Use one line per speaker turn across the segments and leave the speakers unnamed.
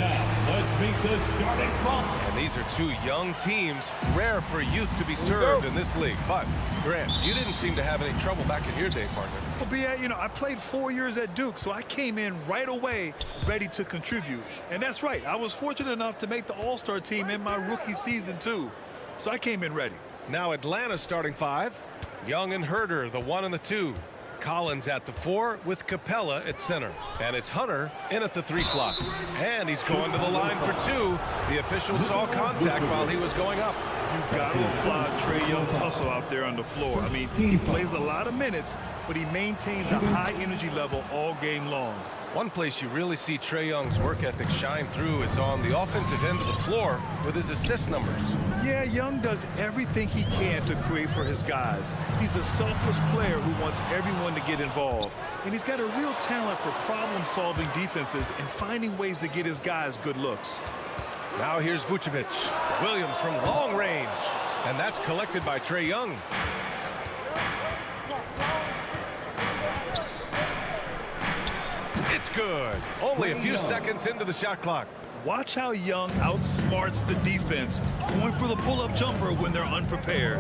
Now, let's meet the starting five.
And these are two young teams, rare for youth to be served in this league. But, Grant, you didn't seem to have any trouble back in your day, partner.
Well, B.A., I played 4 years at Duke, so I came in right away ready to contribute. And that's right, I was fortunate enough to make the All-Star team in my rookie season, too. So I came in ready.
Now Atlanta's starting five. Young and Herder, the 1 and the 2. Collins at the 4 with Capella at center. And it's Hunter in at the 3 slot. And he's going to the line for 2. The official saw contact while he was going up.
You got to applaud Trae Young's hustle out there on the floor. I mean, he plays a lot of minutes, but he maintains a high energy level all game long.
One place you really see Trae Young's work ethic shine through is on the offensive end of the floor with his assist numbers.
Yeah, Young does everything he can to create for his guys. He's a selfless player who wants everyone to get involved. And he's got a real talent for problem-solving defenses and finding ways to get his guys good looks.
Now here's Vucevic. Williams from long range. And that's collected by Trae Young. It's good. Only a few seconds into the shot clock.
Watch how Young outsmarts the defense, going for the pull-up jumper when they're unprepared.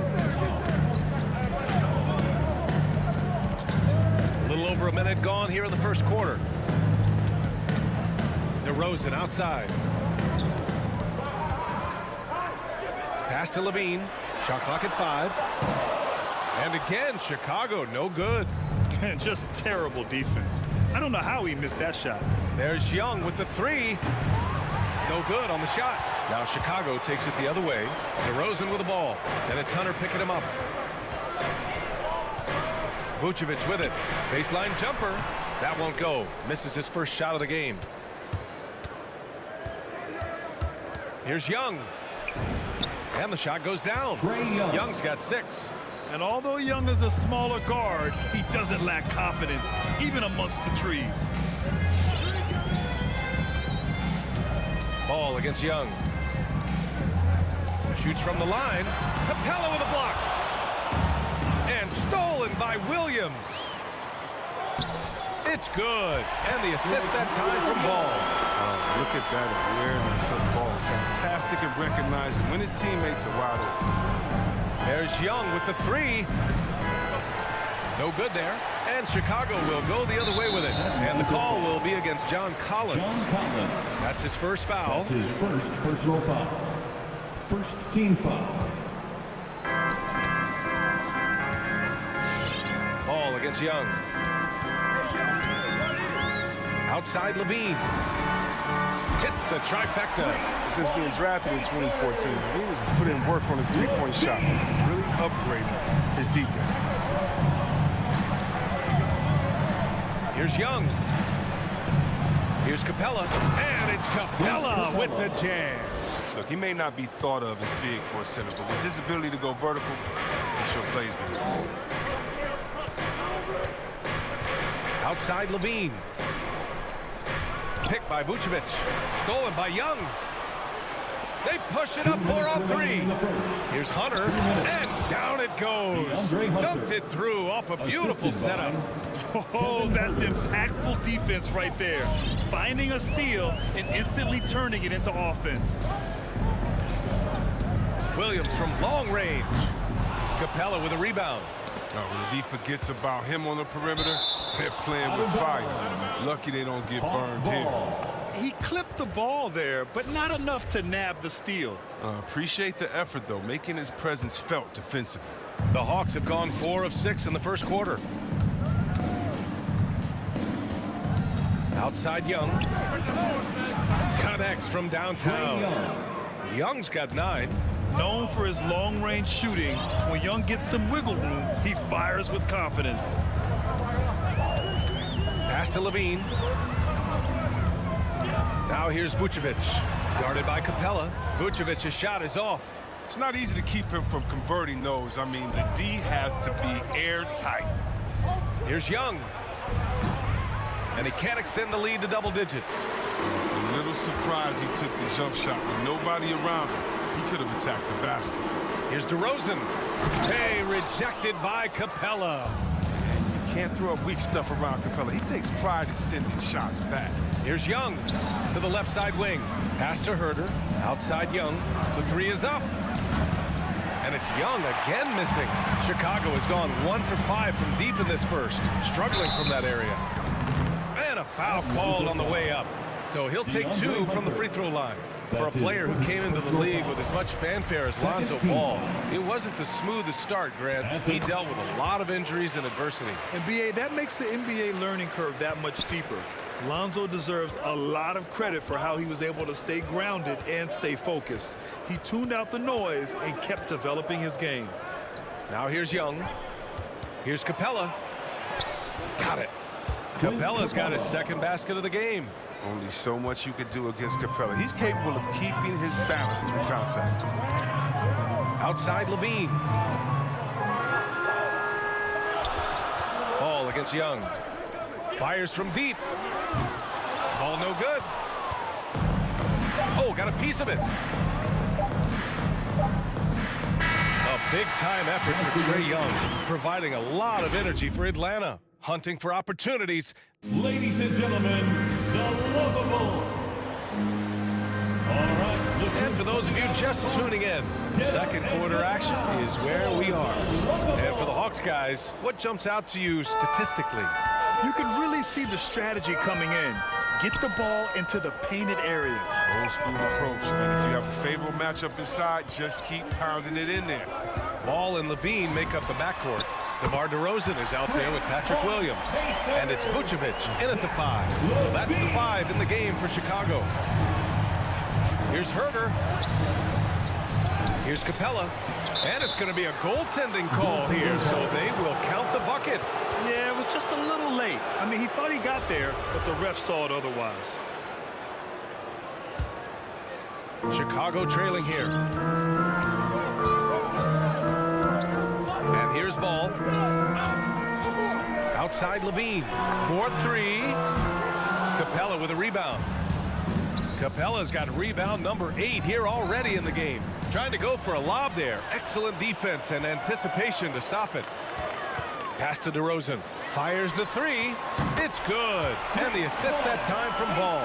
A little over a minute gone here in the first quarter. DeRozan outside. Pass to Levine. Shot clock at 5. And again, Chicago, no good.
Just terrible defense. I don't know how he missed that shot.
There's Young with the 3. No good on the shot. Now Chicago takes it the other way. DeRozan with the ball. And it's Hunter picking him up. Vucevic with it. Baseline jumper. That won't go. Misses his first shot of the game. Here's Young. And the shot goes down. Young's got 6.
And although Young is a smaller guard, he doesn't lack confidence, even amongst the trees.
Ball against Young. Shoots from the line. Capella with a block. And stolen by Williams. It's good. And the assist that time from Ball.
Look at that awareness of Ball. Fantastic at recognizing when his teammates are wide open.
There's Young with the 3. No good there. And Chicago will go the other way with it. And the call will be against John Collins. That's his first foul.
His first personal foul. First team foul.
Ball against Young. Outside Levine. Hits the trifecta.
Since being drafted in 2014, Levine has put in work on his three-point shot. Really upgraded his deep game.
Here's Young. Here's Capella. And it's Capella with the jam.
Look, he may not be thought of as big for a center, but with his ability to go vertical, he sure plays with it.
Outside Levine. Picked by Vucevic. Stolen by Young. They push it up 4 on 3. Here's Hunter. And down it goes. Dumped it through off a beautiful setup.
Oh, that's impactful defense right there. Finding a steal and instantly turning it into offense.
Williams from long range. Capella with a rebound.
When the D forgets about him on the perimeter, they're playing with fire. Lucky they don't get burned here.
He clipped the ball there, but not enough to nab the steal.
Appreciate the effort, though, making his presence felt defensively.
The Hawks have gone 4 of 6 in the first quarter. Outside Young. Connects from downtown. Young's got 9.
Known for his long-range shooting, when Young gets some wiggle room, he fires with confidence.
Pass to Levine. Now here's Vucevic. Guarded by Capella. Vucevic's shot is off.
It's not easy to keep him from converting those. I mean, the D has to be airtight.
Here's Young. And he can't extend the lead to double digits.
A little surprised he took the jump shot with nobody around him. He could have attacked the basket.
Here's DeRozan. Hey, rejected by Capella.
And you can't throw up weak stuff around Capella. He takes pride in sending shots back.
Here's Young to the left side wing. Pass to Herder. Outside Young. The three is up. And it's Young again missing. Chicago has gone 1 for 5 from deep in this first. Struggling from that area. And a foul called on the way up. So he'll take 2 from the free throw line. For a player who came into the league with as much fanfare as Lonzo Ball, it wasn't the smoothest start, Grant. He dealt with a lot of injuries and adversity.
And BA, that makes the NBA learning curve that much steeper. Lonzo deserves a lot of credit for how he was able to stay grounded and stay focused. He tuned out the noise and kept developing his game.
Now here's Young. Here's Capella. Got it. Capella's got his second basket of the game.
Only so much you could do against Capella. He's capable of keeping his balance through contact.
Outside Levine. Ball against Young. Fires from deep. Ball no good. Oh, got a piece of it. A big-time effort for Trae Young, providing a lot of energy for Atlanta. Hunting for opportunities.
Ladies and gentlemen, the lovable. All right.
And for those of you just tuning in, second quarter action is where we are. And for the Hawks guys, what jumps out to you statistically?
You can really see the strategy coming in. Get the ball into the painted area.
Old school approach. And if you have a favorable matchup inside, just keep pounding it in there.
Ball and Levine make up the backcourt. DeMar DeRozan is out there with Patrick Williams. And it's Vucevic in at the 5. So that's the 5 in the game for Chicago. Here's Herder. Here's Capella. And it's going to be a goaltending call here, so they will count the bucket.
Yeah, it was just a little late. I mean, he thought he got there, but the ref saw it otherwise.
Chicago trailing here. And here's Ball. Outside Levine. 4-3. Capella with a rebound. Capella's got rebound number 8 here already in the game. Trying to go for a lob there. Excellent defense and anticipation to stop it. Pass to DeRozan. Fires the 3. It's good. And the assist that time from Ball.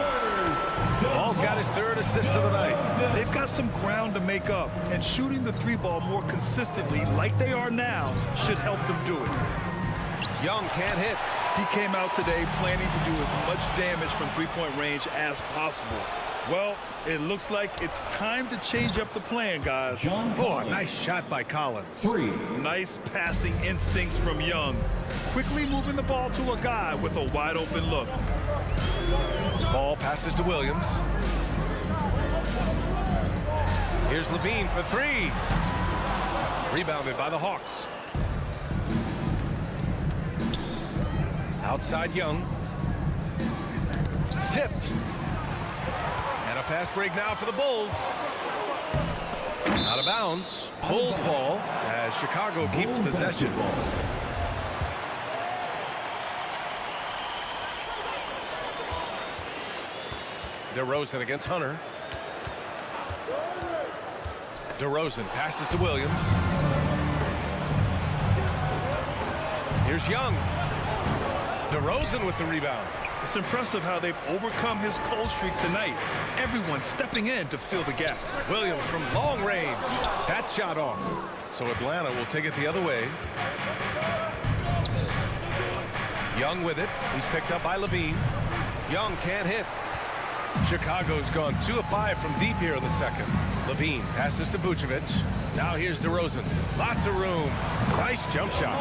Ball's got his 3rd assist of the night.
They've got some ground to make up, and shooting the 3-ball more consistently like they are now should help them do it.
Young can't hit.
He came out today planning to do as much damage from three-point range as possible. Well, it looks like it's time to change up the plan, guys.
Oh, a nice shot by Collins.
3.
Nice passing instincts from Young. Quickly moving the ball to a guy with a wide-open look.
Ball passes to Williams. Here's Levine for 3. Rebounded by the Hawks. Outside Young. Tipped. And a fast break now for the Bulls. Out of bounds. Bulls ball as Chicago keeps possession. DeRozan against Hunter. DeRozan passes to Williams. Here's Young. DeRozan with the rebound.
It's impressive how they've overcome his cold streak tonight. Everyone stepping in to fill the gap.
Williams from long range. That shot off. So Atlanta will take it the other way. Young with it. He's picked up by Levine. Young can't hit. Chicago's gone 2 of 5 from deep here in the second. Levine passes to Vucevic. Now here's DeRozan. Lots of room. Nice jump shot.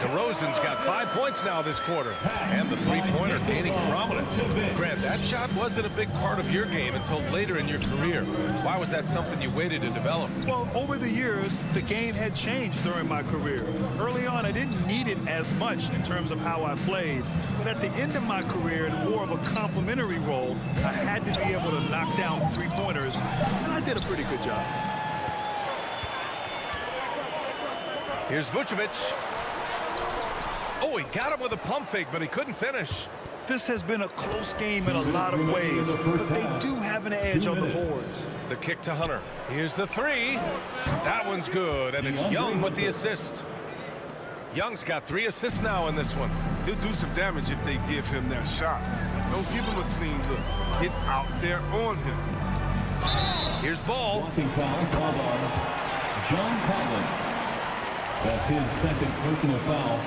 DeRozan's got 5 points now this quarter. And the three-pointer gaining prominence. Grant, that shot wasn't a big part of your game until later in your career. Why was that something you waited to develop?
Well, over the years, the game had changed during my career. Early on, I didn't need it as much in terms of how I played. But at the end of my career, in more of a complementary role, I had to be able to knock down three-pointers. And I did a pretty good job.
Here's Vucevic. Oh, he got him with a pump fake, but he couldn't finish.
This has been a close game in a lot of ways, but they do have an edge on the boards.
The kick to Hunter. Here's the 3. That one's good, and it's Young with the assist. Young's got 3 assists now in this one.
He'll do some damage if they give him that shot. Don't give him a clean look. Get out there on him.
Here's ball.
Blocking foul called on John Collins. That's his second personal foul.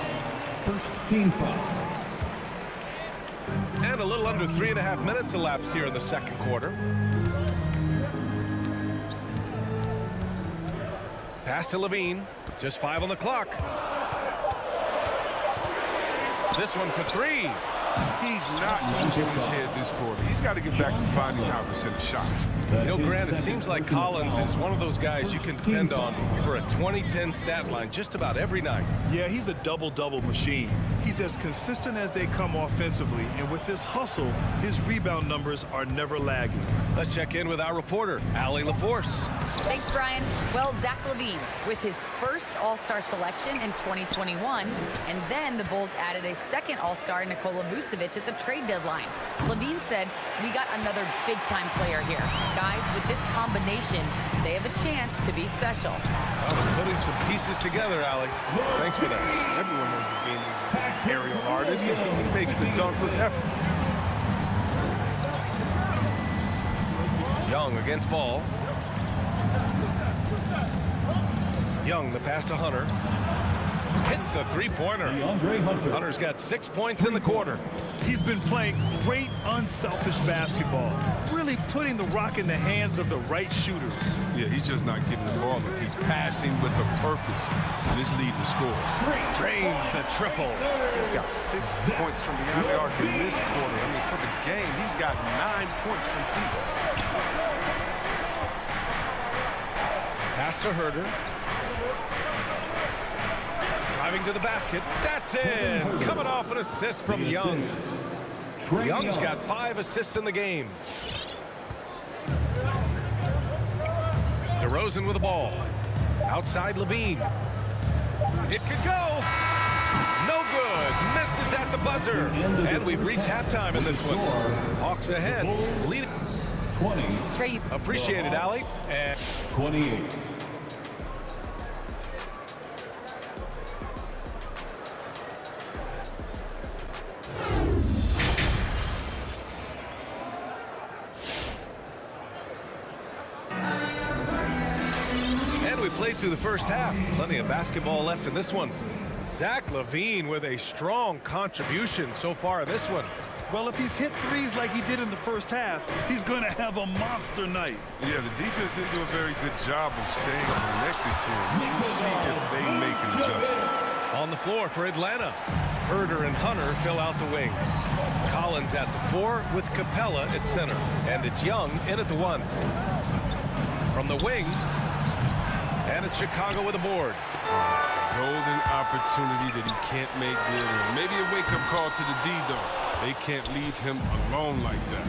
First team foul.
And a little under 3.5 minutes elapsed here in the second quarter. Pass to Levine. Just 5 on the clock. This one for 3.
He's not using his head this quarter. He's got to get back to finding how to send a shot.
You know, Grant, it seems like Collins is one of those guys you can depend on for a 2010 stat line just about every night.
Yeah, he's a double-double machine. He's as consistent as they come offensively, and with his hustle, his rebound numbers are never lagging.
Let's check in with our reporter, Allie LaForce.
Thanks, Brian. Well, Zach LaVine with his first All-Star selection in 2021, and then the Bulls added a second All-Star, Nikola Vucevic, at the trade deadline. LaVine said, "We got another big-time player here. Guys, with this combination, they have a chance to be special."
Well, putting some pieces together, Allie. Thanks for that.
Everyone knows Levine is an aerial artist. He makes the dunk with efforts.
Young against ball. Young, the pass to Hunter. Hits the three-pointer. Hunter's got 6 points in the quarter.
He's been playing great, unselfish basketball, really putting the rock in the hands of the right shooters.
Yeah, he's just not giving the ball up. He's passing with a purpose, and it's leading to scores.
Drains the triple.
He's got 6 points from behind the arc in this quarter. I mean, for the game, he's got 9 points from deep.
Pass to Herder. Driving to the basket. That's in. Coming off an assist from Young. Young's got 5 assists in the game. DeRozan with the ball. Outside Levine. It could go. No good. Misses at the buzzer. And we've reached halftime in this one. Hawks ahead. Leading.
20.
Trey,
Appreciate it, Allie. And
28.
we played through the first half. Plenty of basketball left in this one. Zach LaVine with a strong contribution so far in this one.
Well, if he's hit threes like he did in the first half, he's going to have a monster night.
Yeah, the defense didn't do a very good job of staying connected to him. We'll see if they make an adjustment.
On the floor for Atlanta, Herder and Hunter fill out the wings. Collins at the 4 with Capella at center. And it's Young in at the 1. From the wing, and it's Chicago with a board.
Golden opportunity that he can't make good. Or maybe a wake-up call to the D, though. They can't leave him alone like that.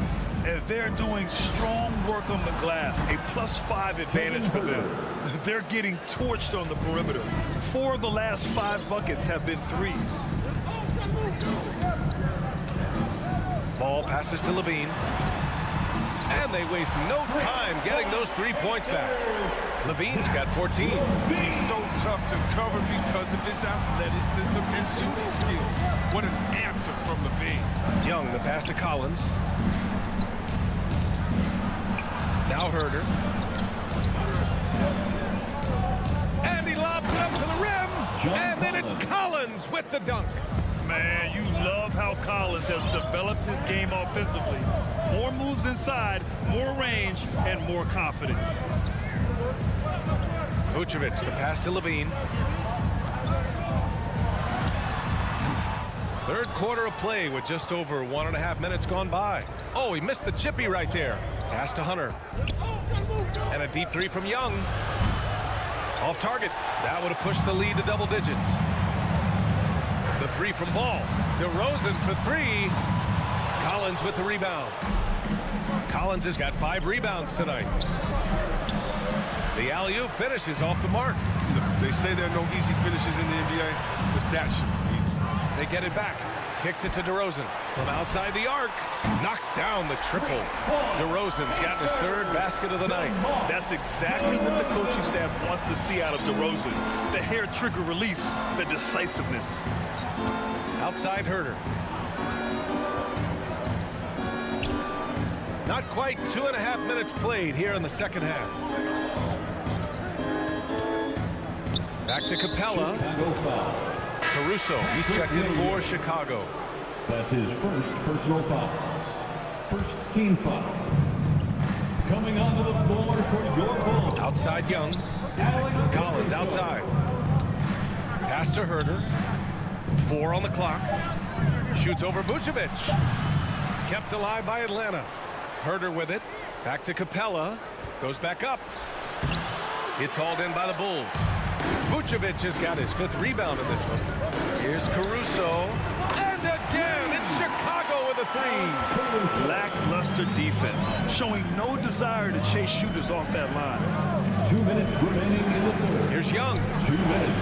And they're doing strong work on the glass, a +5 advantage for them. They're getting torched on the perimeter. 4 of the last 5 buckets have been threes.
Ball passes to Levine. And they waste no time getting those 3 points back. Levine's got 14.
He's so tough to cover because of his athleticism and shooting skills. What an answer from Levine.
Young, the pass to Collins. Now Herder. And he lobs it up to the rim. And then it's Collins with the dunk.
Man, you love how Collins has developed his game offensively. More moves inside, more range, and more confidence.
Vucevic, the pass to Levine. Third quarter of play with just over 1.5 minutes gone by. Oh, he missed the chippy right there. Pass to Hunter. And a deep 3 from Young. Off target. That would have pushed the lead to double digits. The 3 from Ball. DeRozan for 3. Collins with the rebound. Collins has got 5 rebounds tonight. The alley-oop finish is off the mark.
They say there are no easy finishes in the NBA, but that should be easy.
They get it back. Kicks it to DeRozan. From outside the arc. Knocks down the triple. DeRozan's got his 3rd basket of the night.
That's exactly what the coaching staff wants to see out of DeRozan. The hair trigger release, the decisiveness.
Outside Herder. Not quite 2.5 minutes played here in the second half. Back to Capella.
Chicago foul.
Caruso, he's checked in for Chicago.
That's his first personal foul. First team foul. Coming onto the floor for your Bulls.
Outside Young. Collins outside. Pass to Herder. 4 on the clock. Shoots over Vucevic. Kept alive by Atlanta. Herder with it. Back to Capella. Goes back up. It's hauled in by the Bulls. Vucevic has got his 5th rebound in this one. Here's Caruso. And again, it's Chicago with a 3.
Lackluster defense, showing no desire to chase shooters off that line.
2 minutes remaining in the third.
Here's Young.
2 minutes.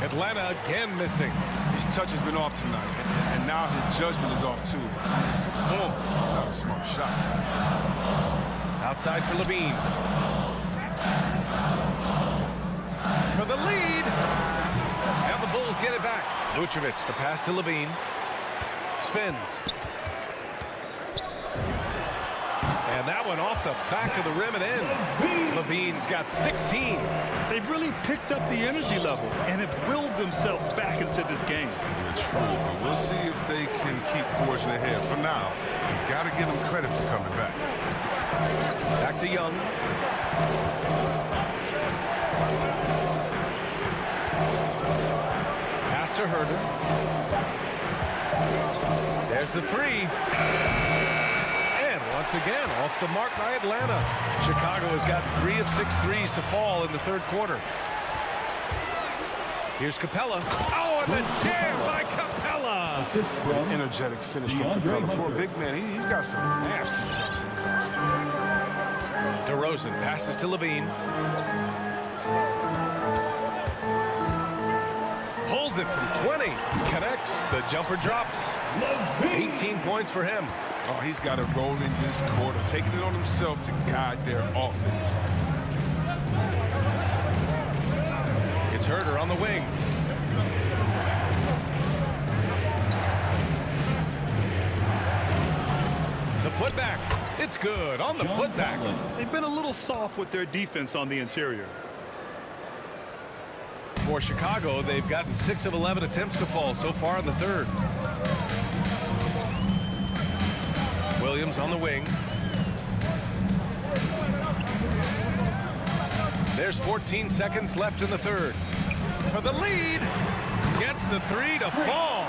Atlanta again missing.
His touch has been off tonight, and now his judgment is off too. Oh, it's not a smart shot.
Outside for Levine. For the lead. And the Bulls get it back. Vucevic, the pass to Levine. Spins. And that one off the back of the rim and in. Levine's got 16.
They've really picked up the energy level and have willed themselves back into this game.
They're true, but we'll see if they can keep forging ahead. For now, you've got to give them credit for coming back.
Back to Young. Pass to Herder. There's the 3. And once again, off the mark by Atlanta. Chicago has got 3 of 6 threes to fall in the third quarter. Here's Capella. Oh, and the jam by Capella.
Assist from
Energetic finish from Capella. For a big man, he's got some nasty jumps in his arms.
DeRozan passes to Levine. Pulls it from 20. Connects. The jumper drops. 18 points for him.
Oh, he's got to roll in this quarter, taking it on himself to guide their offense.
It's Herder on the wing. The putback. It's good on the putback.
They've been a little soft with their defense on the interior.
For Chicago, they've gotten 6 of 11 attempts to fall so far in the third. Williams on the wing. There's 14 seconds left in the third. For the lead. Gets the 3 to fall.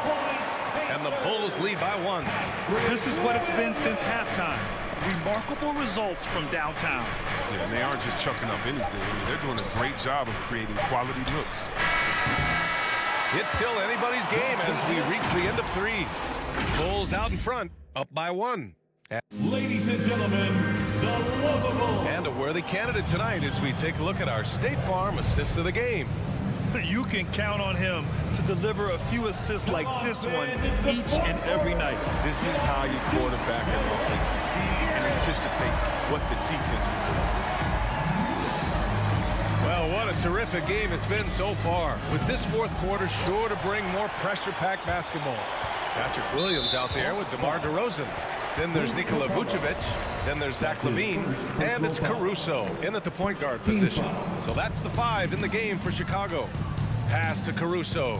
And the Bulls lead by 1.
This is what it's been since halftime. Remarkable results from downtown.
Yeah, and they aren't just chucking up anything. I mean, they're doing a great job of creating quality looks.
It's still anybody's game as we reach the end of 3. Bulls out in front, up by 1.
Ladies and gentlemen, the lovable.
And a worthy candidate tonight as we take a look at our State Farm assist of the game.
You can count on him to deliver a few assists like this one each and every night.
This is how your quarterback and offense sees and anticipates what the defense will do.
Well, what a terrific game it's been so far. With this fourth quarter sure to bring more pressure-packed basketball. Patrick Williams out there with DeMar DeRozan. Then there's Nikola Vucevic. Then there's Zach LaVine. And it's Caruso in at the point guard position. So that's the 5 in the game for Chicago. Pass to Caruso.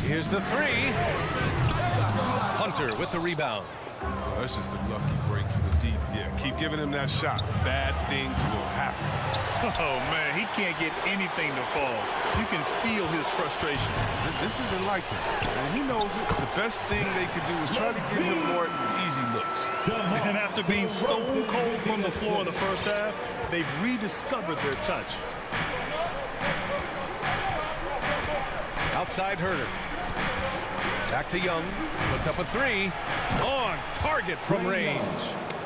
Here's the 3. Hunter with the rebound.
Well, that's just a lucky break for the deep. Yeah, keep giving him that shot. Bad things will happen.
Oh, man, he can't get anything to fall. You can feel his frustration.
This isn't like him, and he knows it. The best thing they could do is try to give him more easy looks.
And after being stone cold from the floor in the first half, they've rediscovered their touch.
Outside Herder. Back to Young. Puts up a 3. On target from range.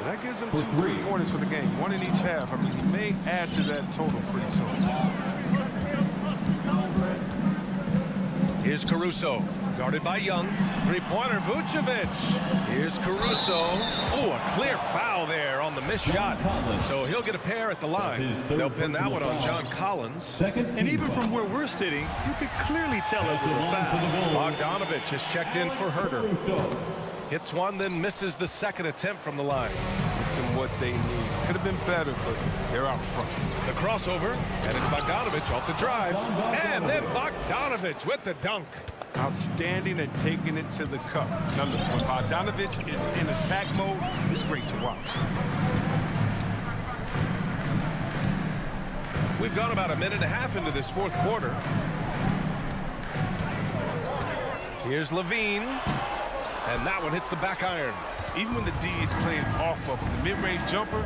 That gives them 2 3-pointers for the game, 1 in each half. I mean, he may add to that total pretty soon.
Here's Caruso, guarded by Young. Three-pointer, Vucevic. Here's Caruso. Oh, a clear foul there on the missed shot. So he'll get a pair at the line. They'll pin that one on John Collins.
And even from where we're sitting, you could clearly tell it was a foul.
Bogdanovich has checked in for Herder. Hits one, then misses the second attempt from the line.
It's in what they need. Could have been better, but they're out front.
The crossover, and it's Bogdanovich off the drive. And then Bogdanovich with the dunk.
Outstanding at taking it to the cup. Now look, when Bogdanovich is in attack mode, it's great to watch.
We've gone about a minute and a half into this fourth quarter. Here's Levine. And that one hits the back iron.
Even when the D is playing off of the mid-range jumper,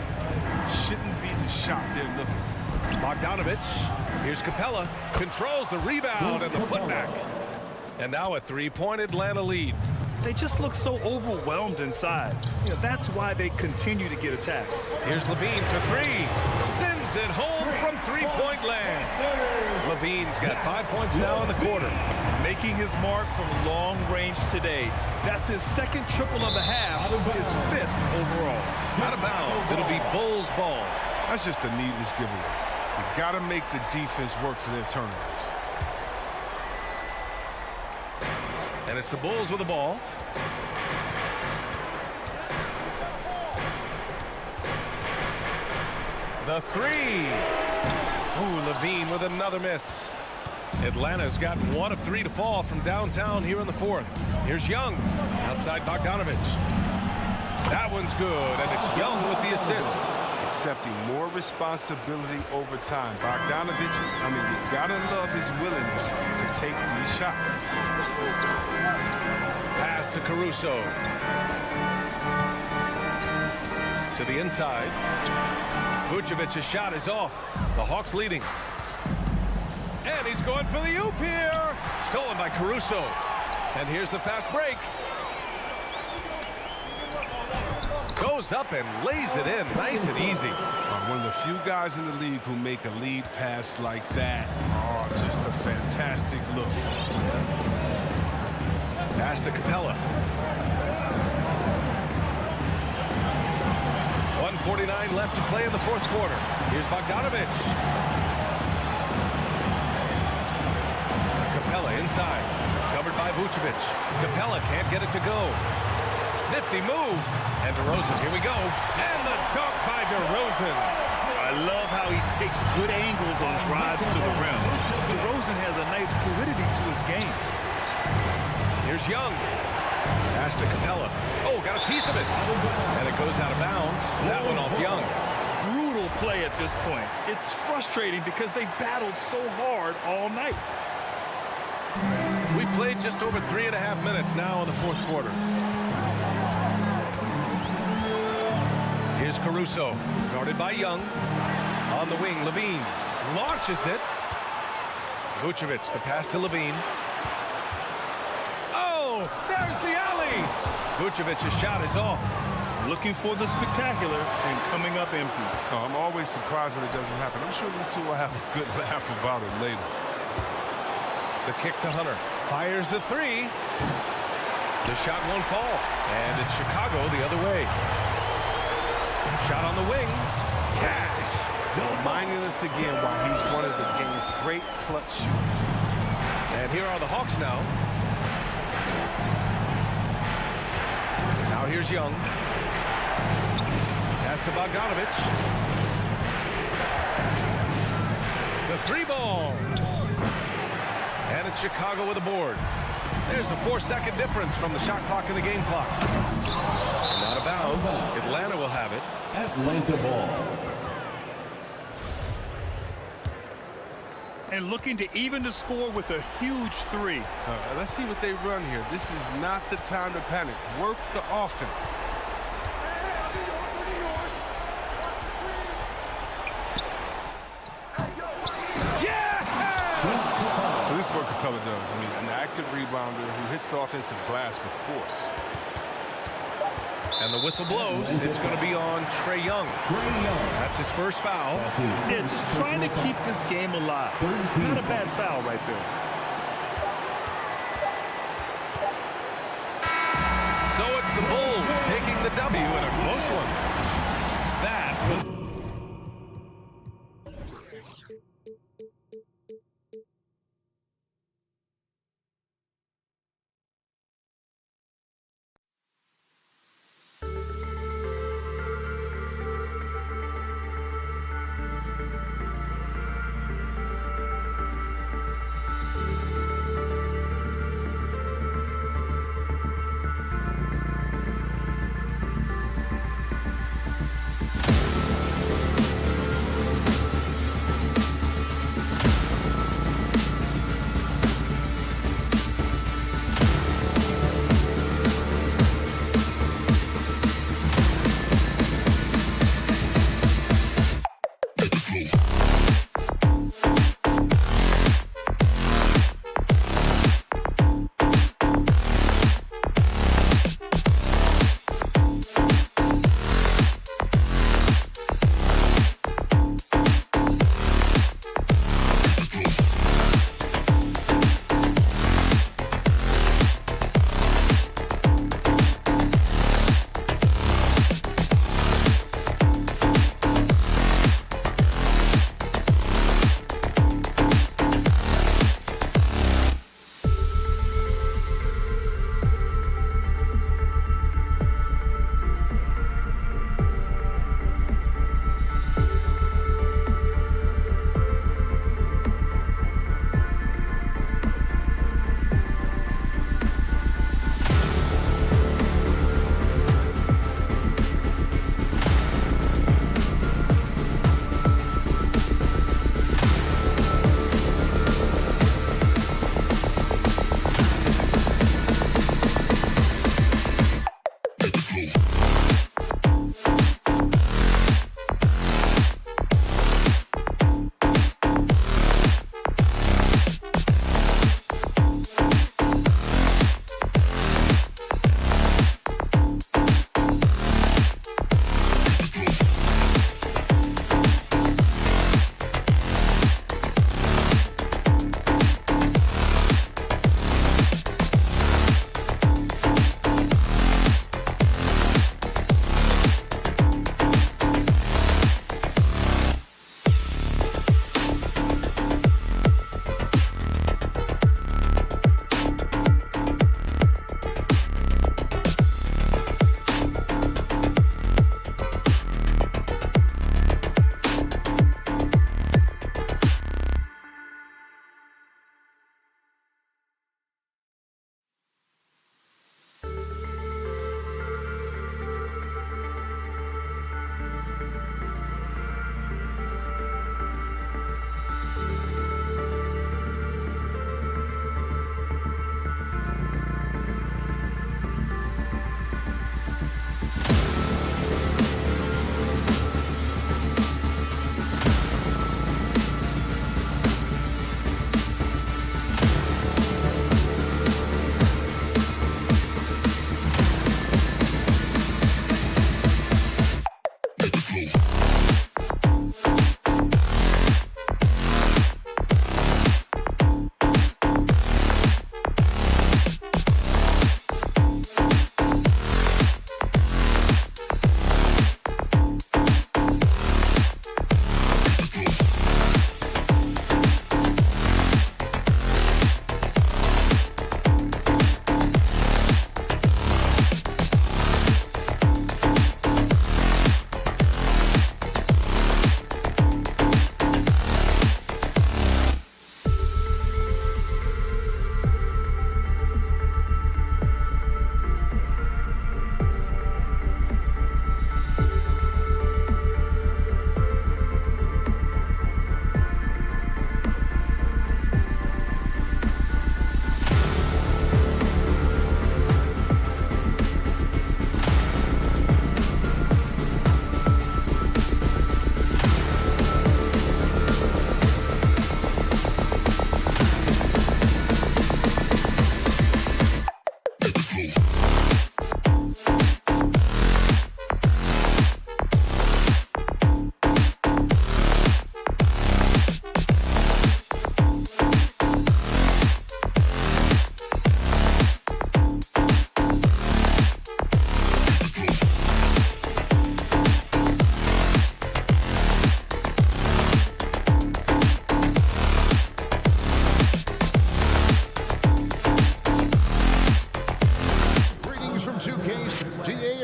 shouldn't be the shot they're looking for.
Bogdanovich. Here's Capella. Controls the rebound and the putback. And now a three-point Atlanta lead.
They just look so overwhelmed inside. That's why they continue to get attacked.
Here's Levine for three. Sends it home from three-point land. Levine's got 5 points now in the quarter.
Making his mark from long range today. That's his second triple of the half, his fifth overall.
Out of bounds. It'll be Bulls ball.
That's just a needless giveaway. You got to make the defense work for their turnovers.
And it's the Bulls with the ball. The three. Ooh, Levine with another miss. Atlanta's got 1 of 3 to fall from downtown here in the fourth. Here's Young. Outside Bogdanovich. That one's good, and it's Young with the assist.
Accepting more responsibility over time. Bogdanovich, you got to love his willingness to take these shots.
Pass to Caruso. To the inside. Vucevic's shot is off. The Hawks leading. And he's going for the oop here. Stolen by Caruso. And here's the fast break. Goes up and lays it in. Nice and easy.
One of the few guys in the league who make a lead pass like that. Oh, just a fantastic look.
Pass to Capella. 1:49 left to play in the fourth quarter. Here's Bogdanovich. Capella inside. Covered by Vucevic. Capella can't get it to go. Nifty move. And DeRozan, here we go. And the dunk by DeRozan.
I love how he takes good angles on drives to the rim. DeRozan has a nice fluidity to his game.
Here's Young. Pass to Capella. Oh, got a piece of it. And it goes out of bounds. That one off Young.
Brutal play at this point. It's frustrating because they've battled so hard all night.
We played just over 3.5 minutes now in the fourth quarter. Here's Caruso, guarded by Young. On the wing, Levine launches it. Vucevic, the pass to Levine. Oh, there's the alley. Vucevic's shot is off.
Looking for the spectacular and coming up empty.
Oh, I'm always surprised when it doesn't happen. I'm sure these two will have a good laugh about it later.
The kick to Hunter. Fires the three. The shot won't fall. And it's Chicago the other way. Shot on the wing. Cash.
Reminding us again why he's one of the game's great clutch shooters.
And here are the Hawks now. Now here's Young. Pass to Bogdanovich. The three ball. And it's Chicago with a board. There's a 4-second difference from the shot clock and the game clock. And out of bounds. Atlanta will have it.
Atlanta ball.
And looking to even the score with a huge three.
Let's see what they run here. This is not the time to panic. Work the offense. Well, this is what Capella does. An active rebounder who hits the offensive glass with force.
And the whistle blows. It's going to be on Trae Young. That's his first foul.
Yeah, just trying to keep this game alive. Not a bad foul right there.
W and a close one. That was...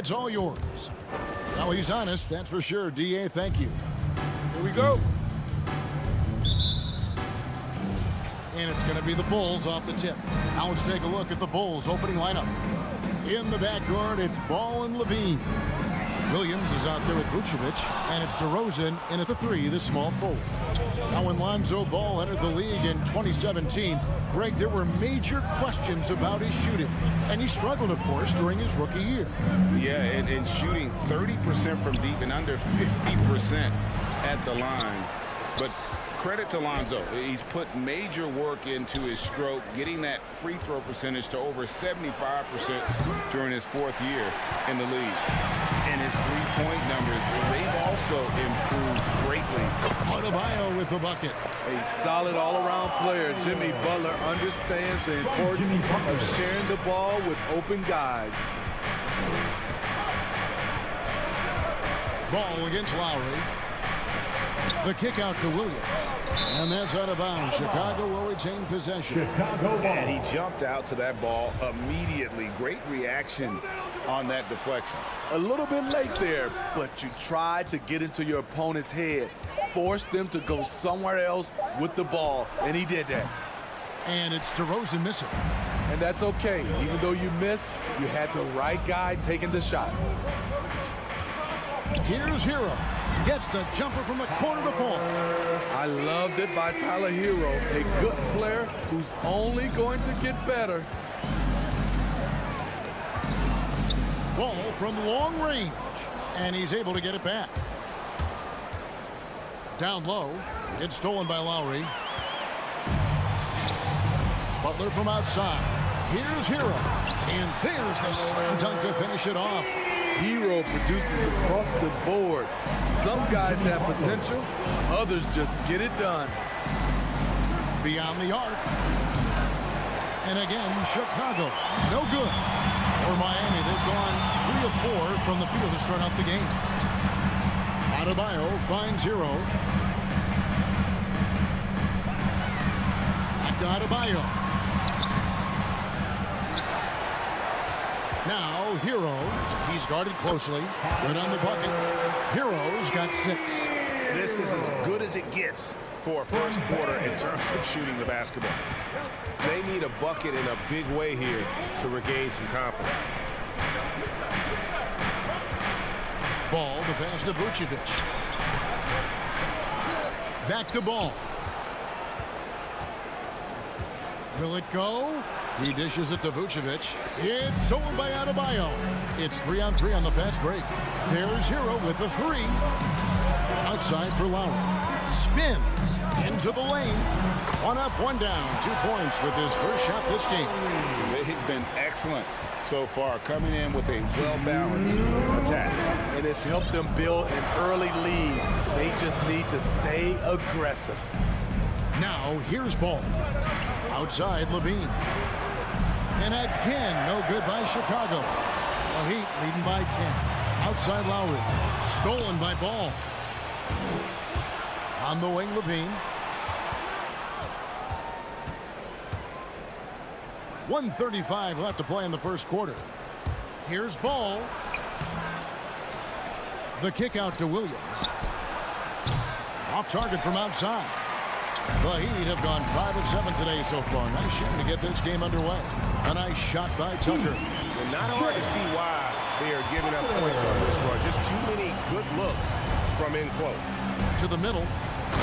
It's all yours. Now, he's honest, that's for sure. D.A., thank you.
Here we go.
And it's going to be the Bulls off the tip. Now let's take a look at the Bulls opening lineup. In the backcourt, it's Ball and Levine. Williams is out there with Vucevic, and it's DeRozan in at the 3, the small forward. Now, when Lonzo Ball entered the league in 2017, Greg, there were major questions about his shooting, and he struggled, of course, during his rookie year.
Yeah, and shooting 30% from deep and under 50% at the line. But credit to Lonzo. He's put major work into his stroke, getting that free throw percentage to over 75% during his 4th year in the league. And his three-point numbers, they've also improved greatly.
Adebayo with the bucket.
A solid all-around player. Jimmy Butler understands the importance of sharing the ball with open guys.
Ball against Lowry. The kick out to Williams. And that's out of bounds. Chicago will retain possession.
Chicago ball.
And he jumped out to that ball immediately. Great reaction on that deflection.
A little bit late there, but you tried to get into your opponent's head. Force them to go somewhere else with the ball, and he did that.
And it's DeRozan missing.
And that's okay. Even though you missed, you had the right guy taking the shot.
Here's Hero. Gets the jumper from the corner to fall.
I loved it by Tyler Hero, a good player who's only going to get better.
Ball from long range, and he's able to get it back. Down low, it's stolen by Lowry. Butler from outside. Here's Hero, and there's the slam dunk to finish it off.
Hero produces across the board. Some guys have potential, others just get it done.
Beyond the arc. And again, Chicago, no good. For Miami, they've gone 3 of 4 from the field to start out the game. Adebayo finds Hero. Back to Adebayo. Now, Hero, he's guarded closely, good on the bucket. Hero's got 6.
This is as good as it gets for a first quarter in terms of shooting the basketball.
They need a bucket in a big way here to regain some confidence.
Ball to pass to Vucevic. Back to Ball. Will it go? He dishes it to Vucevic. It's stolen by Adebayo. It's 3-on-3 on the fast break. There's Hero with the 3. Outside for Lowry. Spins into the lane. 1 up, 1 down. 2 points with his first shot this game.
They've been excellent so far, coming in with a well-balanced attack.
And it's helped them build an early lead. They just need to stay aggressive.
Now, here's Ball. Outside, Levine. And again, no good by Chicago. The Heat leading by 10. Outside Lowry. Stolen by Ball. On the wing, Levine. 1:35 left to play in the first quarter. Here's Ball. The kick out to Williams. Off target from outside. The Heat have gone 5 of 7 today so far. Nice shot to get this game underway. A nice shot by Tucker.
And not hard to see why they are giving up points on this run. Just too many good looks from in close.
To the middle.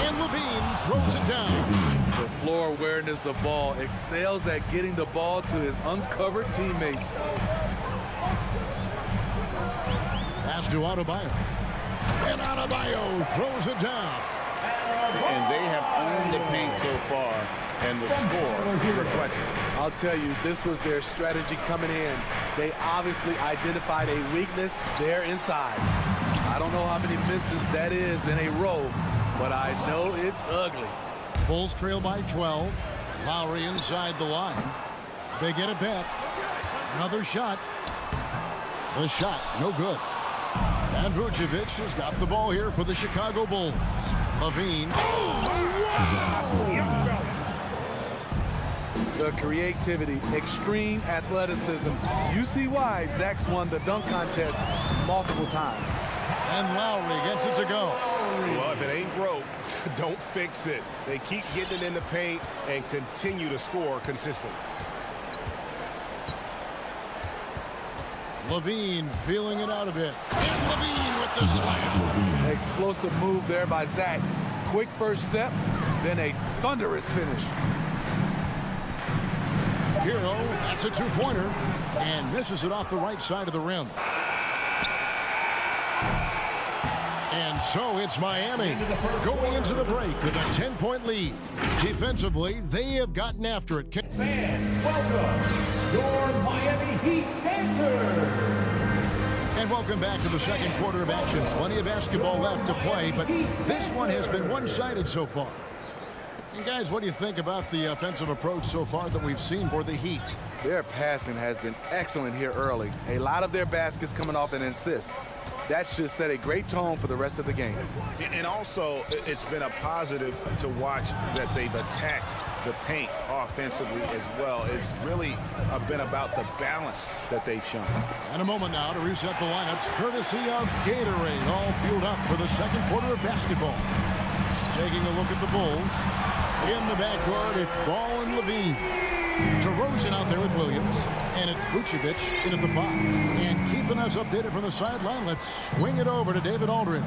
And Levine throws it down.
The floor awareness of Ball excels at getting the ball to his uncovered teammates.
Pass to Adebayo. And Adebayo throws it down.
And they have owned the paint so far, and the score reflects it.
I'll tell you, this was their strategy coming in. They obviously identified a weakness there inside. I don't know how many misses that is in a row, but I know it's ugly.
Bulls trail by 12. Lowry inside the line. They get it back. Another shot. The shot, no good. And Vucevic has got the ball here for the Chicago Bulls. Levine. Oh, wow!
The creativity, extreme athleticism. You see why Zach's won the dunk contest multiple times.
And Lowry gets it to go.
Well, if it ain't broke, don't fix it. They keep getting it in the paint and continue to score consistently.
Levine feeling it out a bit. And Levine with the slam.
Explosive move there by Zach. Quick first step, then a thunderous finish.
Hero, that's a two-pointer, and misses it off the right side of the rim. And so it's Miami going into the break with a 10-point lead. Defensively, they have gotten after it.
Fans, welcome your Miami Heat Pacers.
And welcome back to the second quarter of action. Plenty of basketball left to play, but this one has been one-sided so far. And guys, what do you think about the offensive approach so far that we've seen for the Heat?
Their passing has been excellent here early. A lot of their baskets coming off an assist. That should set a great tone for the rest of the game.
And also, it's been a positive to watch that they've attacked the paint offensively as well. It's really been about the balance that they've shown.
And a moment now to reset the lineups, courtesy of Gatorade, all fueled up for the second quarter of basketball. Taking a look at the Bulls. In the backcourt, it's Ball and Levine. DeRozan out there with Williams. And it's Vucevic in at the 5. And keeping us updated from the sideline, let's swing it over to David Aldridge.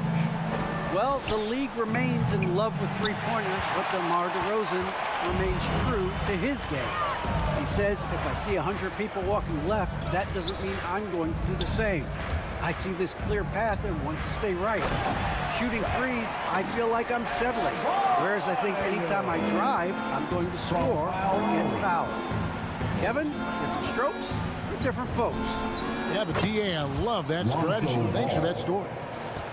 Well, the league remains in love with three-pointers, but DeMar DeRozan remains true to his game. He says, if I see 100 people walking left, that doesn't mean I'm going to do the same. I see this clear path and want to stay right. Shooting threes, I feel like I'm settling. Whereas I think anytime I drive, I'm going to score or get fouled. Kevin, different strokes for different folks.
Yeah, but DA, I love that strategy. Thanks for that story.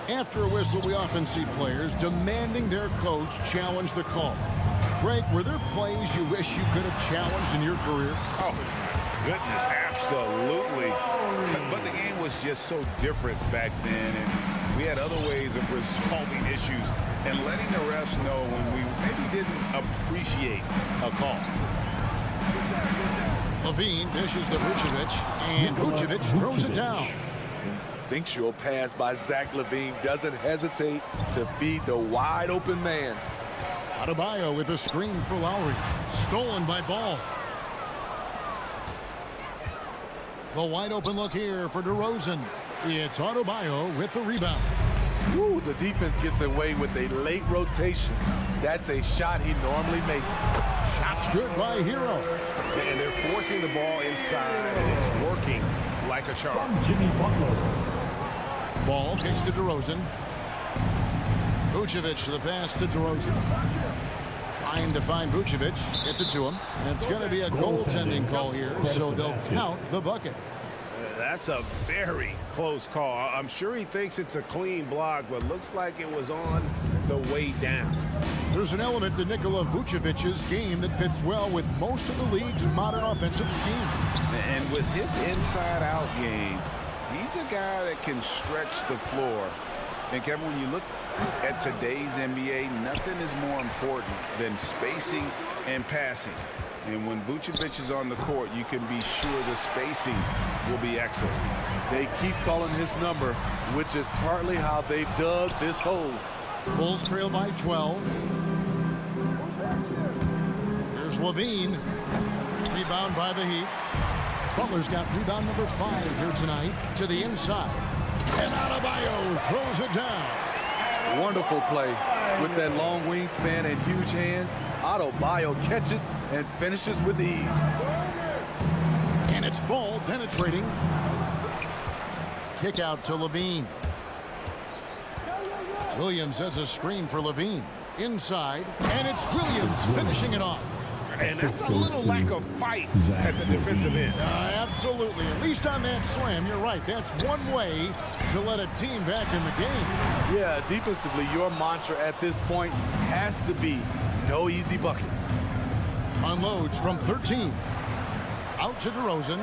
After a whistle, we often see players demanding their coach challenge the call. Greg, were there plays you wish you could have challenged in your career?
Oh, goodness, absolutely. But the game was just so different back then, and we had other ways of resolving issues and letting the refs know when we maybe didn't appreciate a call.
Levine dishes to Vucevic, and Vucevic throws it down.
Instinctual pass by Zach LaVine doesn't hesitate to feed the wide open man.
Adebayo with a screen for Lowry. Stolen by Ball. The wide open look here for DeRozan. It's Adebayo with the rebound.
Ooh, the defense gets away with a late rotation. That's a shot he normally makes.
Shot's good by Hero.
And they're forcing the ball inside, and it's working like a charm.
Jimmy Butler.
Ball kicks to DeRozan. Vucevic the pass to DeRozan. Trying to find Vucevic. Gets it to him. And it's going to be a goaltending call here, so they'll count the bucket.
That's a very close call. I'm sure he thinks it's a clean block, but looks like it was on the way down.
There's an element to Nikola Vucevic's game that fits well with most of the league's modern offensive scheme.
And with his inside-out game, he's a guy that can stretch the floor. And Kevin, when you look at today's NBA, nothing is more important than spacing and passing. And when Vucevic is on the court, you can be sure the spacing will be excellent.
They keep calling his number, which is partly how they've dug this hole.
Bulls trail by 12. Here's Levine. Rebound by the Heat. Butler's got rebound number 5 here tonight to the inside. And Adebayo throws it down.
Wonderful play. With that long wingspan and huge hands, Adebayo catches and finishes with ease.
And it's Ball penetrating. Kick out to Levine. Williams has a screen for Levine. Inside, and it's Williams finishing it off.
And that's a little lack of fight at the defensive end.
Absolutely. At least on that slam, you're right. That's one way to let a team back in the game.
Yeah, defensively, your mantra at this point has to be no easy buckets.
Unloads from 13. Out to DeRozan.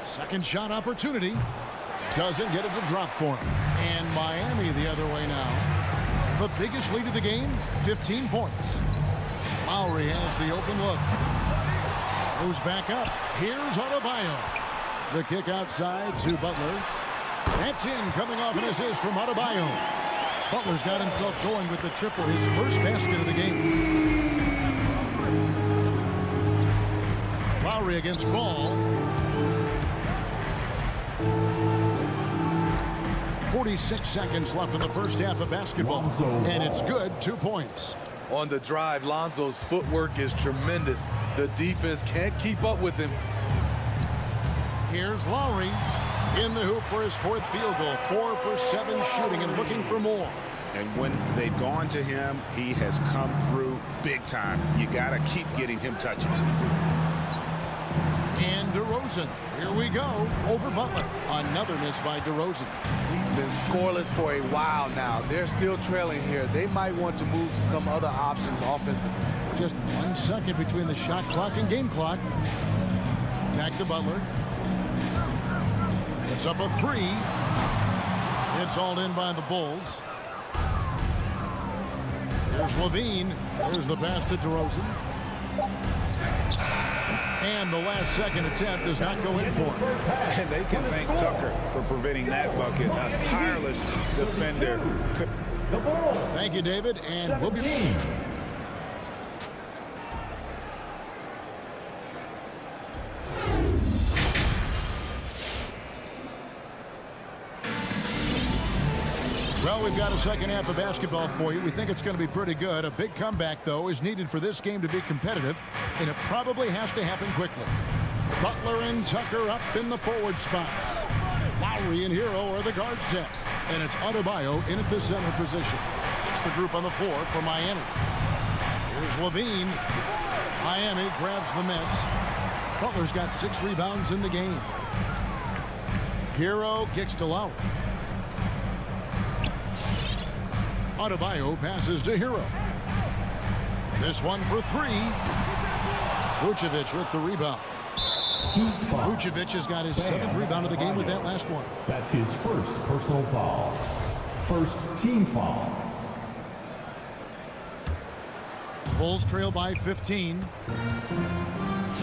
Second shot opportunity. Doesn't get it to drop for him. And Miami the other way now. The biggest lead of the game, 15 points. Lowry has the open look. Moves back up. Here's Adebayo. The kick outside to Butler. That's in, coming off an assist from Adebayo. Butler's got himself going with the triple, his first basket of the game. Lowry against Ball. 46 seconds left in the first half of basketball. And it's good, 2 points.
On the drive, Lonzo's footwork is tremendous. The defense can't keep up with him.
Here's Lowry in the hoop for his fourth field goal. 4 for 7 shooting and looking for more.
And when they've gone to him, he has come through big time. You got to keep getting him touches.
And DeRozan, here we go, over Butler. Another miss by DeRozan.
He's been scoreless for a while now. They're still trailing here. They might want to move to some other options offensively.
Just 1 second between the shot clock and game clock. Back to Butler. It's up a 3. It's all in by the Bulls. There's Levine. There's the pass to DeRozan. And the last second attempt does not go in for him.
And they can thank Tucker for preventing that bucket. A tireless defender.
Thank you, David, and we'll be back. Well, we've got a second half of basketball for you. We think it's going to be pretty good. A big comeback, though, is needed for this game to be competitive, and it probably has to happen quickly. Butler and Tucker up in the forward spots. Lowry and Hero are the guard set, and it's Adebayo in at the center position. It's the group on the floor for Miami. Here's Levine. Miami grabs the miss. Butler's got 6 rebounds in the game. Hero kicks to Lowry. Adebayo passes to Hero. This one for 3. Vucevic with the rebound. Vucevic has got his 7th rebound of the game with that last one.
That's his first personal foul. First team foul.
Bulls trail by 15.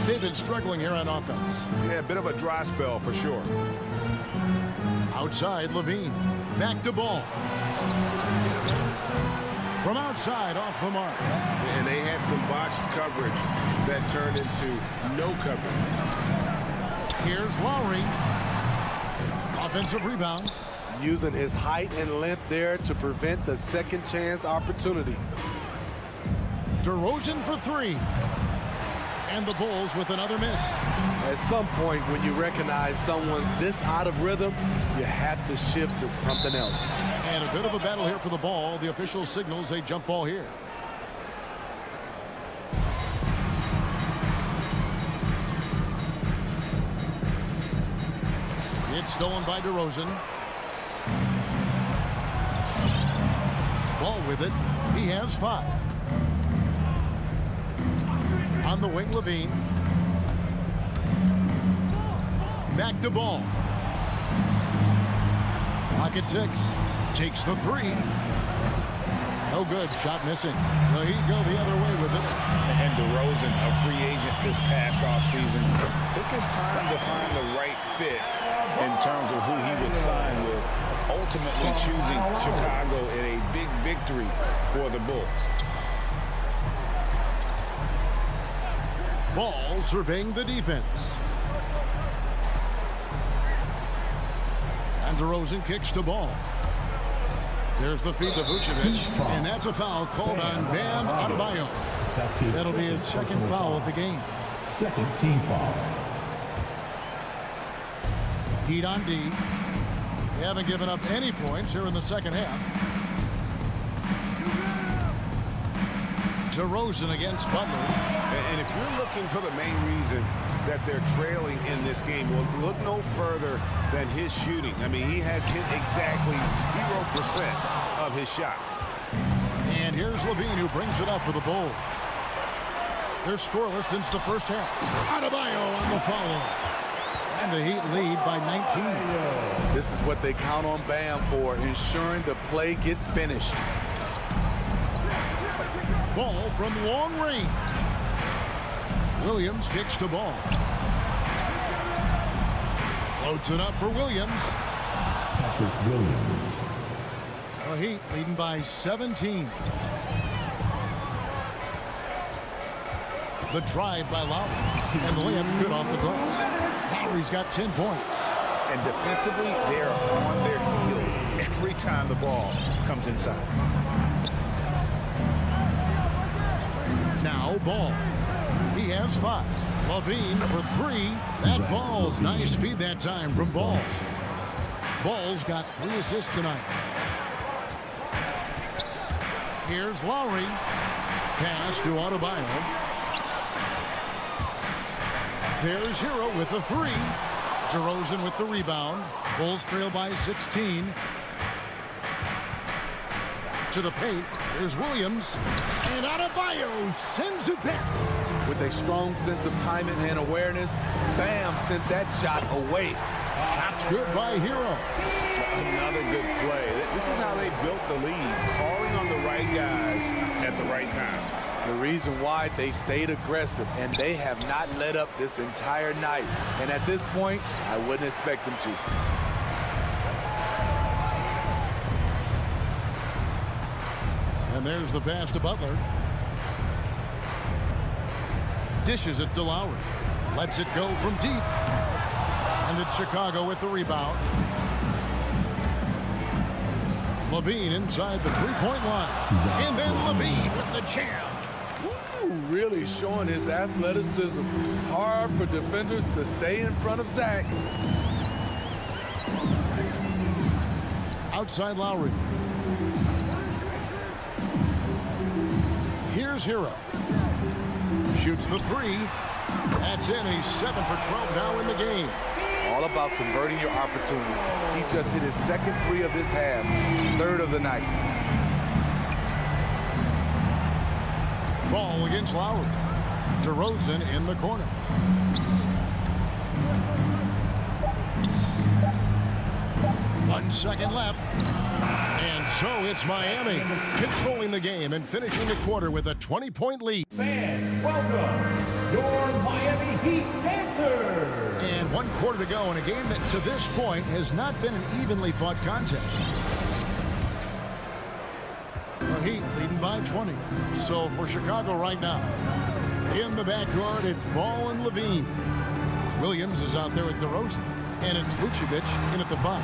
David struggling here on offense.
Yeah, a bit of a dry spell for sure.
Outside, Levine. Back to Ball. From outside, off the mark.
And they had some botched coverage that turned into no coverage.
Here's Lowry. Offensive rebound.
Using his height and length there to prevent the second chance opportunity.
DeRozan for 3. And the Bulls with another miss.
At some point, when you recognize someone's this out of rhythm, you have to shift to something else.
And a bit of a battle here for the ball. The official signals a jump ball here. It's stolen by DeRozan. Ball with it. He has 5. On the wing, Levine. Back to Ball. Pocket 6. Takes the 3. No good. Shot missing. The Heat go the other way with it.
And DeRozan, a free agent this past offseason, took his time to find the right fit in terms of who he would sign with, ultimately choosing Chicago in a big victory for the Bulls.
Ball surveying the defense. And DeRozan kicks to Ball. There's the feed to Vucevic, and that's a foul called on Bam Adebayo. That'll be his second foul of the game.
Second team foul.
Heat on D. They haven't given up any points here in the second half. DeRozan against Butler.
And if you're looking for the main reason that they're trailing in this game, well, look no further than his shooting. I mean, he has hit exactly 0% of his shots.
And here's Levine, who brings it up for the Bulls. They're scoreless since the first half. Adebayo on the follow. And the Heat lead by 19.
This is what they count on Bam for, ensuring the play gets finished.
Ball from long range. Williams kicks to ball. Floats it up for Williams.
Patrick Williams.
The Heat leading by 17. The drive by Lowry. And the layup's good off the glass. Lowry's got 10 points.
And defensively, they're on their heels every time the ball comes inside.
Now Ball. He has 5. Levine for 3. That falls. Nice feed that time from Ball. Ball's got 3 assists tonight. Here's Lowry. Pass to Adebayo. There's Hero with the 3. DeRozan with the rebound. Bulls trail by 16. To the paint. Here's Williams. And Adebayo sends it back.
With a strong sense of timing and awareness, Bam sent that shot away.
Shot's good by Hero.
Another good play. This is how they built the lead, calling on the right guys at the right time.
The reason why they've stayed aggressive, and they have not let up this entire night. And at this point, I wouldn't expect them to.
And there's the pass to Butler. Dishes it to Lowry. Lets it go from deep. And it's Chicago with the rebound. Levine inside the three-point line. And then Levine with the jam.
Really showing his athleticism. Hard for defenders to stay in front of Zach.
Outside Lowry. Here's Hero. Shoots the 3. That's in. He's 7 for 12 now in the game.
All about converting your opportunities. He just hit his second 3 of this half. 3rd of the night.
Ball against Lowry. DeRozan in the corner. One second left. And so it's Miami controlling the game and finishing the quarter with a 20-point lead.
Fans, welcome your Miami Heat Dancers.
And 1 quarter to go in a game that to this point has not been an evenly fought contest. The Heat leading by 20. So for Chicago right now, in the backcourt, it's Ball and Levine. Williams is out there at DeRozan. And it's Vucevic in at the 5.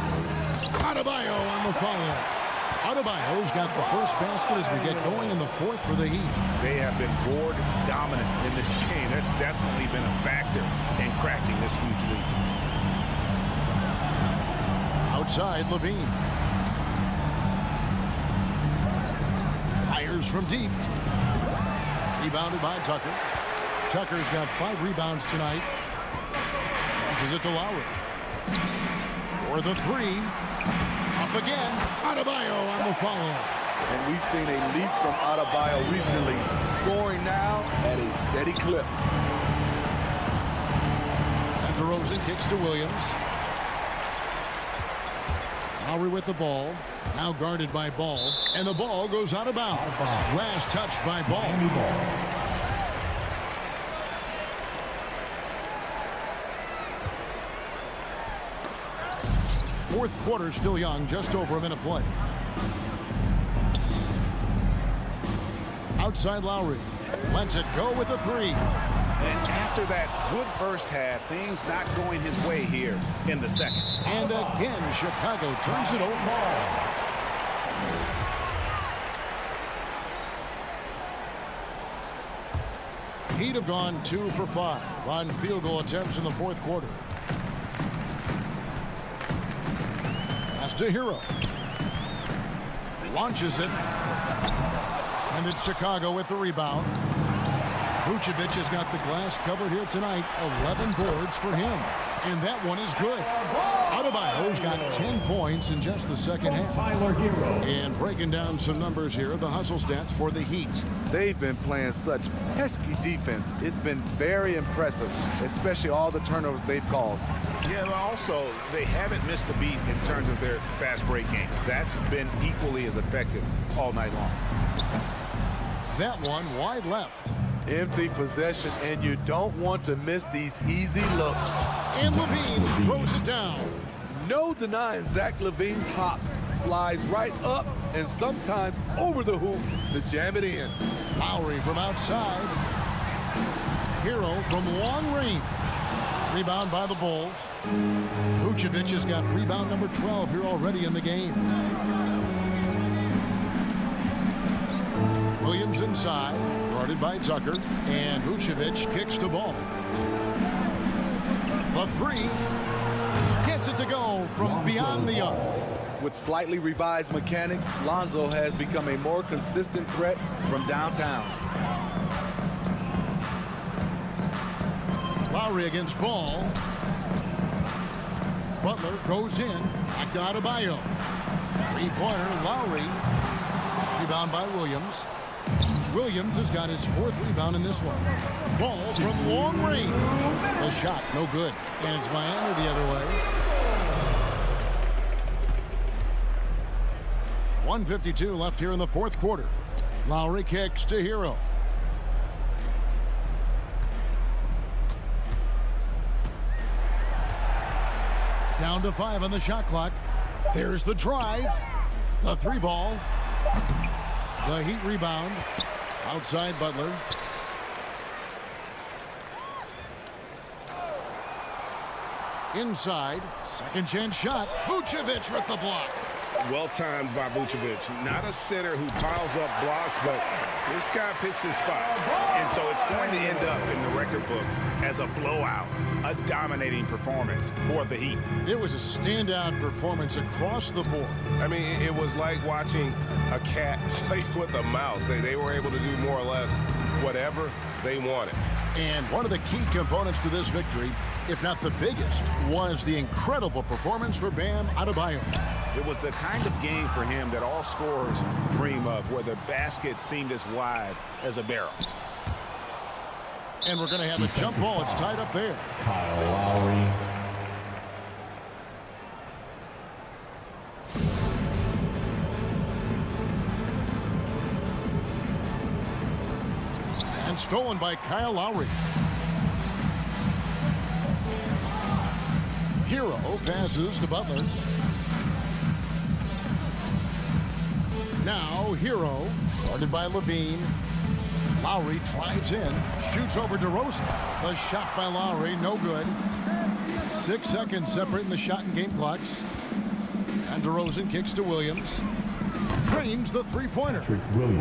Adebayo on the follow. Adebayo's got the first basket as we get going in the 4th for the Heat.
They have been board dominant in this game. That's definitely been a factor in cracking this huge lead.
Outside, Levine. Fires from deep. Rebounded by Tucker. Tucker's got 5 rebounds tonight. This is it to Lowry. For the 3. Up again. Adebayo on the follow.
And we've seen a leap from Adebayo recently. Scoring now at a steady clip.
And DeRozan kicks to Williams. Lowry with the ball. Now guarded by Ball. And the ball goes out of bounds. Last touch by Ball. Fourth quarter still young, just over a minute play. Outside Lowry. Lets it go with the 3.
And after that good first half, things not going his way here in the second.
And again, Chicago turns it over. Heat have gone 2 for 5 on field goal attempts in the 4th quarter. Pass to Hero. Launches it. And it's Chicago with the rebound. Vucevic has got the glass covered here tonight. 11 boards for him. And that one is good. Adebayo's got 10 points in just the second half.
Tyler Hero.
And breaking down some numbers here, the hustle stats for the Heat.
They've been playing such pesky defense. It's been very impressive, especially all the turnovers they've caused.
Yeah, but also, they haven't missed a beat in terms of their fast break game. That's been equally as effective all night long.
That one wide left.
Empty possession, and you don't want to miss these easy looks.
And Levine throws it down.
No denying Zach LaVine's hops. Flies right up and sometimes over the hoop to jam it in.
Lowry from outside. Hero from long range. Rebound by the Bulls. Vucevic has got rebound number 12 here already in the game. Williams inside, guarded by Zucker, and Vucevic kicks the ball. The three gets it to go from beyond the arc.
With slightly revised mechanics, Lonzo has become a more consistent threat from downtown.
Lowry against Ball. Butler goes in, back to Adebayo. Three-pointer, Lowry. Rebound by Williams. Williams has got his 4th rebound in this one. Ball from long range. The shot, no good. And it's Miami the other way. 1:52 left here in the 4th quarter. Lowry kicks to Hero. Down to 5 on the shot clock. There's the drive. The 3-ball. The Heat rebound. Outside Butler. Inside. Second chance shot. Vucevic with the block.
Well timed by Vucevic. Not a sitter who piles up blocks, but this guy picks his spot. And so it's going to end up in the record books as a blowout, a dominating performance for the Heat.
It was a standout performance across the board.
I mean, it was like watching a cat play with a mouse. They were able to do more or less whatever they wanted.
And one of the key components to this victory, if not the biggest, was the incredible performance for Bam Adebayo.
It was the kind of game for him that all scorers dream of, where the basket seemed as wide as a barrel.
And we're going to have a jump ball. It's tied up there.
Kyle Lowry.
And stolen by Kyle Lowry. Hero passes to Butler. Now Hero, guarded by Levine. Lowry drives in, shoots over DeRozan. The shot by Lowry, no good. 6 seconds separating the shot and game clocks. And DeRozan kicks to Williams. Drains the three-pointer.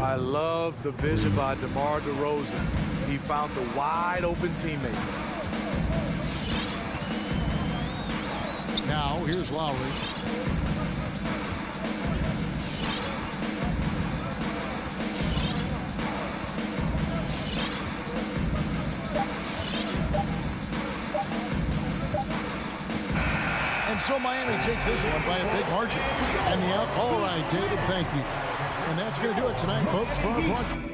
I love the vision by DeMar DeRozan. He found the wide open teammate.
Now here's Lowry. And so Miami takes this one by a big margin. And the out. All right, David, thank you. And that's going to do it tonight, folks, for our broadcast.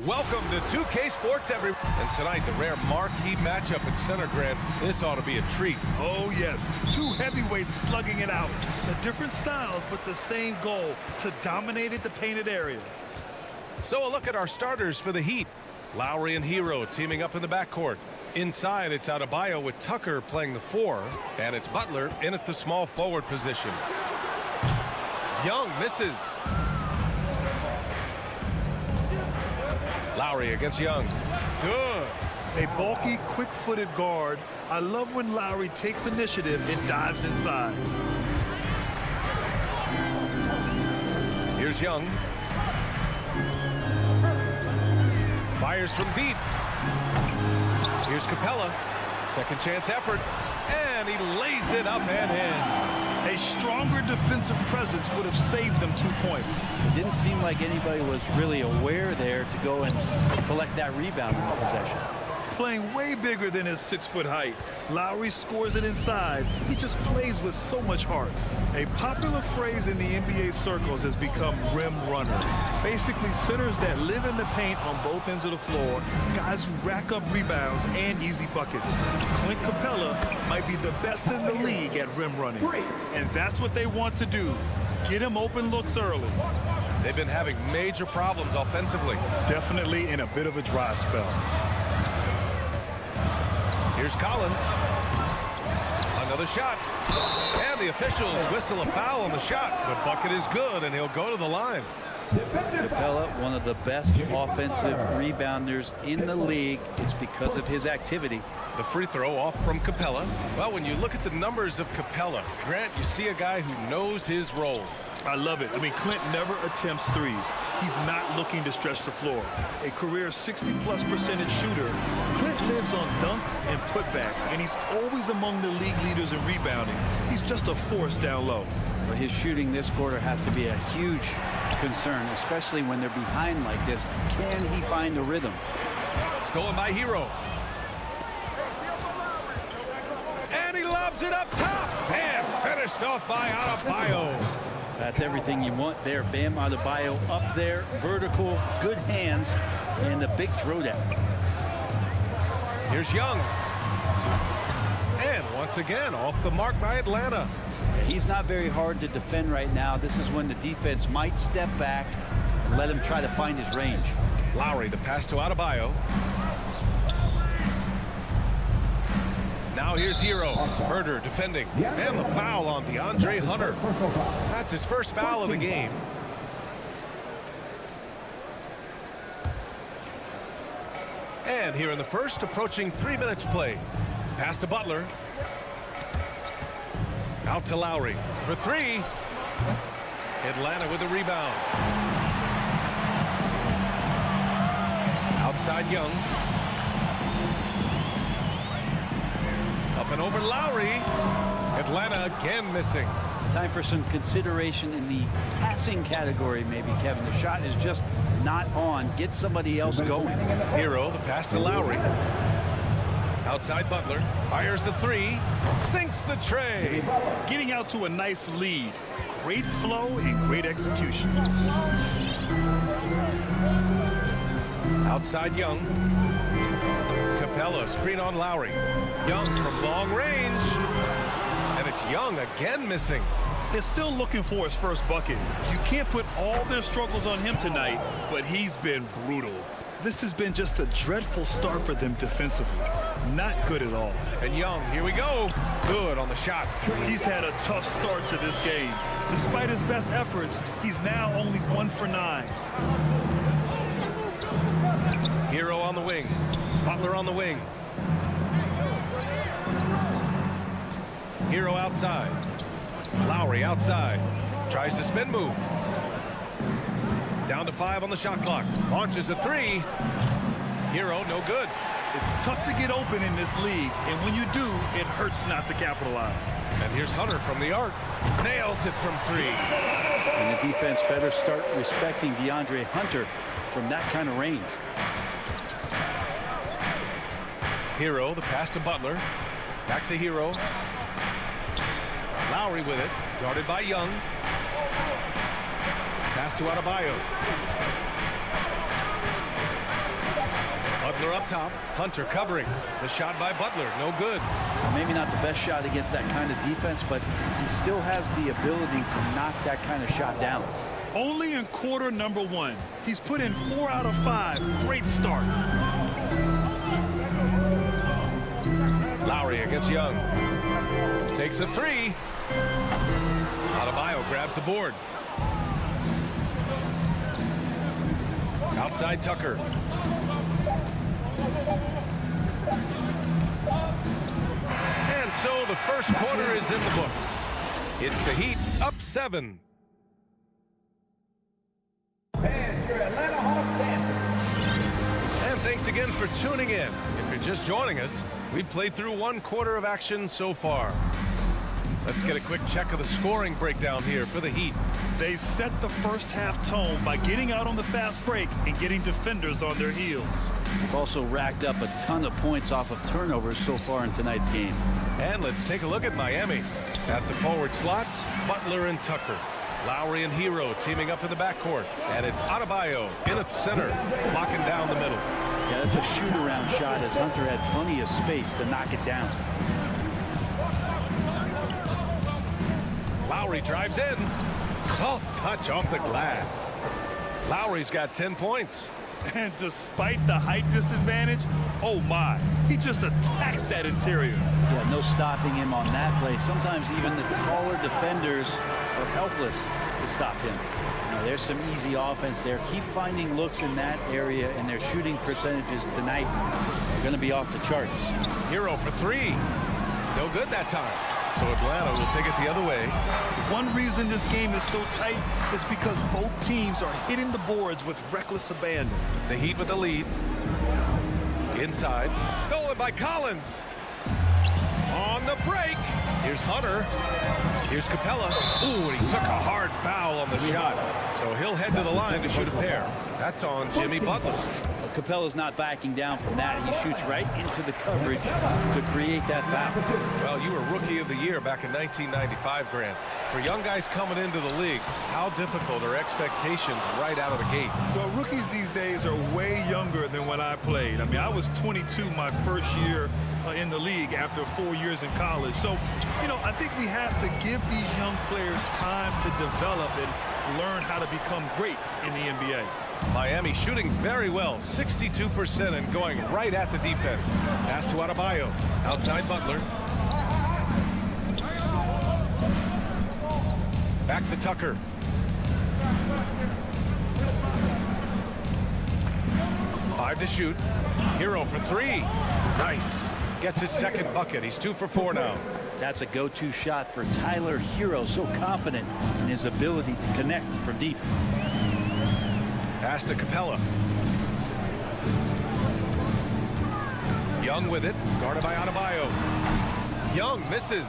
Welcome to 2K Sports, everyone. And tonight, the rare marquee matchup at center, Grant. This ought to be a treat.
Oh, yes. Two heavyweights slugging it out. The different styles, but the same goal, to dominate the painted area.
So a look at our starters for the Heat. Lowry and Hero teaming up in the backcourt. Inside, it's Adebayo with Tucker playing the 4. And it's Butler in at the small forward position. Young misses. Lowry against Young. Good.
A bulky, quick-footed guard. I love when Lowry takes initiative and dives inside.
Here's Young. Fires from deep. Here's Capella. Second chance effort. And he lays it up and in.
A stronger defensive presence would have saved them 2 points.
It didn't seem like anybody was really aware there to go and collect that rebound in the possession.
Playing way bigger than his 6-foot height. Lowry scores it inside. He just plays with so much heart. A popular phrase in the NBA circles has become rim runner. Basically, centers that live in the paint on both ends of the floor, guys who rack up rebounds and easy buckets. Clint Capella might be the best in the league at rim running. And that's what they want to do. Get him open looks early.
They've been having major problems offensively.
Definitely in a bit of a dry spell.
Here's Collins. Another shot. And the officials whistle a foul on the shot. The bucket is good, and he'll go to the line.
Capella, one of the best offensive rebounders in the league. It's because of his activity.
The free throw off from Capella. Well, when you look at the numbers of Capella, Grant, you see a guy who knows his role.
I love it. I mean, Clint never attempts threes. He's not looking to stretch the floor. A career 60+% shooter, Clint lives on dunks and putbacks, and he's always among the league leaders in rebounding. He's just a force down low.
But his shooting this quarter has to be a huge concern, especially when they're behind like this. Can he find the rhythm?
Stolen by Hero. And he lobs it up top. And finished off by Adebayo.
That's everything you want there. Bam Adebayo up there, vertical, good hands, and the big throwdown.
Here's Young. And once again, off the mark by Atlanta.
He's not very hard to defend right now. This is when the defense might step back and let him try to find his range.
Lowry, the pass to Adebayo. Now here's Hero. Herder defending. And the foul on DeAndre Hunter. That's his first foul of the game. And here in the first, approaching 3 minutes play. Pass to Butler. Out to Lowry for 3. Atlanta with the rebound. Outside Young. Up and over Lowry. Atlanta again missing.
Time for some consideration in the passing category, maybe, Kevin. The shot is just not on. Get somebody else going.
Hero, the pass to Lowry. Outside Butler. Fires the 3. Sinks the tray.
Getting out to a nice lead. Great flow and great execution.
Outside Young. Capella, screen on Lowry. Young from long range. And it's Young again missing.
They're still looking for his first bucket. You can't put all their struggles on him tonight, but he's been brutal. This has been just a dreadful start for them defensively. Not good at all.
And Young, here we go. Good on the shot.
He's had a tough start to this game. Despite his best efforts, he's now only 1 for 9.
Hero on the wing. Butler on the wing. Hero outside. Lowry outside. Tries the spin move. Down to 5 on the shot clock. Launches a 3. Hero, no good.
It's tough to get open in this league, and when you do, it hurts not to capitalize.
And here's Hunter from the arc. Nails it from 3.
And the defense better start respecting DeAndre Hunter from that kind of range.
Hero, the pass to Butler. Back to Hero. Lowry with it. Guarded by Young. Pass to Adebayo. Butler up top. Hunter covering. The shot by Butler. No good.
Maybe not the best shot against that kind of defense, but he still has the ability to knock that kind of shot down.
Only in quarter number 1. He's put in 4 out of 5. Great start.
Lowry against Young. Takes a 3. Adebayo grabs the board. Outside Tucker. And so the first quarter is in the books. It's the Heat up 7. And thanks again for tuning in. If you're just joining us, we've played through 1 quarter of action so far. Let's get a quick check of the scoring breakdown here for the Heat.
They set the first half tone by getting out on the fast break and getting defenders on their heels.
They've also racked up a ton of points off of turnovers so far in tonight's game.
And let's take a look at Miami. At the forward slots, Butler and Tucker. Lowry and Hero teaming up in the backcourt. And it's Adebayo in the center, locking down the middle.
Yeah, that's a shoot-around shot as Hunter had plenty of space to knock it down.
Lowry drives in. Soft touch off the glass. Lowry's got 10 points.
And despite the height disadvantage, oh my, he just attacks that interior.
Yeah, no stopping him on that play. Sometimes even the taller defenders are helpless to stop him. Now, there's some easy offense there. Keep finding looks in that area, and their shooting percentages tonight are going to be off the charts.
Hero for 3. No good that time. So Atlanta will take it the other way.
One reason this game is so tight is because both teams are hitting the boards with reckless abandon.
The Heat with the lead. Inside. Stolen by Collins. On the break. Here's Hunter. Here's Capella. Ooh, and he took a hard foul on the shot. So he'll head to the line to shoot a pair. That's on Jimmy Butler.
Capella's not backing down from that. He shoots right into the coverage to create that foul.
Well, you were Rookie of the Year back in 1995, Grant. For young guys coming into the league, how difficult are expectations right out of the gate?
Well, rookies these days are way younger than when I played. I mean, I was 22 my first year in the league after 4 years in college. So, you know, I think we have to give these young players time to develop and learn how to become great in the NBA.
Miami shooting very well, 62% and going right at the defense. Pass to Adebayo. Outside Butler. Back to Tucker. Five to shoot. Hero for 3. Nice. Gets his second bucket. He's 2 for 4 now.
That's a go-to shot for Tyler Hero. So confident in his ability to connect from deep.
Pass to Capella. Young with it. Guarded by Adebayo. Young misses.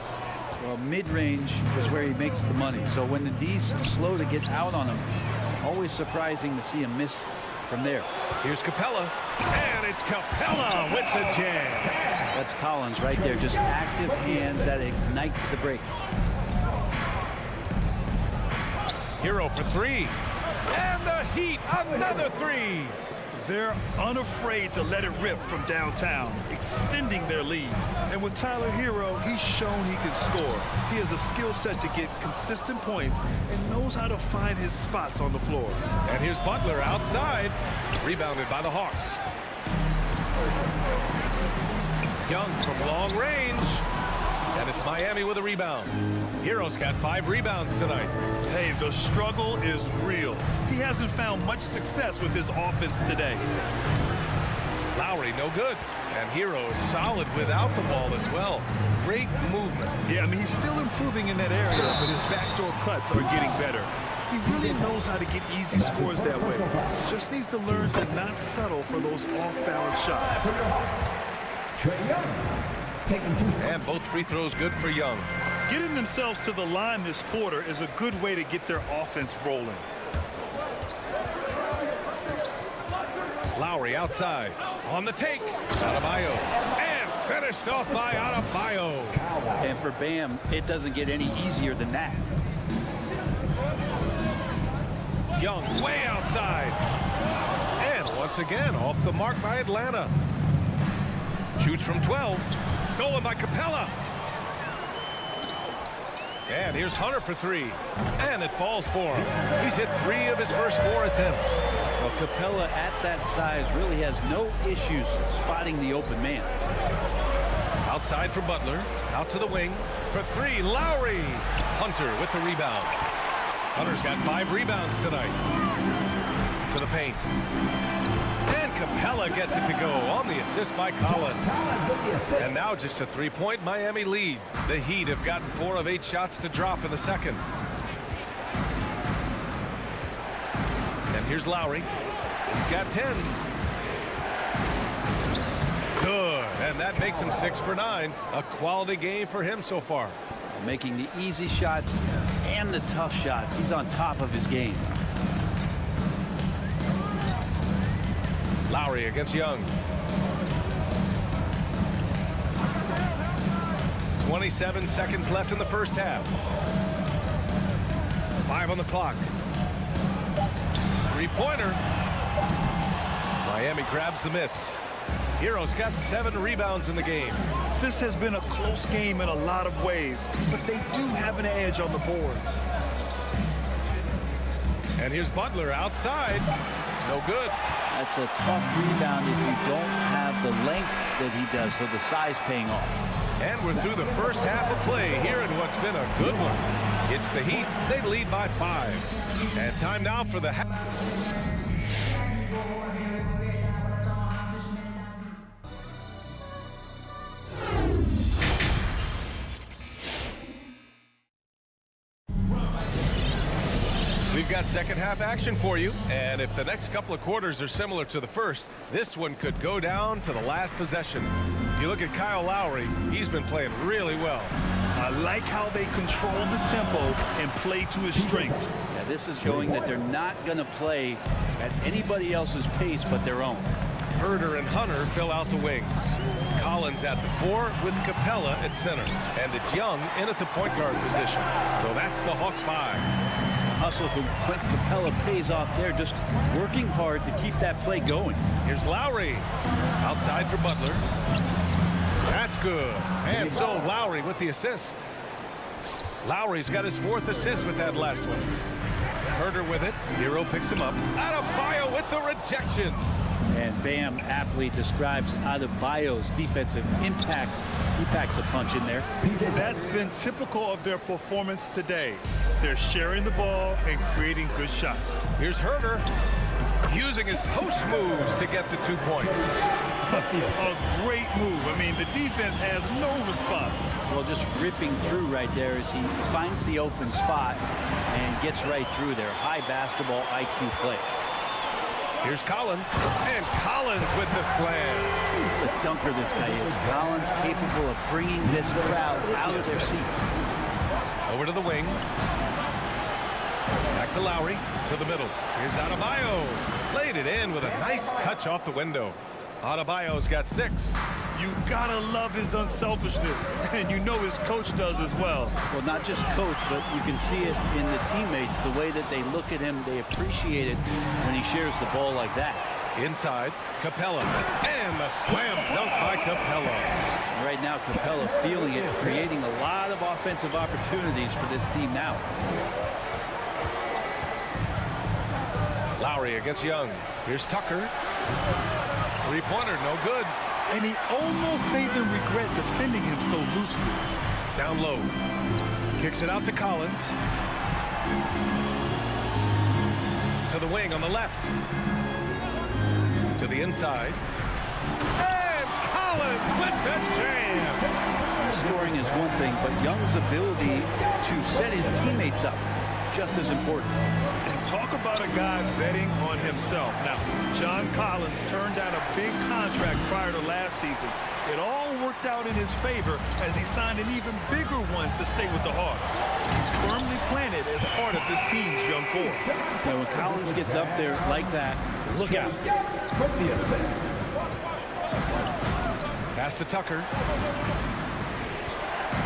Well, mid-range is where he makes the money. So when the D's slow to get out on him, always surprising to see him miss from there.
Here's Capella. And it's Capella with the jam.
That's Collins right there. Just active hands that ignites the break.
Hero for 3. And the Heat, another 3.
They're unafraid to let it rip from downtown, extending their lead. And with Tyler Hero, he's shown he can score. He has a skill set to get consistent points and knows how to find his spots on the floor.
And here's Butler outside, rebounded by the Hawks. Young from long range. And it's Miami with a rebound. Hero's got 5 rebounds tonight.
Hey, the struggle is real. He hasn't found much success with his offense today.
Lowry, no good. And Hero is solid without the ball as well. Great movement.
Yeah, I mean, he's still improving in that area, but his backdoor cuts are getting better. He really knows how to get easy scores that way. Just needs to learn to not settle for those off-balance shots.
And both free throws good for Young.
Getting themselves to the line this quarter is a good way to get their offense rolling.
Lowry outside. On the take. Adebayo. And finished off by Adebayo.
And for Bam, it doesn't get any easier than that.
Young way outside. And once again, off the mark by Atlanta. Shoots from 12. Stolen by Capella. And here's Hunter for 3. And it falls for him. He's hit 3 of his first 4 attempts.
Well, Capella at that size really has no issues spotting the open man.
Outside for Butler. Out to the wing. For 3, Lowry. Hunter with the rebound. Hunter's got 5 rebounds tonight. To the paint. And Capella gets it to go on the assist by Collins. And now just a 3-point Miami lead. The Heat have gotten 4 of 8 shots to drop in the second. And here's Lowry. He's got 10. Good. And that makes him 6 for 9. A quality game for him so far.
Making the easy shots and the tough shots. He's on top of his game.
Lowry against Young. 27 seconds left in the first half. 5 on the clock. 3-pointer. Miami grabs the miss. Hero's got 7 rebounds in the game.
This has been a close game in a lot of ways, but they do have an edge on the boards.
And here's Butler outside. No good.
That's a tough rebound if you don't have the length that he does, so the size paying off.
And we're through the first half of play here in what's been a good one. It's the Heat. They lead by 5. And time now for the half. We've got second half action for you, and if the next couple of quarters are similar to the first, this one could go down to the last possession. You look at Kyle Lowry, he's been playing really well.
I like how they control the tempo and play to his strengths.
Yeah, this is showing that they're not going to play at anybody else's pace but their own.
Herder and Hunter fill out the wings. Collins at the 4 with Capella at center. And it's Young in at the point guard position. So that's the Hawks 5.
Hustle from Clint Capella pays off there, just working hard to keep that play going.
Here's Lowry. Outside for Butler. That's good. And so Lowry with the assist. Lowry's got his 4th assist with that last one. Herder with it. Hero picks him up. Adebayo with the rejection.
And Bam aptly describes Adebayo's defensive impact. He packs a punch in there.
That's been typical of their performance today. They're sharing the ball and creating good shots.
Here's Herder using his post moves to get the 2 points.
A great move. I mean, the defense has no response.
Well, just ripping through right there as he finds the open spot and gets right through there. High basketball IQ play.
Here's Collins, and Collins with the slam.
The dunker this guy is. Collins capable of bringing this crowd out of their seats.
Over to the wing. Back to Lowry, to the middle. Here's Adebayo. Laid it in with a nice touch off the window. Adebayo's got 6.
You gotta love his unselfishness, and you know his coach does as well.
Well, not just coach, but you can see it in the teammates, the way that they look at him. They appreciate it when he shares the ball like that.
Inside, Capella, and the slam dunk by Capella.
Right now, Capella feeling it, creating a lot of offensive opportunities for this team now.
Lowry against Young. Here's Tucker. 3-pointer, no good.
And he almost made them regret defending him so loosely.
Down low. Kicks it out to Collins. To the wing on the left. To the inside. And Collins with the jam.
Scoring is one thing, but Young's ability to set his teammates up. just as important.
And talk about a guy betting on himself. Now, John Collins turned down a big contract prior to last season. It all worked out in his favor as he signed an even bigger one to stay with the Hawks. He's firmly planted as part of this team's young core.
Now, when Collins gets up there like that, look out.
Pass to Tucker.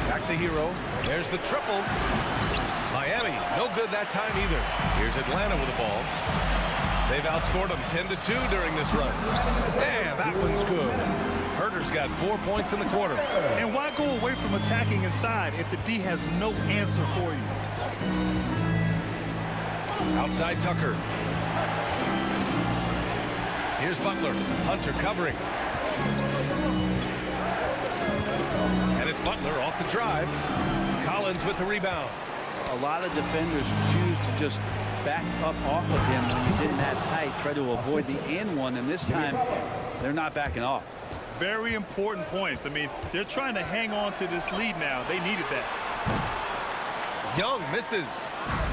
Back to Hero. There's the triple. Miami, no good that time either. Here's Atlanta with the ball. They've outscored them 10-2 during this run. And that one's good. Herder's got 4 points in the quarter.
And why go away from attacking inside if the D has no answer for you?
Outside Tucker. Here's Butler. Hunter covering. And it's Butler off the drive. Collins with the rebound.
A lot of defenders choose to just back up off of him when he's in that tight, try to avoid the and one, and this time they're not backing off.
Very important points. I mean, they're trying to hang on to this lead now. They needed that.
Young misses.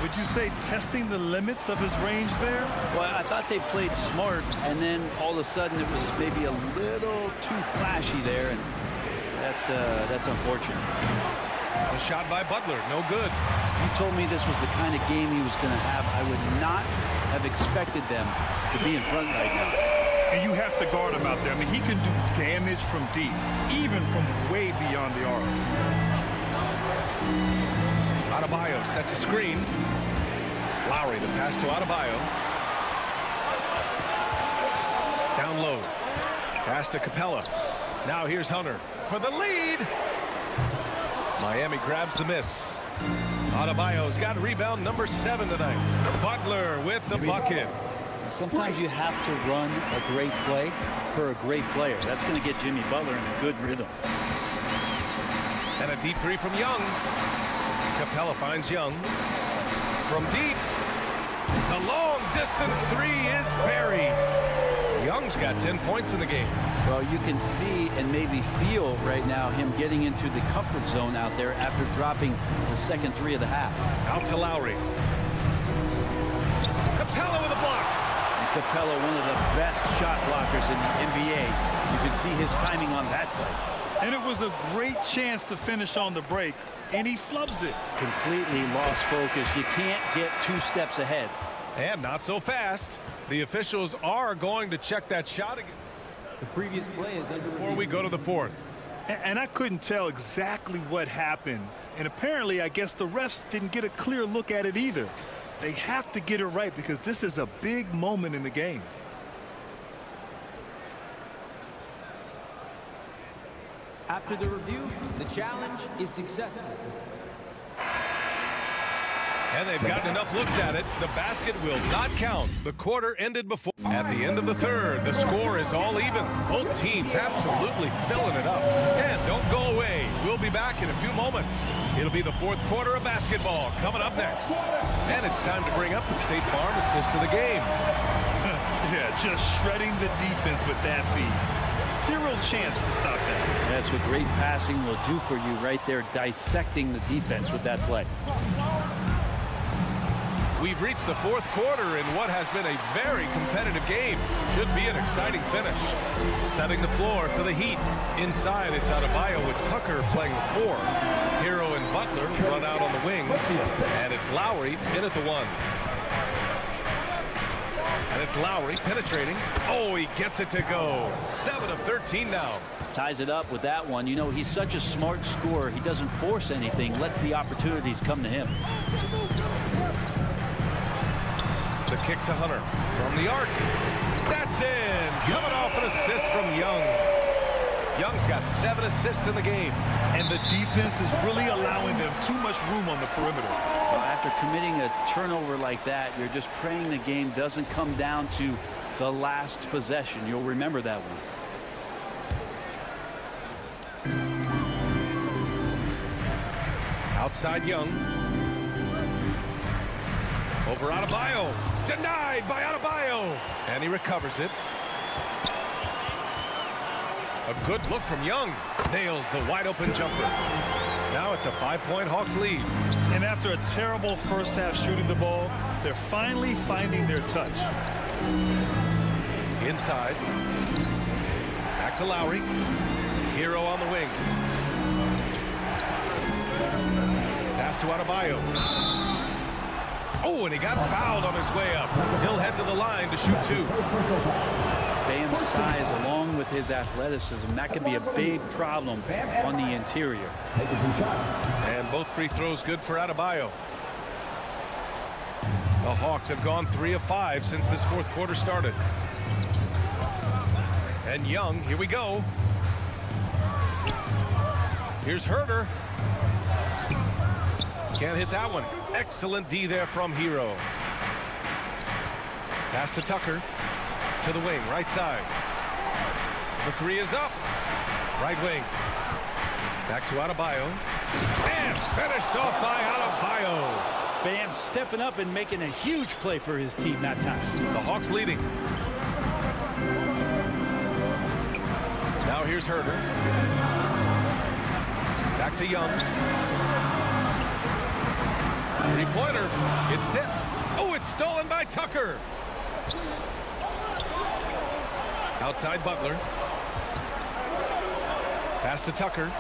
Would you say testing the limits of his range there?
Well, I thought they played smart, and then all of a sudden it was maybe a little too flashy there, and that's unfortunate.
A shot by Butler, no good.
You told me this was the kind of game he was going to have. I would not have expected them to be in front right now.
And you have to guard him out there. I mean, he can do damage from deep, even from way beyond the arc.
Adebayo sets a screen. Lowry, the pass to Adebayo. Down low. Pass to Capella. Now here's Hunter for the lead. Miami grabs the miss. Adebayo's got rebound number 7 tonight. Butler with the bucket.
Sometimes you have to run a great play for a great player. That's going to get Jimmy Butler in a good rhythm.
And a deep three from Young. Capella finds Young. From deep. The long distance three is buried. Young's got 10 points in the game.
Well, you can see and maybe feel right now him getting into the comfort zone out there after dropping the second three of the half.
Out to Lowry. Capella with a block.
And Capella, one of the best shot blockers in the NBA. You can see his timing on that play.
And it was a great chance to finish on the break, and he flubs it.
Completely lost focus. You can't get 2 steps ahead.
And not so fast. The officials are going to check that shot again.
The previous play is under
before we go to the 4th.
And I couldn't tell exactly what happened. And apparently, I guess the refs didn't get a clear look at it either. They have to get it right because this is a big moment in the game.
After the review, the challenge is successful.
And they've gotten enough looks at it. The basket will not count. The quarter ended before. At the end of the 3rd, the score is all even. Both teams absolutely filling it up. And don't go away. We'll be back in a few moments. It'll be the 4th quarter of basketball coming up next. And it's time to bring up the State Farm assist of the game.
Yeah, just shredding the defense with that feed. Zero chance to stop that.
That's what great passing will do for you right there, dissecting the defense with that play.
We've reached the 4th quarter in what has been a very competitive game. Should be an exciting finish. Setting the floor for the Heat. Inside, it's Adebayo with Tucker playing the 4. Hero and Butler run out on the wings. And it's Lowry in at the 1. And it's Lowry penetrating. Oh, he gets it to go. 7 of 13 now.
Ties it up with that one. You know, he's such a smart scorer. He doesn't force anything, lets the opportunities come to him.
The kick to Hunter from the arc. That's in. Coming off an assist from Young. Young's got 7 assists in the game.
And the defense is really allowing them too much room on the perimeter.
Well, after committing a turnover like that, you're just praying the game doesn't come down to the last possession. You'll remember that one.
Outside Young. Over Adebayo. Denied by Adebayo. And he recovers it. A good look from Young. Nails the wide open jumper. Now it's a 5-point Hawks lead.
And after a terrible first half shooting the ball, they're finally finding their touch.
Inside. Back to Lowry. Hero on the wing. Pass to Adebayo. Oh, and he got fouled on his way up. He'll head to the line to shoot 2.
Bam's size along with his athleticism, that could be a big problem on the interior.
And both free throws good for Adebayo. The Hawks have gone 3 of 5 since this fourth quarter started. And Young, here we go. Here's Herder. Can't hit that one. Excellent D there from Hero. Pass to Tucker. To the wing, right side. The 3 is up. Right wing. Back to Adebayo. And finished off by Adebayo.
Bam stepping up and making a huge play for his team that time.
The Hawks leading. Now here's Herder. Back to Young. 3-pointer. It's tipped. Oh, it's stolen by Tucker. Outside Butler. Pass to Tucker.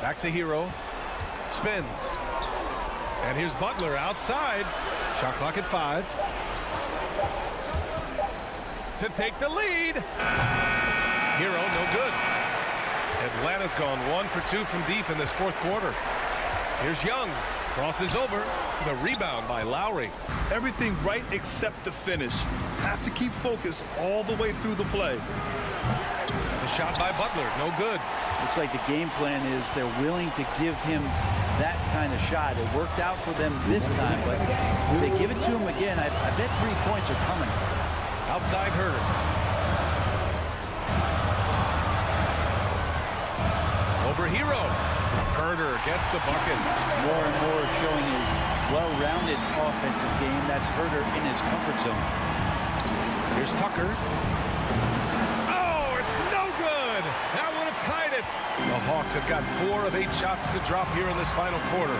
Back to Hero. Spins. And here's Butler outside. Shot clock at 5. To take the lead. Hero, no good. Atlanta's gone 1 for 2 from deep in this fourth quarter. Here's Young. Crosses over. The rebound by Lowry.
Everything right except the finish. Have to keep focused all the way through the play.
The shot by Butler, no good.
Looks like the game plan is they're willing to give him that kind of shot. It worked out for them this time, but if they give it to him again, I bet 3 points are coming.
Outside Herder. Over Hero. Herder gets the bucket.
More and more showing his well-rounded offensive game. That's Herder in his comfort zone.
Here's Tucker. Oh, it's no good. That would have tied it. The Hawks have got 4 of 8 shots to drop here in this final quarter.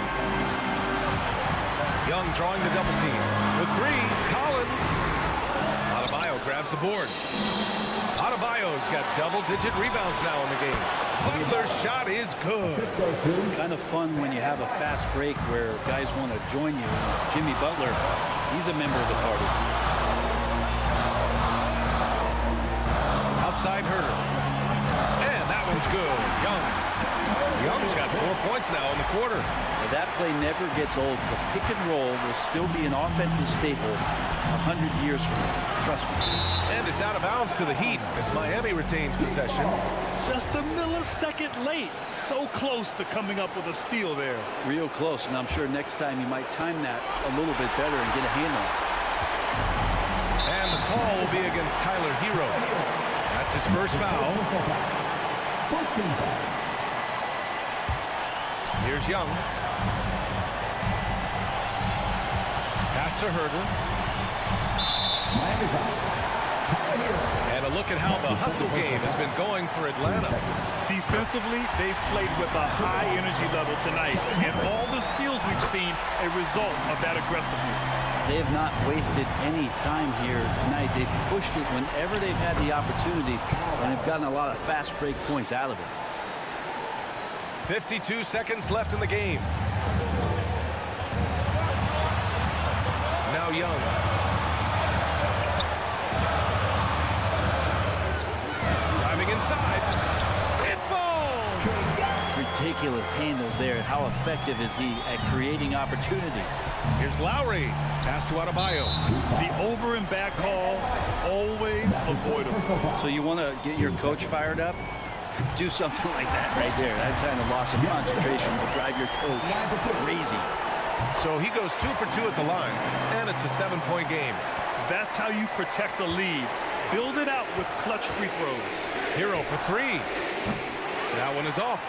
Young drawing the double team. The 3, Collins. Adebayo grabs the board. Adebayo's got double-digit rebounds now in the game. Butler's shot is good.
Kind of fun when you have a fast break where guys want to join you. Jimmy Butler, he's a member of the party.
Outside Herder. And that one's good. Young's got 4 points now in the quarter.
Well, that play never gets old. The pick and roll will still be an offensive staple 100 years from now. Trust me.
And it's out of bounds to the Heat as Miami retains possession.
Just a millisecond late. So close to coming up with a steal there.
Real close, and I'm sure next time you might time that a little bit better and get a hand on it.
And the call will be against Tyler Hero. That's his first foul. Here's Young. Pass to Herder. And a look at how the hustle game has been going for Atlanta.
Defensively, they've played with a high energy level tonight. And all the steals we've seen, a result of that aggressiveness.
They have not wasted any time here tonight. They've pushed it whenever they've had the opportunity, and they've gotten a lot of fast break points out of it.
52 seconds left in the game. Now Young. Driving inside. It falls!
Ridiculous handles there. How effective is he at creating opportunities?
Here's Lowry. Pass to Adebayo.
The over and back call, always avoidable.
So you want to get your coach fired up? Do something like that right there. That kind of loss of concentration will drive your coach crazy.
So he goes 2 for 2 at the line, and it's a 7-point game.
That's how you protect a lead. Build it out with clutch free throws.
Hero for 3. That one is off.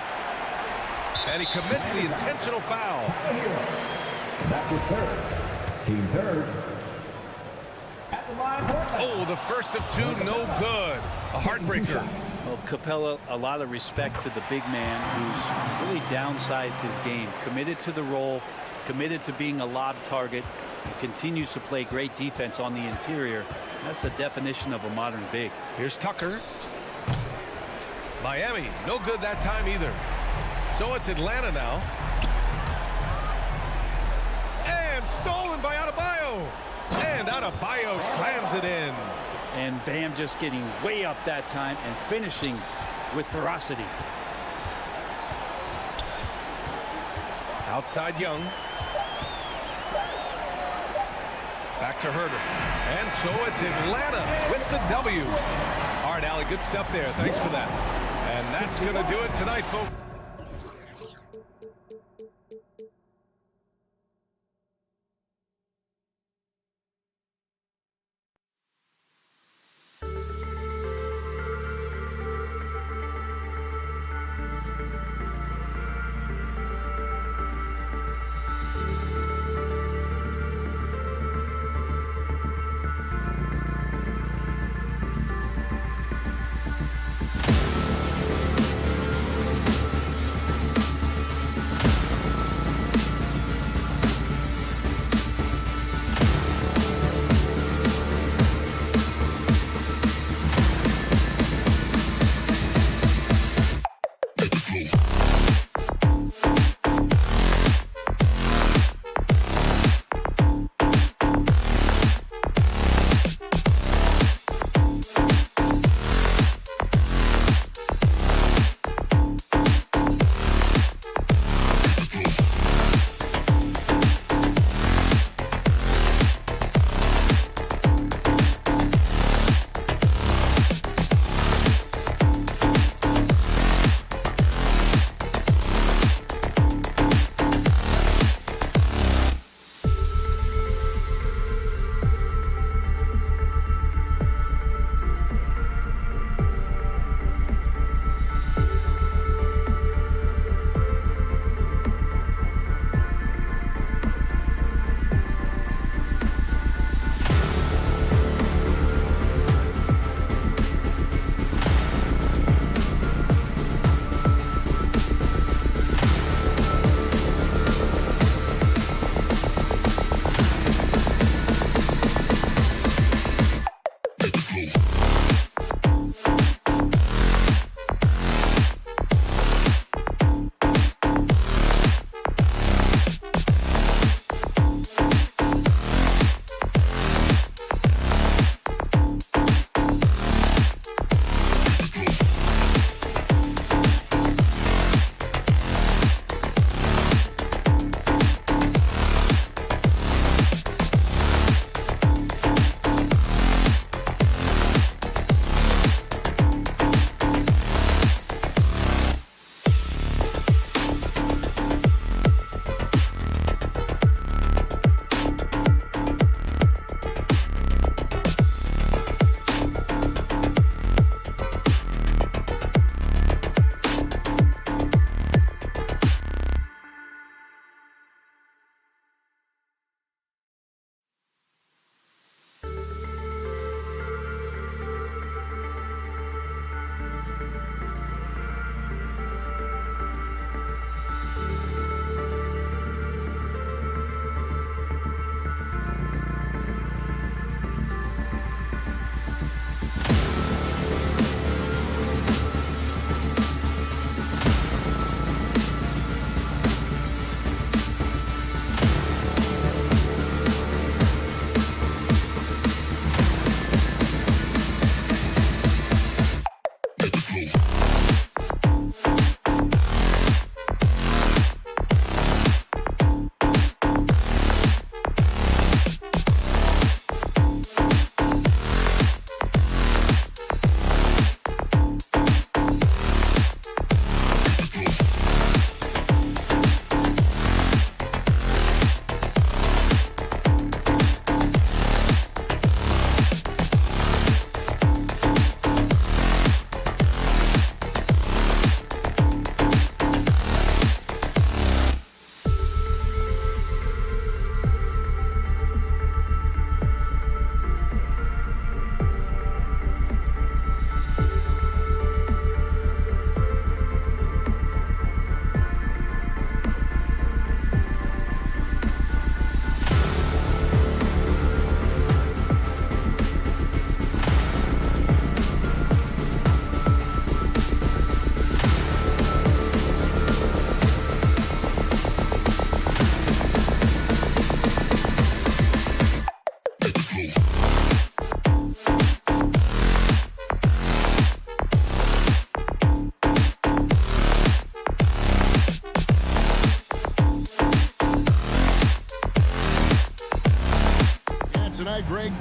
And he commits the intentional foul.
That's his third. Team third.
Oh, the first of two, no good. A heartbreaker.
Well, Capella, a lot of respect to the big man who's really downsized his game, committed to the role, committed to being a lob target, and continues to play great defense on the interior. That's the definition of a modern big.
Here's Tucker. Miami, no good that time either. So it's Atlanta now. And stolen by Adebayo. And Adebayo slams it in.
And Bam just getting way up that time and finishing with ferocity.
Outside Young. Back to Herder. And so it's Atlanta with the W. All right, Allie, good stuff there. Thanks for that. And that's going to do it tonight, folks.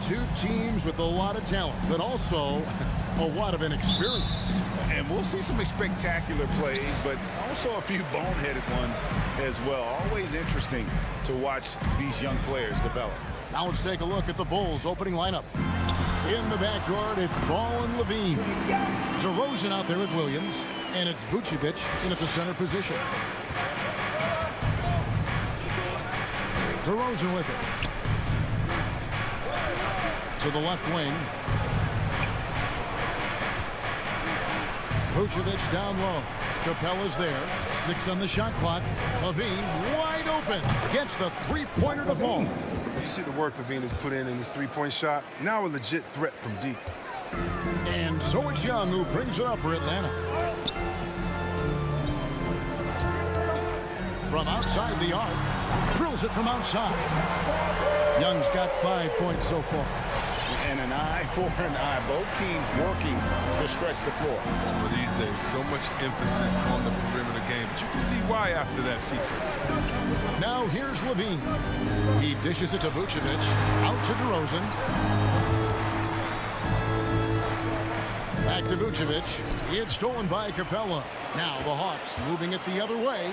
two teams with a lot of talent, but also a lot of inexperience.
And we'll see some spectacular plays, but also a few boneheaded ones as well. Always interesting to watch these young players develop.
Now let's take a look at the Bulls' opening lineup. In the backcourt, it's Ball and Levine. DeRozan out there with Williams, and it's Vucevic in at the center position. DeRozan with it. To the left wing. Vucevic down low. Capella's there. 6 on the shot clock. Levine wide open. Gets the three-pointer to fall.
You see the work Levine has put in his three-point shot. Now a legit threat from deep.
And so it's Young who brings it up for Atlanta. From outside the arc. Drills it from outside. Young's got 5 points so far.
And an eye for an eye. Both teams working to stretch the floor.
Well, these days, so much emphasis on the perimeter game. But you can see why after that sequence.
Now here's Levine. He dishes it to Vucevic. Out to DeRozan. Back to Vucevic. It's stolen by Capella. Now the Hawks moving it the other way.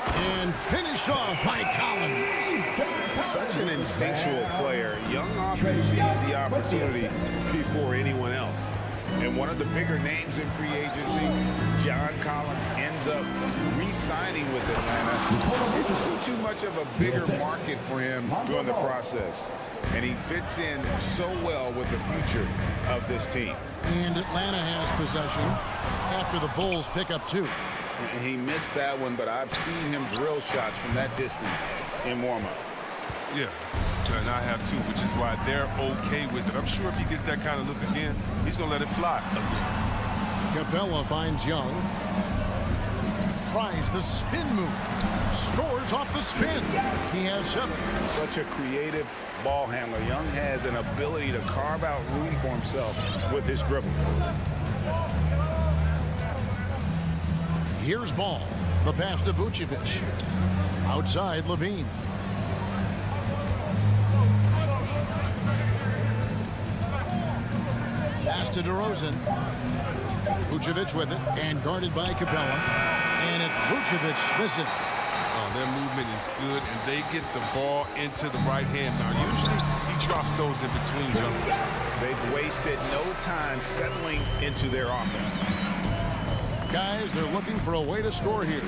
And finished off by Collins.
Such an instinctual player. Young often sees the opportunity before anyone else. And one of the bigger names in free agency, John Collins, ends up re-signing with Atlanta. Didn't see too much of a bigger market for him during the process. And he fits in so well with the future of this team.
And Atlanta has possession after the Bulls pick up 2.
He missed that one, but I've seen him drill shots from that distance in warm-up.
Yeah, and I have too, which is why they're okay with it. I'm sure if he gets that kind of look again, he's going to let it fly again.
Capella finds Young. Tries the spin move. Scores off the spin. He has 7.
Such a creative ball handler. Young has an ability to carve out room for himself with his dribble.
Here's Ball. The pass to Vucevic. Outside, Levine. Pass to DeRozan. Vucevic with it. And guarded by Capella. And it's Vucevic missing.
Oh, their movement is good, and they get the ball into the right hand. Now, usually he drops those in between jumpers.
They've wasted no time settling into their offense.
Guys, they're looking for a way to score here.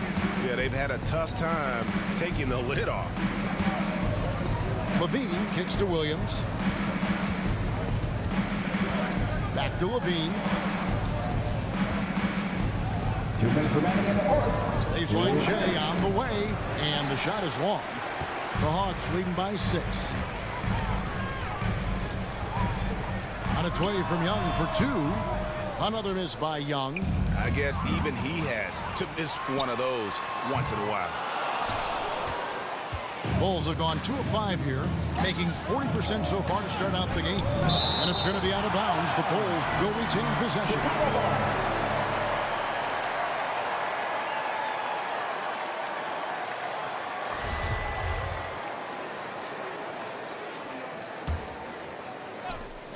Yeah, they've had a tough time taking the lid off.
Levine kicks to Williams. Back to Levine.
2 minutes remaining in the fourth.
Baseline J on the way, and the shot is long. The Hawks leading by 6. On its way from Young for 2. Another miss by Young.
I guess even he has to miss one of those once in a while.
Bulls have gone 2 of 5 here, making 40% so far to start out the game. And it's going to be out of bounds. The Bulls will retain possession.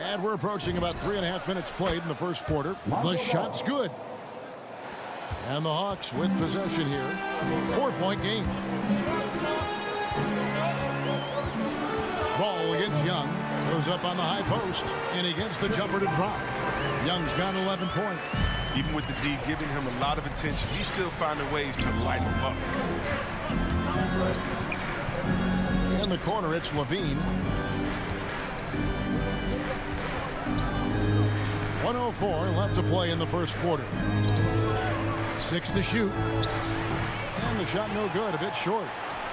And we're approaching about 3.5 minutes played in the first quarter. The shot's good. And the Hawks with possession here. 4-point game. Ball against Young. Goes up on the high post. And he gets the jumper to drop. Young's got 11 points.
Even with the D giving him a lot of attention, he's still finding ways to light him up.
In the corner, it's Levine. 1:04 left to play in the first quarter. 6 to shoot. And the shot no good, a bit short.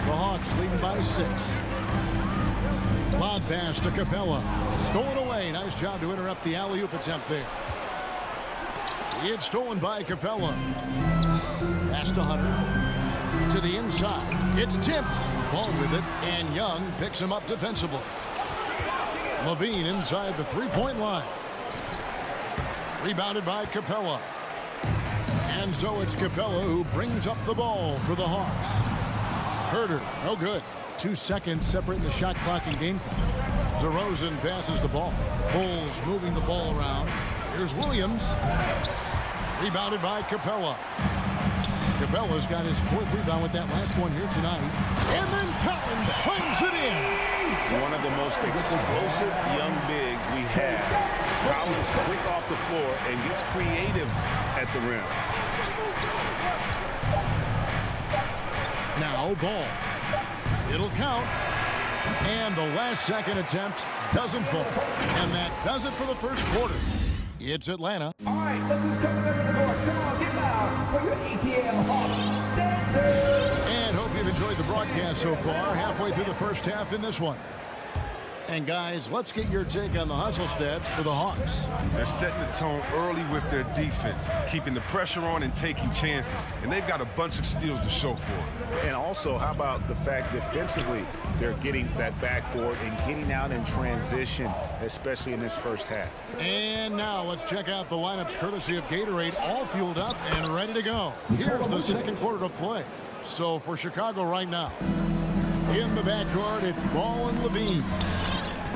The Hawks leading by 6. Lob pass to Capella. Stolen away. Nice job to interrupt the alley-oop attempt there. It's stolen by Capella. Pass to Hunter. To the inside. It's tipped. Ball with it. And Young picks him up defensively. Levine inside the three-point line. Rebounded by Capella. And so it's Capella who brings up the ball for the Hawks. Herder, no good. 2 seconds separating the shot clock and game clock. DeRozan passes the ball. Bulls moving the ball around. Here's Williams. Rebounded by Capella. Capella's got his 4th rebound with that last one here tonight. And then Collins slams it in.
One of the most explosive young bigs we have. Collins quick off the floor and gets creative at the rim.
Now ball. It'll count. And the last second attempt doesn't fall. And that does it for the first quarter. It's Atlanta.
All right, let's just come to the door. Come on, get loud for your ATL Hawks dancers.
And hope you've enjoyed the broadcast so far. Halfway through the first half in this one. And guys, let's get your take on the hustle stats for the Hawks.
They're setting the tone early with their defense, keeping the pressure on and taking chances. And they've got a bunch of steals to show for it.
And also, how about the fact defensively, they're getting that backboard and getting out in transition, especially in this first half.
And now let's check out the lineups courtesy of Gatorade, all fueled up and ready to go. Here's the second quarter of play. So for Chicago right now, in the backcourt, it's Ball and Levine.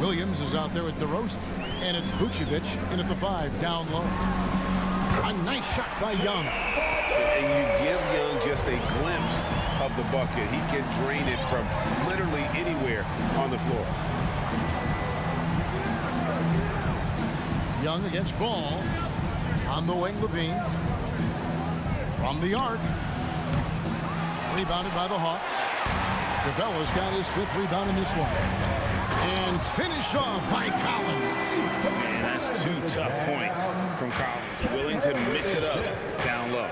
Williams is out there with DeRozan, and it's Vucevic in at the 5, down low. A nice shot by Young.
And you give Young just a glimpse of the bucket. He can drain it from literally anywhere on the floor.
Young against Ball. On the wing, Levine. From the arc. Rebounded by the Hawks. Capella's got his 5th rebound in this one. And finished off by Collins.
Man, that's 2 tough points from Collins. Willing to mix it up down low.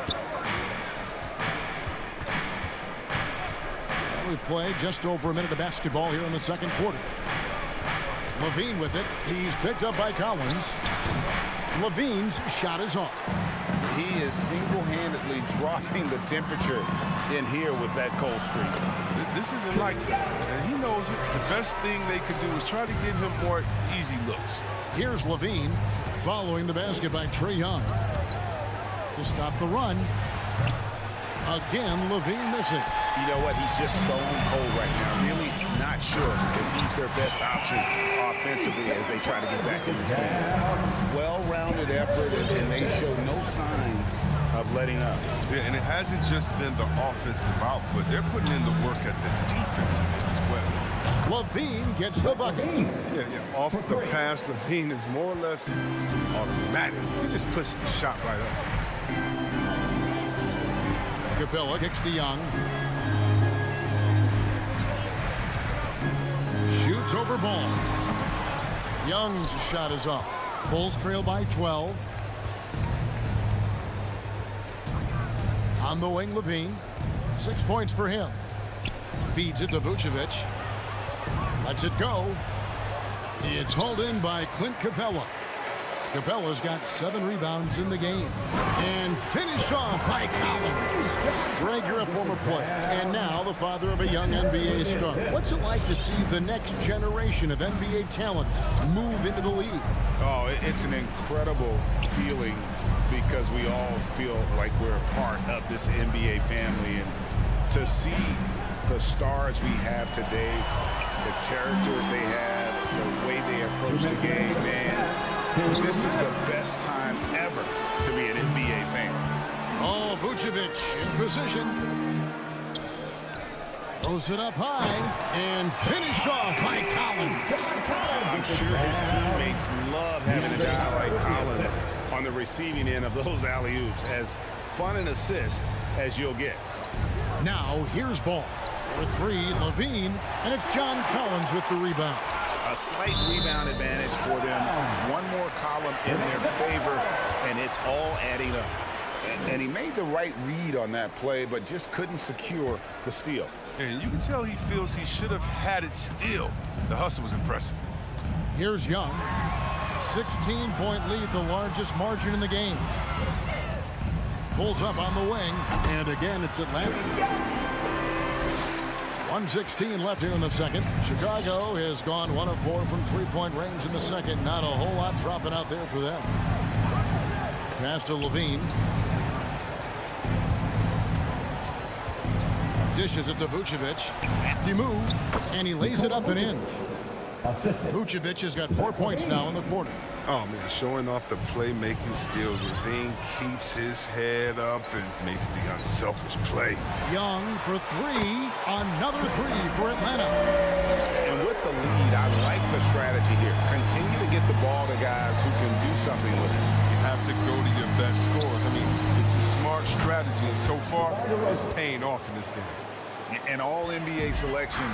We play just over a minute of basketball here in the second quarter. Levine with it. He's picked up by Collins. Levine's shot is off.
He is single-handedly dropping the temperature in here with that cold streak.
This isn't like that, and he knows it. The best thing they could do is try to get him more easy looks.
Here's Levine following the basket by Trae Young. To stop the run. Again, Levine missing.
You know what? He's just stone cold right now. Really not sure if he's their best option offensively as they try to get back in this game. Well-rounded effort, and they show no signs of letting up.
Yeah, and it hasn't just been the offensive output. They're putting in the work at the defensive end as well.
Levine gets the bucket.
Yeah. Off the pass, Levine is more or less automatic. He just pushes the shot right up.
Capella kicks to Young. Shoots over Ball. Young's shot is off. Bulls trail by 12. On the wing, Levine. 6 points for him. Feeds it to Vucevic. Lets it go. It's hauled in by Clint Capella. Capella's got 7 rebounds in the game. And finished off by Collins. Greg, you're a former player, and now the father of a young NBA star. What's it like to see the next generation of NBA talent move into the league?
Oh, it's an incredible feeling because we all feel like we're a part of this NBA family. And to see the stars we have today, the characters they have, the way they approach the game, man, this is the best time ever to be an NBA fan.
Oh, Vucevic in position. Throws it up high and finished off by Collins.
I'm sure his teammates love having a guy like Collins on the receiving end of those alley-oops. As fun an assist as you'll get.
Now here's Ball. For 3, Levine, and it's John Collins with the rebound.
A slight rebound advantage for them. One more column in their favor, and it's all adding up. And he made the right read on that play, but just couldn't secure the steal.
And you can tell he feels he should have had it still. The hustle was impressive.
Here's Young. 16-point lead, the largest margin in the game. Pulls up on the wing, and again it's Atlanta. 1:16 left here in the second. Chicago has gone 1 of 4 from 3-point range in the second. Not a whole lot dropping out there for them. Pass to Levine. Dishes it to Vucevic. Crafty move, and he lays it up and in.
assistant.
Vucevic has got 4 points now in the quarter.
Oh, man, showing off the playmaking skills. Levine keeps his head up and makes the unselfish play.
Young for three. Another three for Atlanta.
And with the lead, I like the strategy here. Continue to get the ball to guys who can do something with it.
You have to go to your best scorers. I mean, it's a smart strategy, and so far, it's paying off in this game.
An all-NBA selection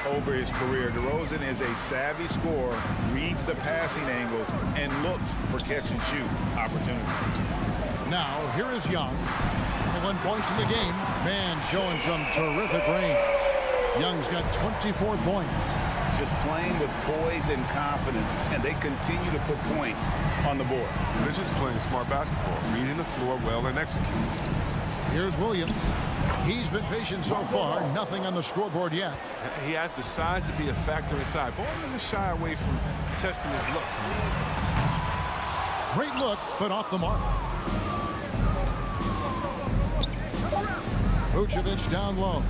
over his career. DeRozan is a savvy scorer, reads the passing angles, and looks for catch-and-shoot opportunities.
Now, here is Young. 21 points in the game. Man showing some terrific range. Young's got 24 points.
Just playing with poise and confidence, and they continue to put points on the board.
They're just playing smart basketball, reading the floor well and executing.
Here's Williams. He's been patient so far. Nothing on the scoreboard yet.
He has the size to be a factor inside. Ball doesn't shy away from testing his look.
Great look, but off the mark. Vucevic down low.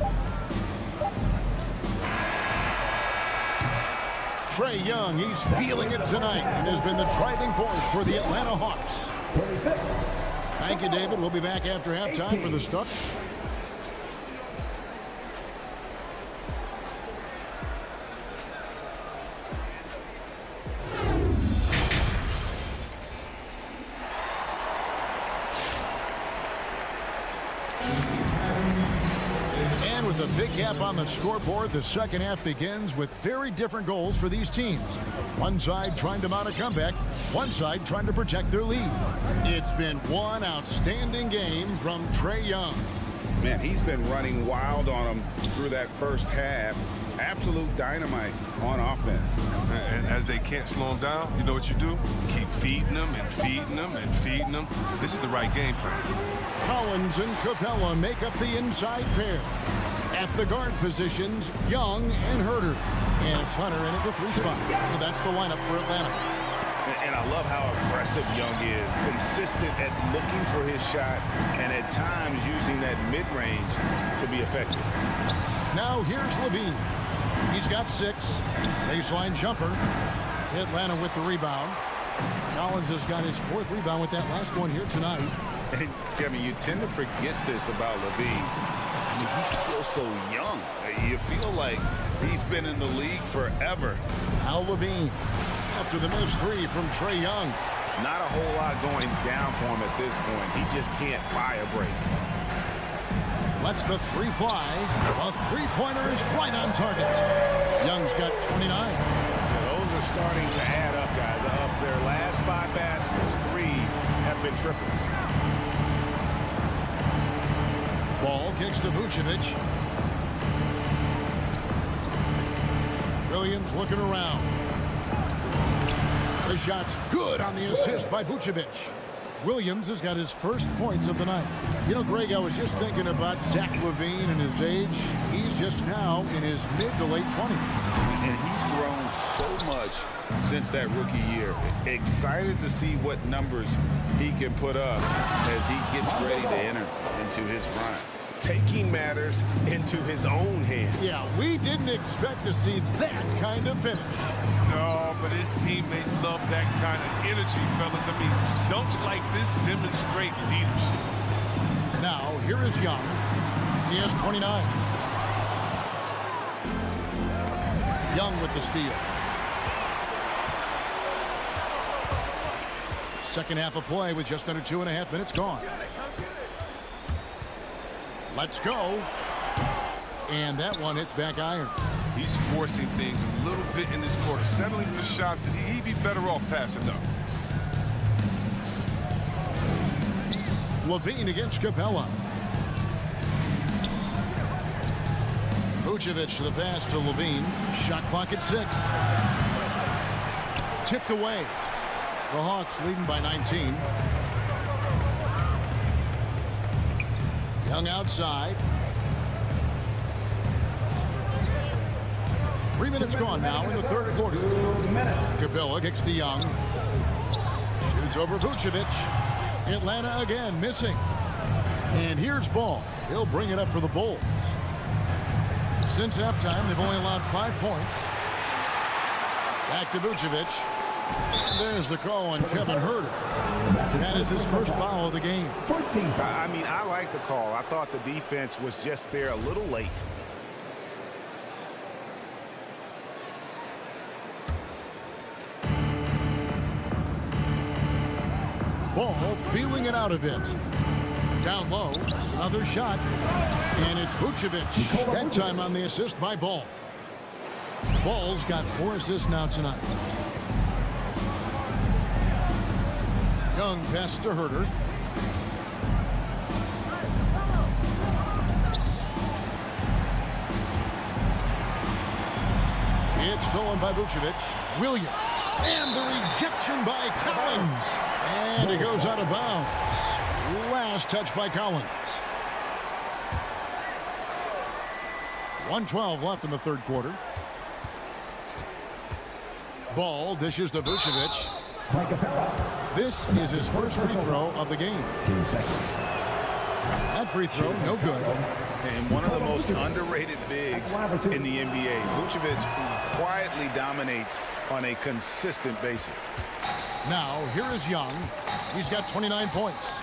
Trae Young, he's feeling it tonight and has been the driving force for the Atlanta Hawks.
26.
Thank you, David. We'll be back after halftime for the stuff. And with a big gap on the scoreboard, the second half begins with very different goals for these teams. One side trying to mount a comeback, one side trying to protect their lead. It's been one outstanding game from Trae Young.
Man, he's been running wild on them through that first half. Absolute dynamite on offense.
And as they can't slow him down, you know what you do? Keep feeding them and feeding them and feeding them. This is the right game plan.
Collins and Capella make up the inside pair. At the guard positions, Young and Herter. And it's Hunter in at the three spot. So that's the lineup for Atlanta.
And I love how aggressive Young is. Consistent at looking for his shot and at times using that mid-range to be effective.
Now here's Levine. He's got 6. Baseline jumper. Atlanta with the rebound. Collins has got his 4th rebound with that last one here tonight.
And Kevin, you tend to forget this about Levine. I mean, he's still so young. You feel like he's been in the league forever.
Al Levine after the missed 3 from Trae Young.
Not a whole lot going down for him at this point. He just can't buy a break.
Lets the 3 fly. A three-pointer is right on target. Young's got 29.
Those are starting to add up, guys. Of their last 5 baskets, 3 have been triple.
Ball kicks to Vucevic. Williams looking around. The shot's good on the assist by Vucevic. Williams has got his first points of the night. You know, Greg, I was just thinking about Zach LaVine and his age. He's just now in his mid to late 20s.
And he's grown so much since that rookie year. Excited to see what numbers he can put up as he gets ready to enter into his prime. Taking matters into his own hands.
Yeah, we didn't expect to see that kind of finish.
No, but his teammates love that kind of energy, fellas. I mean, dunks like this demonstrate leadership.
Now, here is Young. He has 29. Young with the steal. Second half of play with just under 2.5 minutes gone. Let's go. And that one hits back iron.
He's forcing things a little bit in this quarter, settling for shots that he'd be better off passing up.
Levine against Capella. Vucevic to the pass to Levine. Shot clock at 6. Tipped away. The Hawks leading by 19. Young outside. 3 minutes gone now in the third quarter. Capella kicks to Young. Shoots over Vucevic. Atlanta again missing. And here's Ball. He'll bring it up for the Bulls. Since halftime, they've only allowed 5 points. Back to Vucevic. And there's the call on Kevin Herter. That is his first foul of the game.
First team foul.
I mean, I like the call. I thought the defense was just there a little late.
Ball feeling it out of it. Down low, another shot. And it's Vucevic. That time on the assist by Ball. Ball's got 4 assists now tonight. Young pass to Herter. It's stolen by Vucevic. Williams. And the rejection by Collins. And it goes out of bounds. Last touch by Collins. 1:12 left in the third quarter. Ball dishes to Vucevic. This is his first free throw of the game.
2 seconds.
That free throw, no good.
And one of the most underrated bigs in the NBA. Vucevic quietly dominates on a consistent basis.
Now, here is Young. He's got 29 points.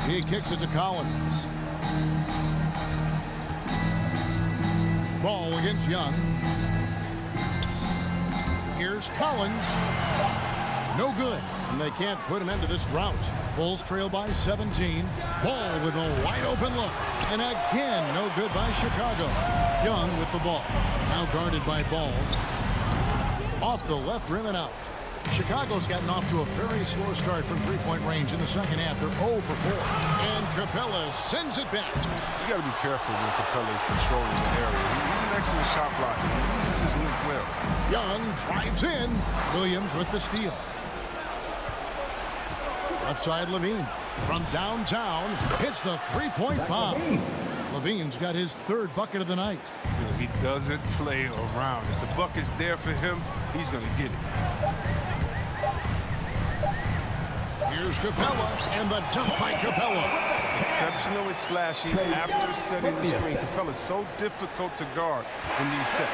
He kicks it to Collins. Ball against Young. Here's Collins. No good. And they can't put an end to this drought. Bulls trail by 17. Ball with a wide open look. And again, no good by Chicago. Young with the ball. Now guarded by Ball. Off the left rim and out. Chicago's gotten off to a very slow start from three-point range in the second half. They're 0 for 4. And Capella sends it back.
You got to be careful when Capella is controlling the area. He's an excellent shot blocker. He uses his length well.
Young drives in. Williams with the steal. Left side Levine. From downtown, hits the three-point foul. Levine's got his third bucket of the night.
He doesn't play around. If the bucket's there for him, he's going to get it.
Here's Capella, and the dump by Capella.
Exceptionally slashing after setting the screen. Capella's so difficult to guard in these sets.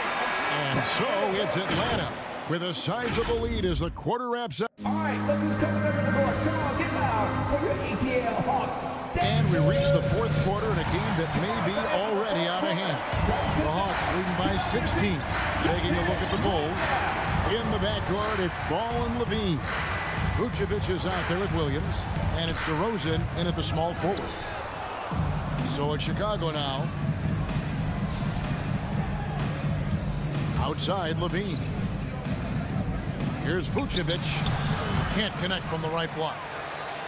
And so it's Atlanta with a sizable lead as the quarter wraps up.
All right, look who's coming over the court. Come on, get loud for your ATL Hawks.
And we reach the fourth quarter in a game that may be already out of hand. The Hawks leading by 16. Taking a look at the Bulls. In the backcourt, it's Ball and Levine. Vucevic is out there with Williams. And it's DeRozan in at the small forward. So it's Chicago now. Outside, Levine. Here's Vucevic. Can't connect from the right block.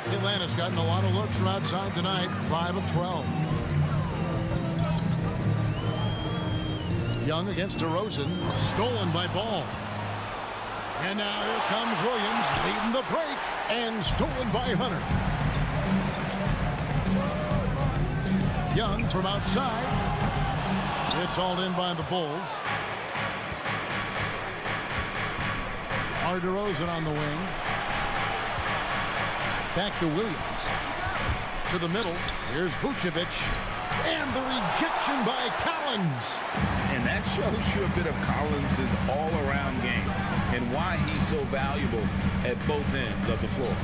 Atlanta's gotten a lot of looks from outside tonight. 5 of 12. Young against DeRozan. Stolen by Ball. And now here comes Williams leading the break. And stolen by Hunter. Young from outside. It's hauled in by the Bulls. DeRozan on the wing. Back to Williams. To the middle. Here's Vucevic. And the rejection by Collins.
And that shows you a bit of Collins' all-around game and why he's so valuable at both ends of the floor.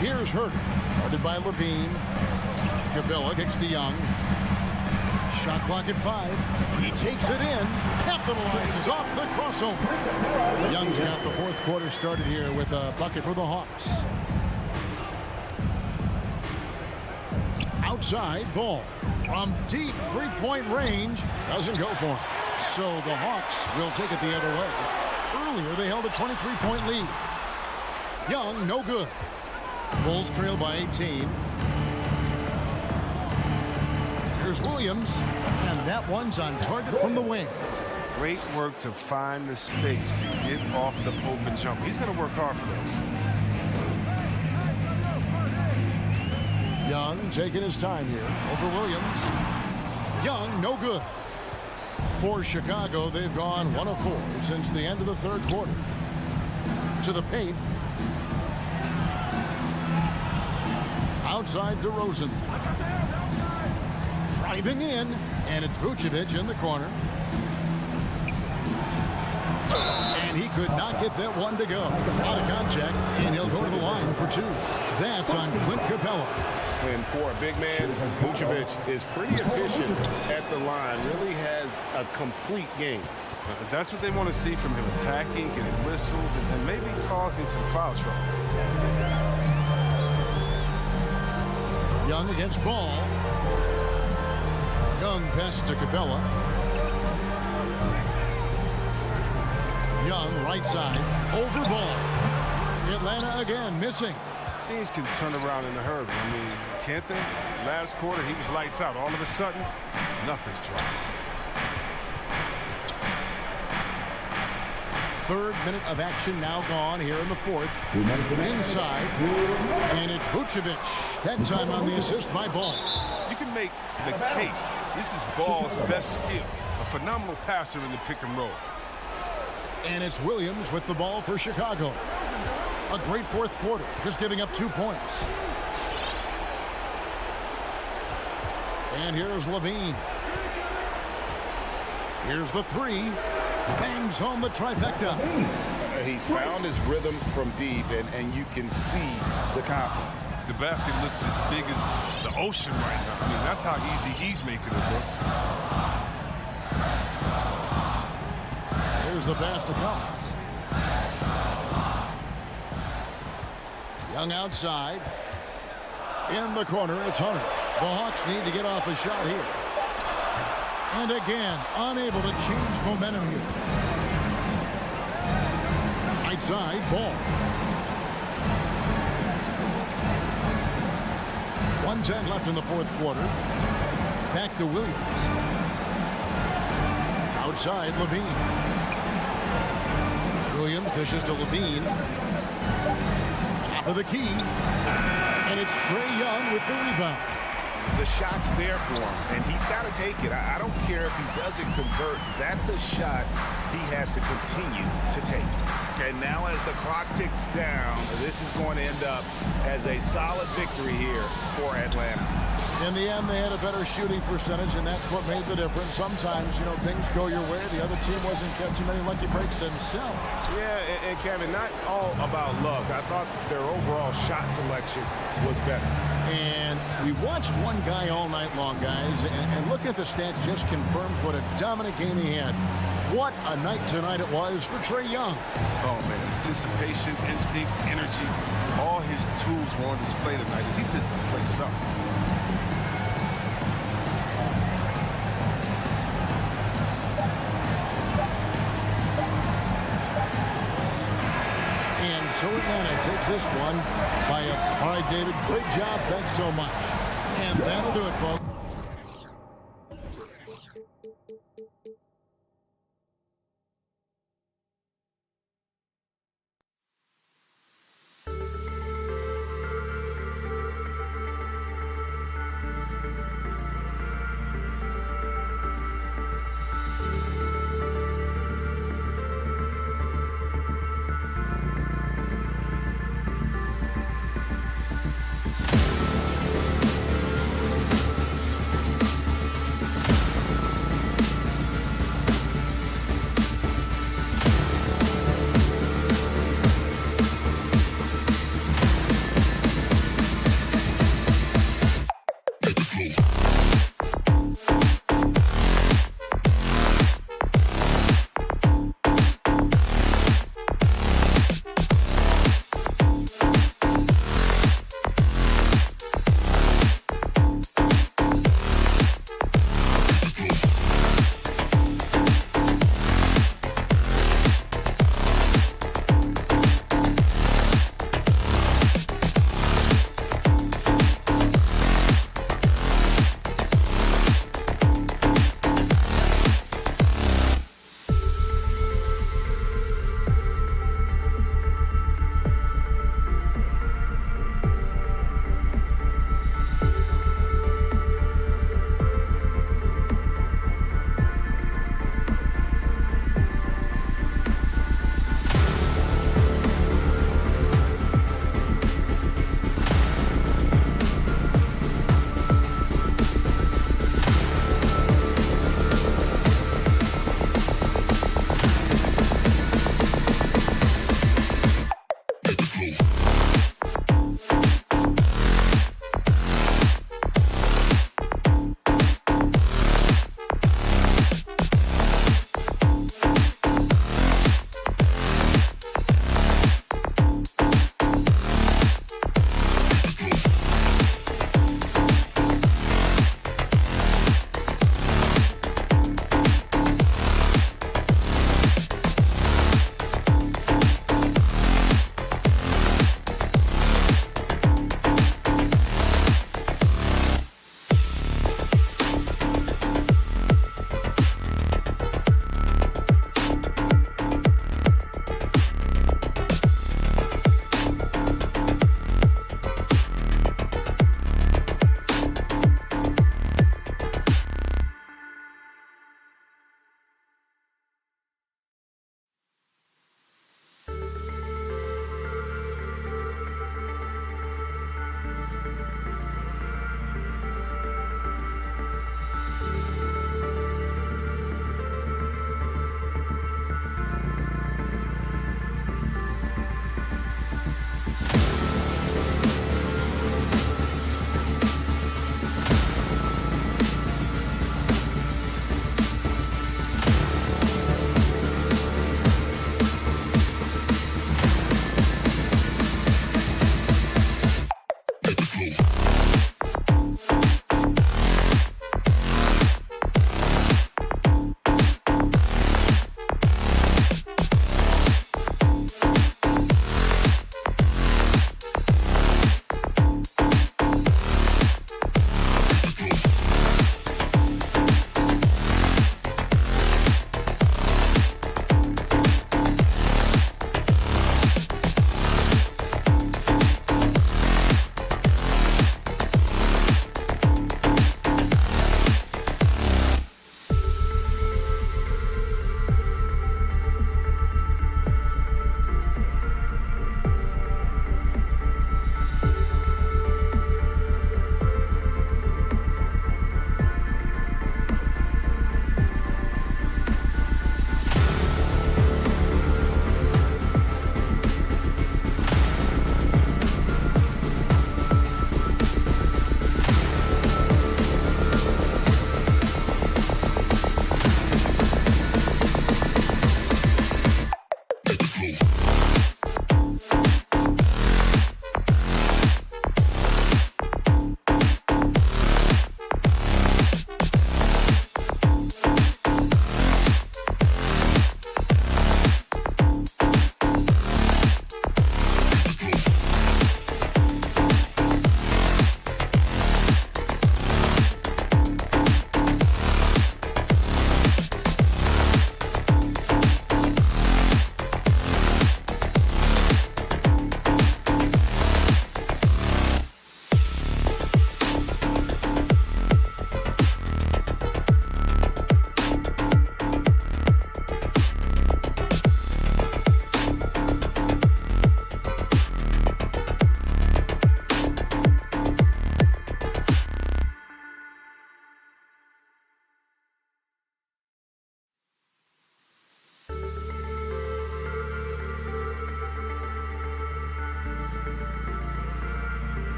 Here's Herter. Guarded by Levine. Capella kicks to Young. Shot clock at 5. He takes it in. Capitalizes off the crossover. Young's got the fourth quarter started here with a bucket for the Hawks. Outside, Ball. From deep three-point range. Doesn't go for him. So the Hawks will take it the other way. Earlier, they held a 23-point lead. Young, no good. Bulls trail by 18. Here's Williams, and that one's on target from the wing.
Great work to find the space to get off the open jump. He's going to work hard for that.
Young taking his time here over Williams. Young, no good. For Chicago, they've gone 1 of 4 since the end of the third quarter. To the paint. Outside DeRozan. Driving in, and it's Vucevic in the corner. And he could not get that one to go. Out of contact, and he'll go to the line for two. That's on Clint Capella.
And for a big man, Vucevic is pretty efficient at the line. Really has a complete game.
That's what they want to see from him, attacking, getting whistles, and maybe causing some foul trouble.
Young against Ball. Young pass to Capella. Young right side over Ball. Atlanta again missing.
Things can turn around in a hurry. I mean, can't they? Last quarter, he was lights out. All of a sudden, nothing's dropped.
Third minute of action now gone here in the fourth. Inside, and it's Vucevic. That time on the assist by Ball.
You can make the case. This is Ball's best skill. A phenomenal passer in the pick and roll.
And it's Williams with the ball for Chicago. A great fourth quarter, just giving up 2 points. And here's Levine. Here's the three. Bangs home the trifecta.
He's found his rhythm from deep, and you can see the confidence.
The basket looks as big as the ocean right now. I mean, that's how easy he's making it look.
Here's the pass to Collins. Young outside. In the corner, it's Hunter. The Hawks need to get off a shot here. And again, unable to change momentum here. Right side, Ball. 1:10 left in the fourth quarter. Back to Williams. Outside, Levine. Williams dishes to Levine. Top of the key. And it's Trae Young with the rebound.
The shot's there for him, and he's got to take it. I don't care if he doesn't convert. That's a shot he has to continue to take. And now as the clock ticks down, this is going to end up as a solid victory here for Atlanta.
In the end, they had a better shooting percentage, and that's what made the difference. Sometimes, you know, things go your way. The other team wasn't catching many lucky breaks themselves.
Yeah, and Kevin, not all about luck. I thought their overall shot selection was better.
And we watched one guy all night long, guys, and looking at the stats just confirms what a dominant game he had. What a night tonight it was for Trae Young.
Oh, man, anticipation, instincts, energy, all his tools were on display tonight as he did the place up.
And so Atlanta takes this one by a... All right, David, great job. Thanks so much. And that'll do it, folks.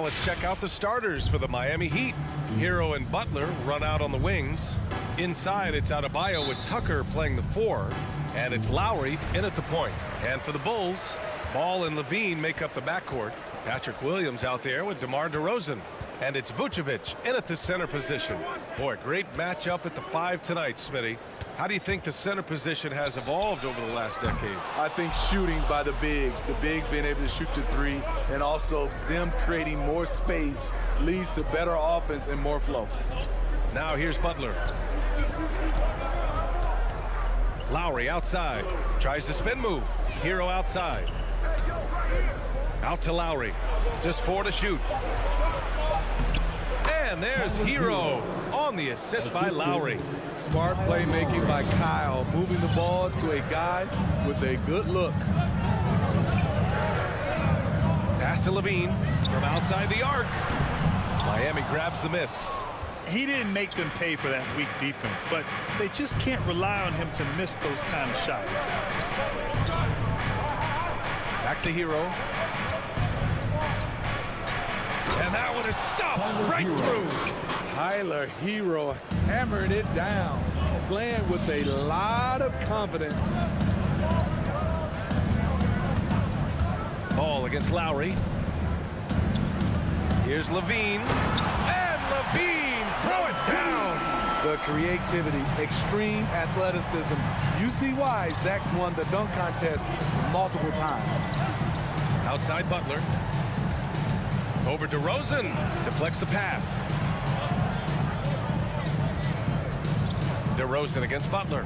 let's check out the starters for the Miami Heat. Hero and Butler run out on the wings. Inside, it's Adebayo with Tucker playing the 4. And it's Lowry in at the point. And for the Bulls, Ball and Levine make up the backcourt. Patrick Williams out there with DeMar DeRozan. And it's Vucevic in at the center position. Boy, great matchup at the 5 tonight, Smitty. How do you think the center position has evolved over the last decade?
I think shooting by the bigs being able to shoot the 3, and also them creating more space leads to better offense and more flow.
Now here's Butler. Lowry outside. Tries the spin move. Hero outside. Out to Lowry. Just 4 to shoot. And there's Hero on the assist by Lowry.
Smart playmaking by Kyle, moving the ball to a guy with a good look.
Pass to Levine from outside the arc. Miami grabs the miss.
He didn't make them pay for that weak defense, but they just can't rely on him to miss those kind of shots.
Back to Hero. And that one is stuffed right through.
Tyler Hero hammering it down, playing with a lot of confidence.
Ball against Lowry. Here's Levine. And Levine throw it down.
The creativity, extreme athleticism. You see why Zach's won the dunk contest multiple times.
Outside Butler. Over DeRozan. Deflects the pass. DeRozan against Butler.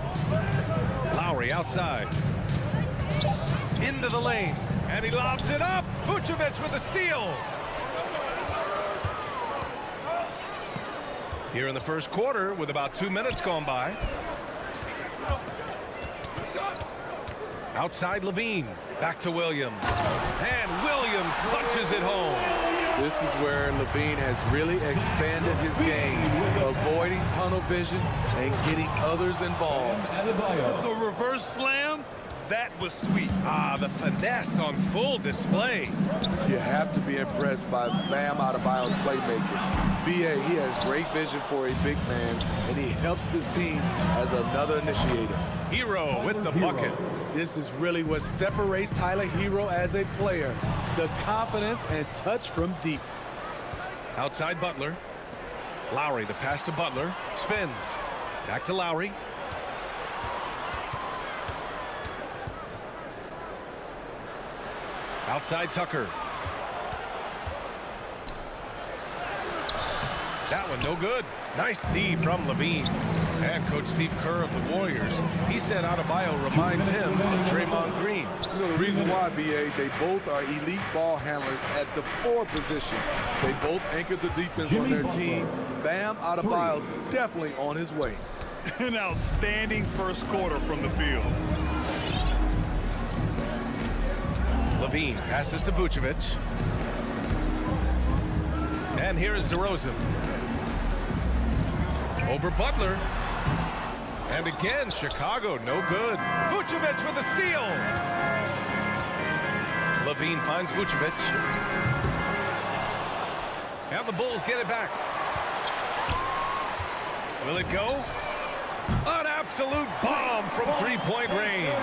Lowry outside. Into the lane. And he lobs it up. Vucevic with a steal. Here in the first quarter with about 2 minutes gone by. Outside Levine. Back to Williams. And Williams punches it home.
This is where Levine has really expanded his game, avoiding tunnel vision and getting others involved.
The reverse slam, that was sweet.
The finesse on full display.
You have to be impressed by Bam Adebayo's playmaking. B.A., he has great vision for a big man, and he helps this team as another initiator.
Hero with the bucket.
This is really what separates Tyler Hero as a player. The confidence and touch from deep.
Outside Butler. Lowry, the pass to Butler. Spins. Back to Lowry. Outside Tucker. That one no good. Nice D from Levine. And Coach Steve Kerr of the Warriors, he said Adebayo reminds him of Draymond Green.
You know the reason why, B.A., they both are elite ball handlers at the 4 position. They both anchor the defense on their team. Bam Adebayo's definitely on his way.
An outstanding first quarter from the field.
Levine passes to Vucevic. And here is DeRozan. Over Butler. And again, Chicago, no good. Vucevic with a steal. Levine finds Vucevic. And the Bulls get it back. Will it go? An absolute bomb from 3-point range.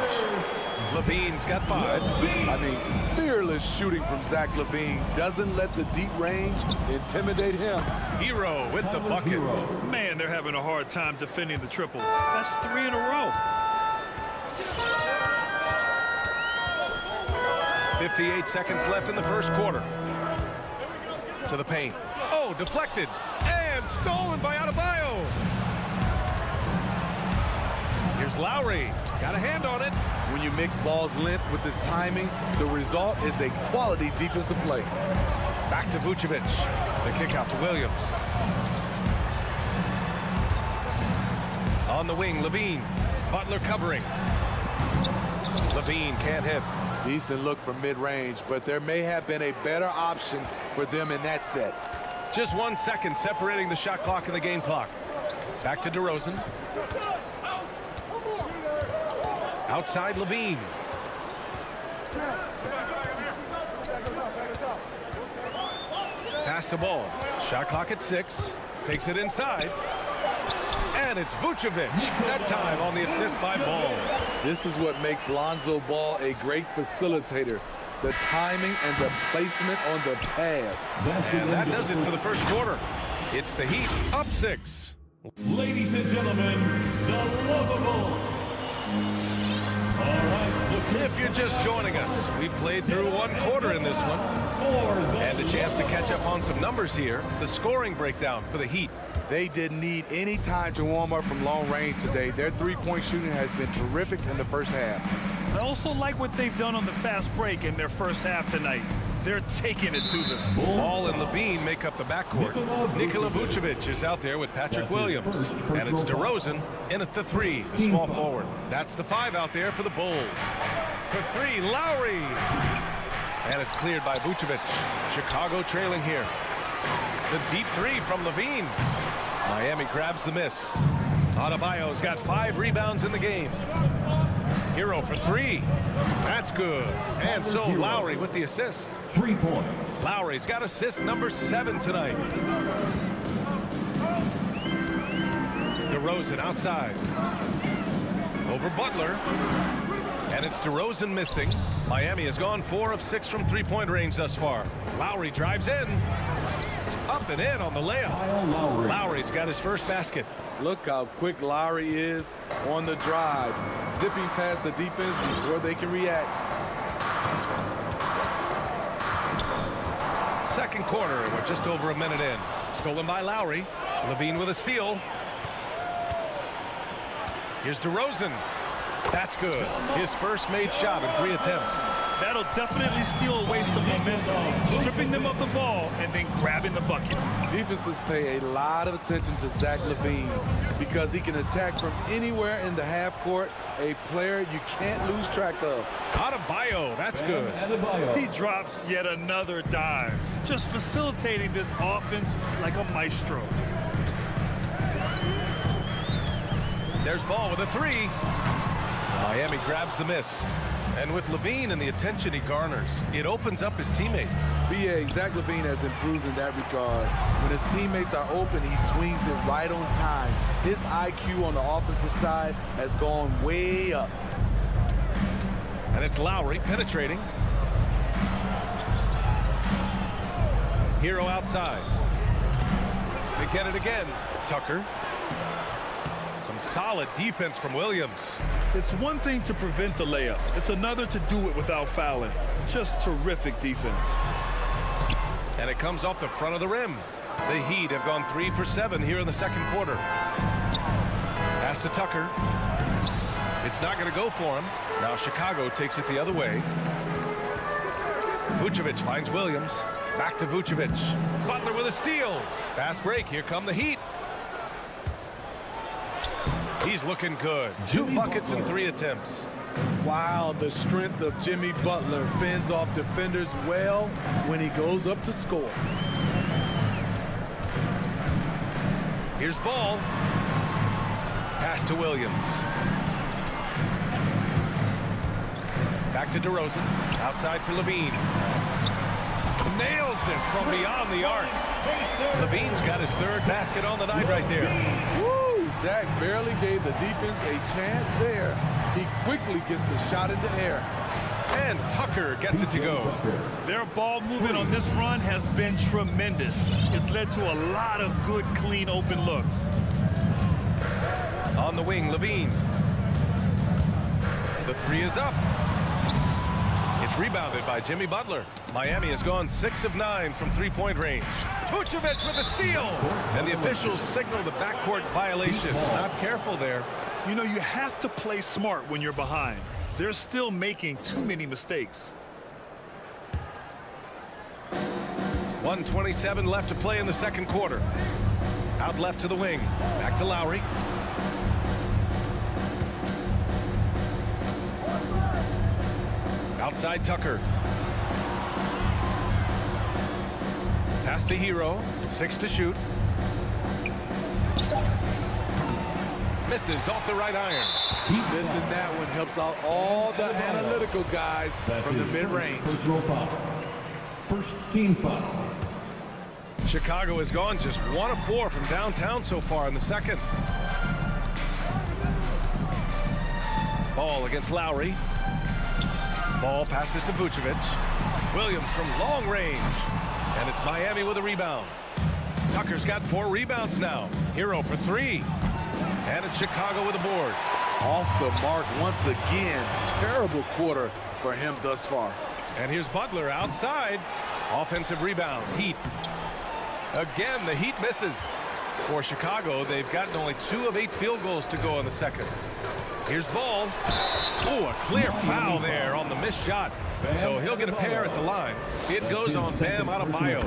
Levine's got 5.
I mean, fearless shooting from Zach Levine doesn't let the deep range intimidate him.
Hero with the bucket.
Man, they're having a hard time defending the triple. That's 3 in a row.
58 seconds left in the first quarter. To the paint. Oh, deflected. And stolen by Adebayo. Here's Lowry. Got a hand on it.
When you mix ball's length with his timing, the result is a quality defensive play.
Back to Vucevic. The kick out to Williams. On the wing, Levine. Butler covering. Levine can't hit.
Decent look from mid-range, but there may have been a better option for them in that set.
Just 1 second separating the shot clock and the game clock. Back to DeRozan. Outside Levine. Pass Pass to Ball. Shot clock at 6. Takes it inside. And it's Vucevic. That time on the assist by Ball.
This is what makes Lonzo Ball a great facilitator. The timing and the placement on the pass.
And that does it for the first quarter. It's the Heat up 6.
Ladies and gentlemen, the lovable. All right,
if you're just joining us, we played through one quarter in this one. And a chance to catch up on some numbers here. The scoring breakdown for the Heat.
They didn't need any time to warm up from long range today. Their three-point shooting has been terrific in the first half.
I also like what they've done on the fast break in their first half tonight. They're taking it to them.
Ball and Levine make up the backcourt. Nikola Vucevic is out there with Patrick Williams. And it's DeRozan in at the 3, the small forward. That's the 5 out there for the Bulls. For 3, Lowry. And it's cleared by Vucevic. Chicago trailing here. The deep 3 from Levine. Miami grabs the miss. Adebayo's got 5 rebounds in the game. Hero for 3. That's good. And so Lowry with the assist.
3 points.
Lowry's got assist number 7 tonight. DeRozan outside. Over Butler. And it's DeRozan missing. Miami has gone 4 of 6 from three-point range thus far. Lowry drives in. Up and in on the layup. Lowry's got his first basket.
Look how quick Lowry is on the drive, zipping past the defense before they can react.
Second quarter, we're just over a minute in. Stolen by Lowry. Levine with a steal. Here's DeRozan. That's good. His first made shot in 3 attempts.
That'll definitely steal away some momentum, stripping them of the ball and then grabbing the bucket.
Defenses pay a lot of attention to Zach LaVine because he can attack from anywhere in the half court, a player you can't lose track of.
Adebayo, that's good.
He drops yet another dime, just facilitating this offense like a maestro.
There's Ball with a 3. Miami grabs the miss. And with Levine and the attention he garners, it opens up his teammates.
B.A. Zach LaVine has improved in that regard. When his teammates are open, he swings it right on time. His IQ on the offensive side has gone way up.
And it's Lowry penetrating. Hero outside. They get it again. Tucker. Some solid defense from Williams.
It's one thing to prevent the layup. It's another to do it without fouling. Just terrific defense.
And it comes off the front of the rim. The Heat have gone 3 for 7 here in the second quarter. Pass to Tucker. It's not going to go for him. Now Chicago takes it the other way. Vucevic finds Williams. Back to Vucevic. Butler with a steal. Fast break. Here come the Heat. He's looking good. 2 buckets in 3 attempts.
Wow, the strength of Jimmy Butler fends off defenders well when he goes up to score.
Here's Ball. Pass to Williams. Back to DeRozan. Outside for Levine. Nails it from beyond the arc. Levine's got his 3rd basket on the night right there.
Woo! Zach barely gave the defense a chance there. He quickly gets the shot in the air.
And Tucker gets it to go.
Their ball movement on this run has been tremendous. It's led to a lot of good, clean, open looks.
On the wing, Levine. The 3 is up. It's rebounded by Jimmy Butler. Miami has gone 6 of 9 from three-point range. Vucevic with a steal. And the officials signal the backcourt violation. Not careful there.
You know, you have to play smart when you're behind. They're still making too many mistakes.
1:27 left to play in the second quarter. Out left to the wing. Back to Lowry. Outside Tucker. Pass to Hero. 6 to shoot. Misses off the right iron.
Missing that one helps out all the analytical guys from the mid-range.
Personal foul. First team foul.
Chicago has gone just 1 of 4 from downtown so far in the second. Ball against Lowry. Ball passes to Vucevic. Williams from long range. And it's Miami with a rebound. Tucker's got 4 rebounds now. Hero for 3. And it's Chicago with a board.
Off the mark once again. Terrible quarter for him thus far.
And here's Butler outside. Offensive rebound. Heat. Again, the Heat misses. For Chicago, they've gotten only 2 of 8 field goals to go in the second. Here's Ball. Oh, a clear foul there on the missed shot. So he'll get a pair at the line. It goes on Bam Adebayo.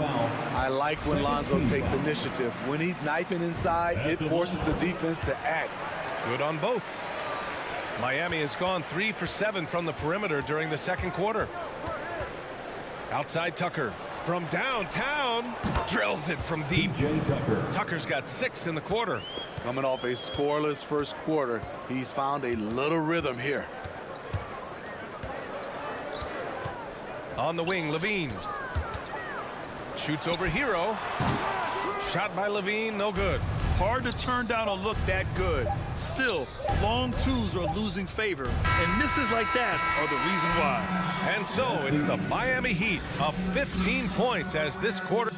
I like when Lonzo takes initiative. When he's knifing inside, it forces the defense to act.
Good on both. Miami has gone 3 for 7 from the perimeter during the second quarter. Outside Tucker. From downtown, drills it from deep. Tucker's got 6 in the quarter.
Coming off a scoreless first quarter, he's found a little rhythm here.
On the wing, Levine. Shoots over Hero. Shot by Levine, no good.
Hard to turn down a look that good. Still, long twos are losing favor, and misses like that are the reason why.
And so it's the Miami Heat up 15 points as this quarter.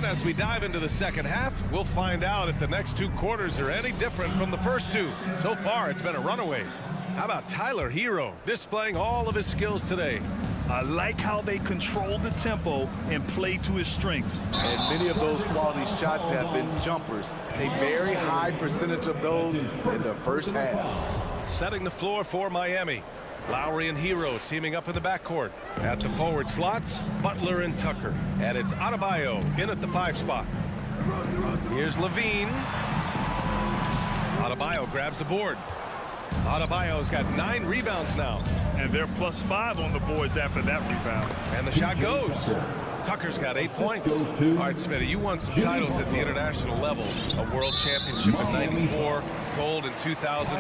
As we dive into the second half, we'll find out if the next 2 quarters are any different from the first 2. So far, it's been a runaway. How about Tyler Hero displaying all of his skills today?
I like how they control the tempo and play to his strengths.
And many of those quality shots have been jumpers. A very high percentage of those in the first half.
Setting the floor for Miami. Lowry and Hero teaming up in the backcourt. At the forward slots, Butler and Tucker. And it's Adebayo in at the 5 spot. Here's Levine. Adebayo grabs the board. Adebayo's got 9 rebounds now.
And they're +5 on the boards after that rebound.
And the shot goes. Tucker's got 8 points. All right, Smitty, you won some titles at the international level. A world championship in '94, gold in 2000.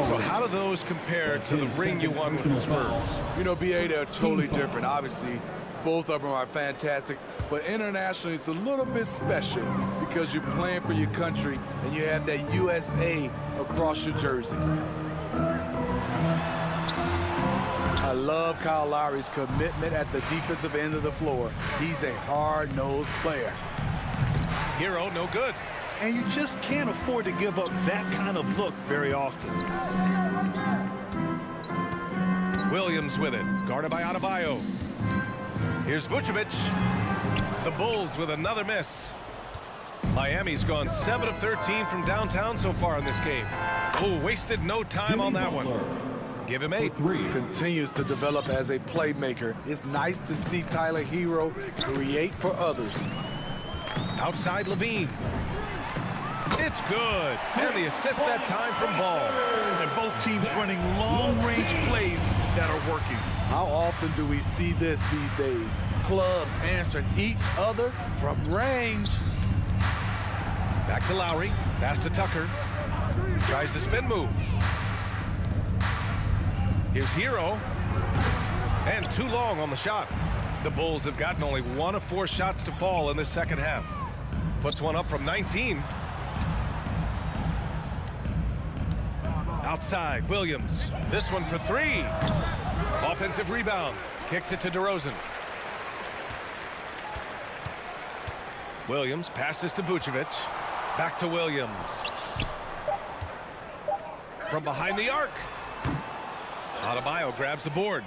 So how do those compare to the ring you won with the Spurs?
You know, BA, they're totally different. Obviously, both of them are fantastic. But internationally, it's a little bit special because you're playing for your country and you have that USA across your jersey. I love Kyle Lowry's commitment at the defensive end of the floor. He's a hard-nosed player.
Hero, no good.
And you just can't afford to give up that kind of look very often.
Williams with it, guarded by Adebayo. Here's Vucevic. The Bulls with another miss. Miami's gone 7 of 13 from downtown so far in this game. Oh, wasted no time on that one. Give him 8.
Continues to develop as a playmaker. It's nice to see Tyler Hero create for others.
Outside Levine. It's good. And the assist that time from Ball.
And both teams running long-range plays that are working.
How often do we see this these days? Clubs answering each other from range.
Back to Lowry. Pass to Tucker. Tries the spin move. Here's Hero. And too long on the shot. The Bulls have gotten only 1 of 4 shots to fall in this second half. Puts one up from 19. Outside, Williams. This one for 3. Offensive rebound. Kicks it to DeRozan. Williams passes to Vucevic. Back to Williams. From behind the arc. Adebayo grabs the board.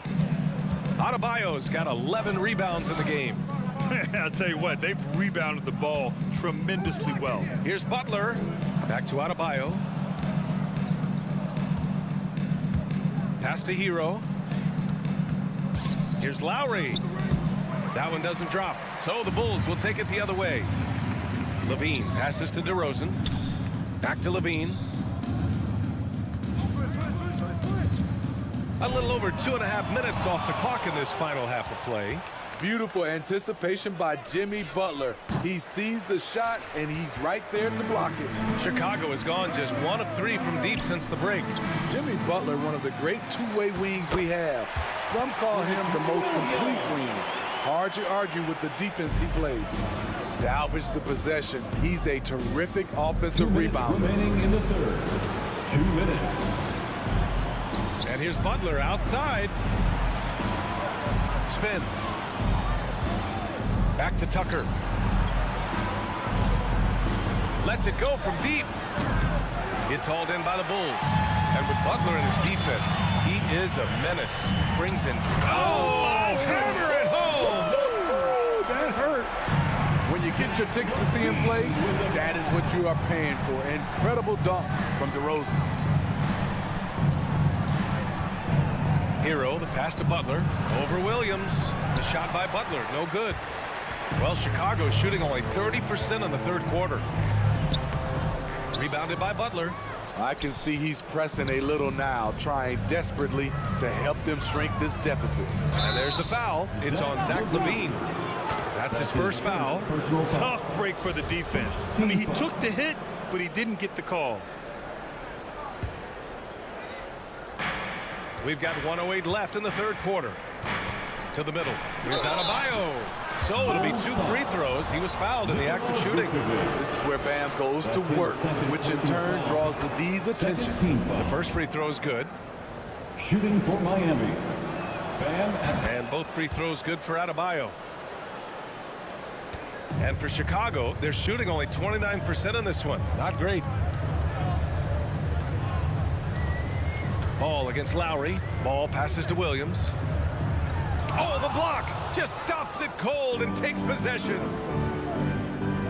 Adebayo's got 11 rebounds in the game.
I'll tell you what, they've rebounded the ball tremendously well.
Here's Butler. Back to Adebayo. Pass to Hero. Here's Lowry. That one doesn't drop. So the Bulls will take it the other way. Levine passes to DeRozan. Back to Levine. A little over 2.5 minutes off the clock in this final half of play.
Beautiful anticipation by Jimmy Butler. He sees the shot, and he's right there to block it.
Chicago has gone just 1 of 3 from deep since the break.
Jimmy Butler, one of the great two-way wings we have. Some call him the most complete wing. Hard to argue with the defense he plays. Salvage the possession. He's a terrific offensive rebounder.
Remaining in the third. 2 minutes.
And here's Butler outside. Spins. Back to Tucker. Lets it go from deep. It's hauled in by the Bulls. And with Butler in his defense, he is a menace. Brings in... Oh! Hammer it home!
Woo, that hurt. When you get your tickets to see him play, that is what you are paying for. Incredible dunk from DeRozan.
Hero, the pass to Butler. Over Williams. The shot by Butler, no good. Well, Chicago shooting only 30% in the third quarter. Rebounded by Butler.
I can see he's pressing a little now, trying desperately to help them shrink this deficit.
And there's the foul. It's on Zach LaVine. That's his first foul.
Tough break for the defense. I mean, he took the hit, but he didn't get the call.
We've got 1:08 left in the third quarter. To the middle. Here's Adebayo. So it'll be 2 free throws. He was fouled in the act of shooting.
This is where Bam goes to work, which in turn draws the D's attention.
The first free throw is good.
Shooting for Miami. Bam
and both free throws good for Adebayo. And for Chicago, they're shooting only 29% in this one. Not great. Ball against Lowry. Ball passes to Williams. Oh, the block just stops it cold and takes possession.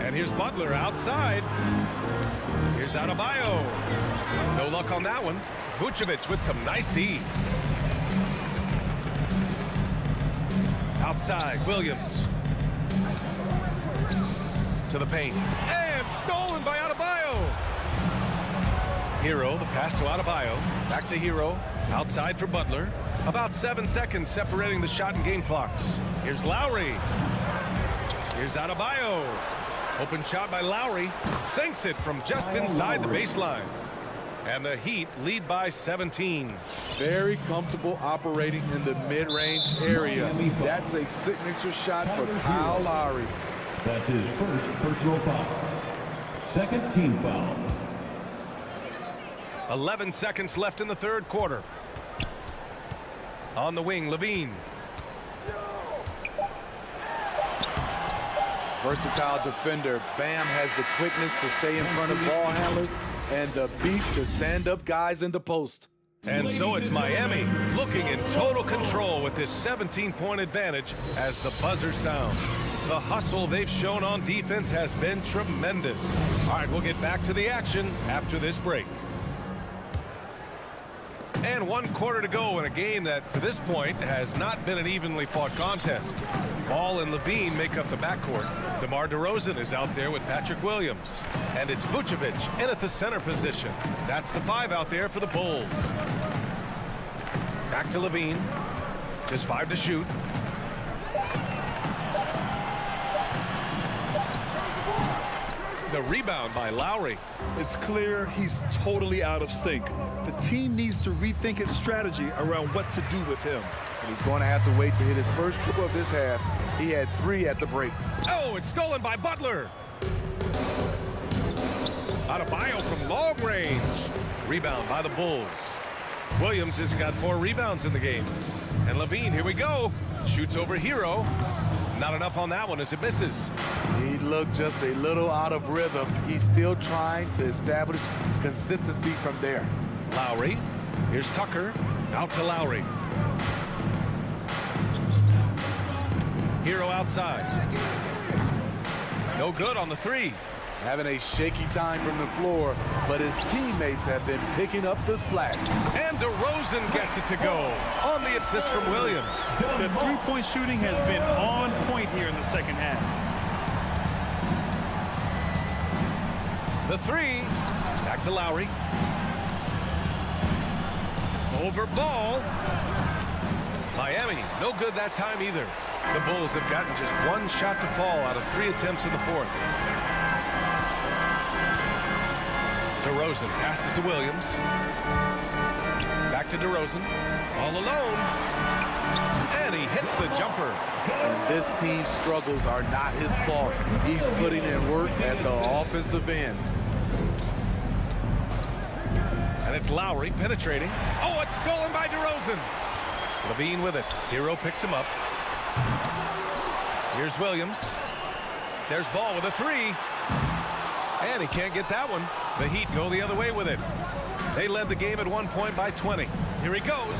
And here's Butler outside. Here's Adebayo. No luck on that one. Vucevic with some nice D. Outside, Williams. To the paint. And stolen by Adebayo. Hero, the pass to Adebayo. Back to Hero. Outside for Butler. About 7 seconds separating the shot and game clocks. Here's Lowry. Here's Adebayo. Open shot by Lowry. Sinks it from just inside the baseline. And the Heat lead by 17.
Very comfortable operating in the mid-range area. That's a signature shot for Kyle Lowry.
That's his first personal foul. Second team foul.
11 seconds left in the third quarter. On the wing, LaVine.
Versatile defender. Bam has the quickness to stay in front of ball handlers and the beat to stand up guys in the post.
And so it's Miami looking in total control with this 17-point advantage as the buzzer sounds. The hustle they've shown on defense has been tremendous. All right, we'll get back to the action after this break. And 1 quarter to go in a game that, to this point, has not been an evenly fought contest. Ball and LaVine make up the backcourt. DeMar DeRozan is out there with Patrick Williams. And it's Vucevic in at the center position. That's the 5 out there for the Bulls. Back to LaVine. Just 5 to shoot. The rebound by Lowry.
It's clear he's totally out of sync. The team needs to rethink its strategy around what to do with him.
And he's going to have to wait to hit his first triple of this half. He had 3 at the break.
Oh, it's stolen by Butler. Adebayo from long range. Rebound by the Bulls. Williams has got 4 rebounds in the game. And LaVine, here we go. Shoots over Hero. Not enough on that one as it misses.
He looked just a little out of rhythm. He's still trying to establish consistency from there.
Lowry. Here's Tucker. Out to Lowry. Hero outside. No good on the 3.
Having a shaky time from the floor, but his teammates have been picking up the slack.
And DeRozan gets it to go on the assist from Williams.
The three-point shooting has been on point here in the second half.
The 3. Back to Lowry. Over ball. Miami, no good that time either. The Bulls have gotten just one shot to fall out of 3 attempts in the fourth. DeRozan passes to Williams. Back to DeRozan. All alone. And he hits the jumper.
And this team's struggles are not his fault. He's putting in work at the offensive end.
And it's Lowry penetrating. Oh, it's stolen by DeRozan. Levine with it. Hero picks him up. Here's Williams. There's Ball with a 3. And he can't get that one. The Heat go the other way with it. They led the game at 1 point by 20. Here he goes.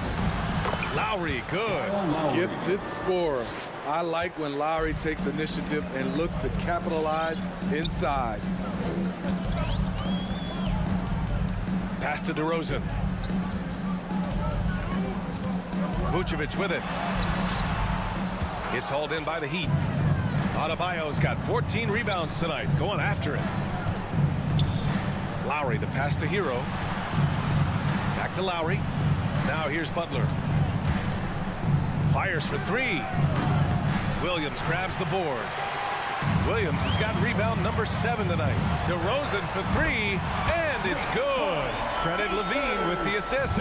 Lowry, good.
Gifted scorer. I like when Lowry takes initiative and looks to capitalize inside.
Pass to DeRozan. Vucevic with it. It's hauled in by the Heat. Adebayo's got 14 rebounds tonight, going after it. Lowry, the pass to Hero. Back to Lowry. Now here's Butler. Fires for 3. Williams grabs the board. Williams has got rebound number 7 tonight. DeRozan for 3, and it's good. Credit Levine with the assist.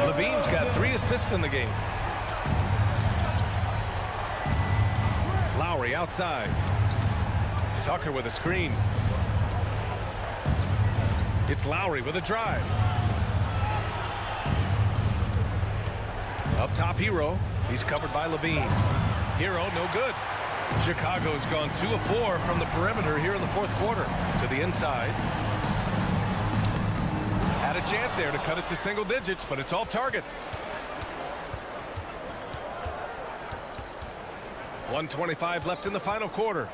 Levine's got 3 assists in the game. Lowry outside. Tucker with a screen. It's Lowry with a drive. Up top, Hero. He's covered by Levine. Hero, no good. Chicago's gone 2 of 4 from the perimeter here in the fourth quarter. To the inside. Had a chance there to cut it to single digits, but it's off target. 1:25 left in the final quarter.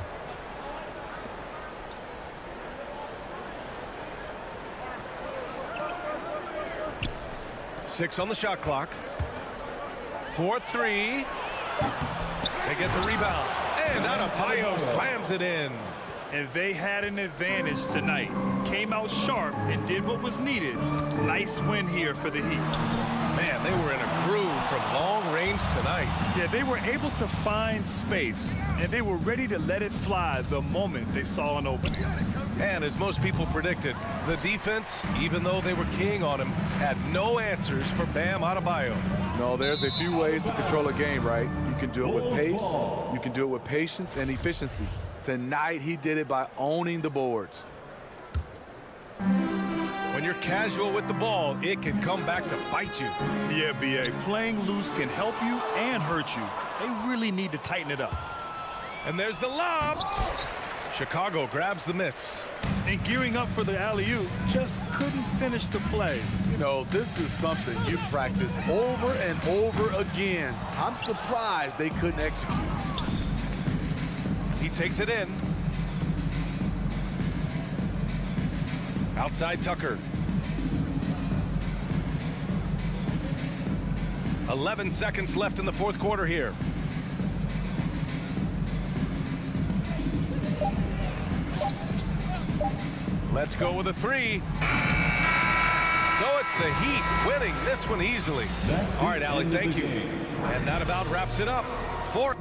Six on the shot clock. 4-3. They get the rebound. And Adebayo slams it in.
And they had an advantage tonight. Came out sharp and did what was needed. Nice win here for the Heat.
Man, they were in a groove from long range tonight.
Yeah, they were able to find space, and they were ready to let it fly the moment they saw an opening.
And as most people predicted, the defense, even though they were keying on him, had no answers for Bam Adebayo.
No, there's a few ways to control a game, right? You can do it with pace, you can do it with patience and efficiency. Tonight, he did it by owning the boards.
When you're casual with the ball, it can come back to bite you.
Yeah, B.A., playing loose can help you and hurt you. They really need to tighten it up.
And there's the lob. Chicago grabs the miss.
And gearing up for the alley-oop, just couldn't finish the play.
You know, this is something you practice over and over again. I'm surprised they couldn't execute.
He takes it in. Outside Tucker. 11 seconds left in the fourth quarter here. Let's go with a 3. So it's the Heat winning this one easily. All right, Allie, thank you. And that about wraps it up. 4.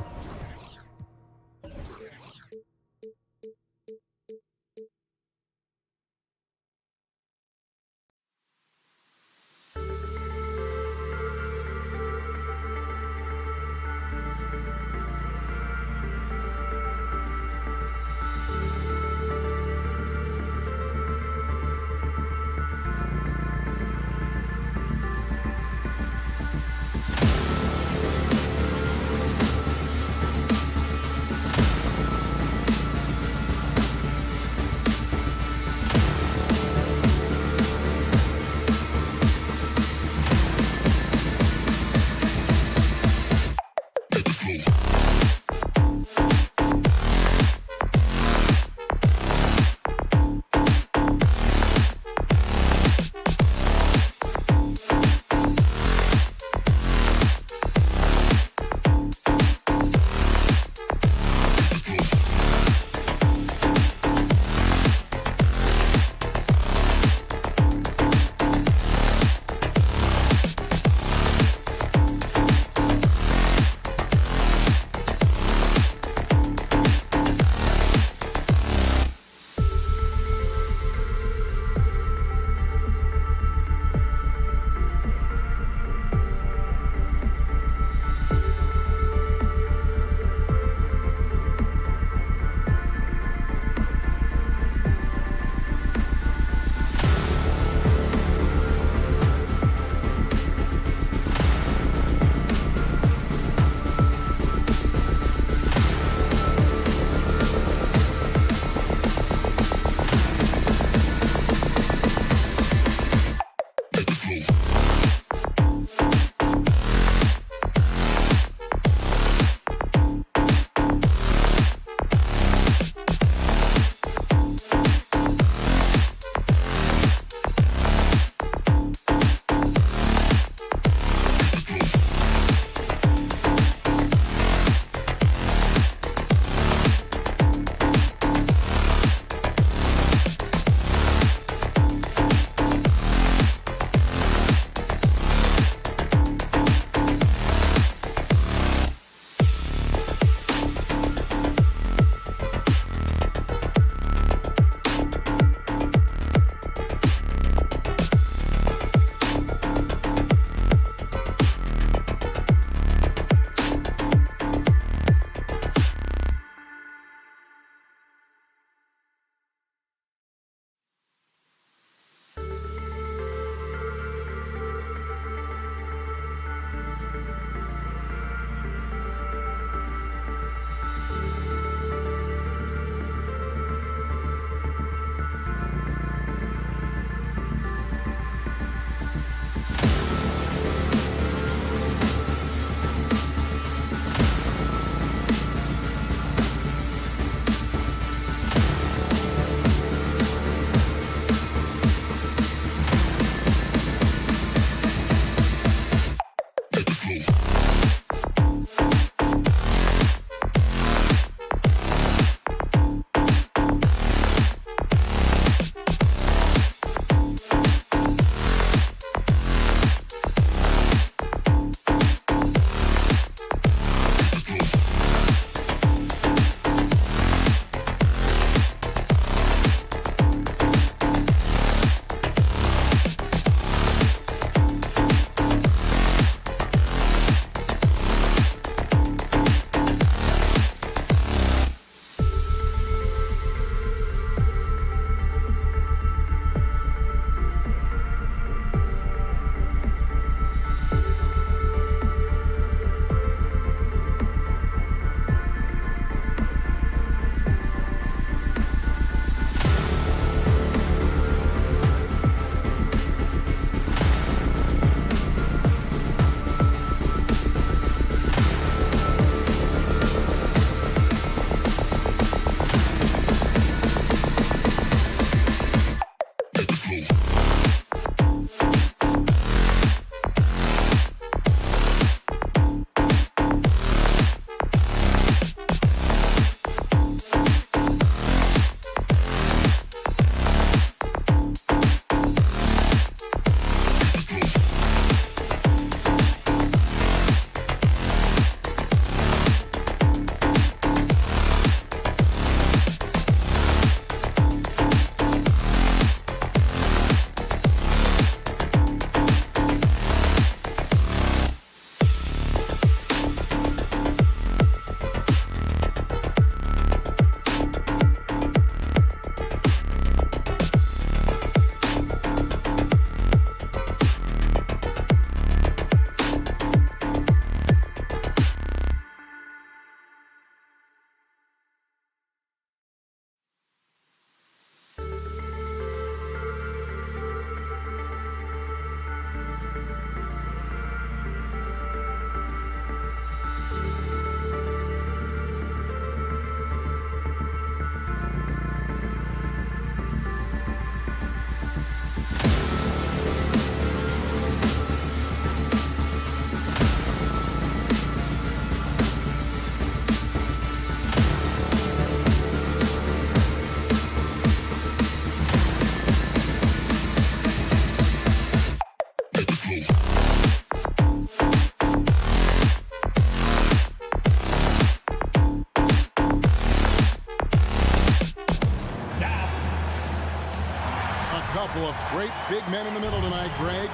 couple of great big men in the middle tonight, Greg.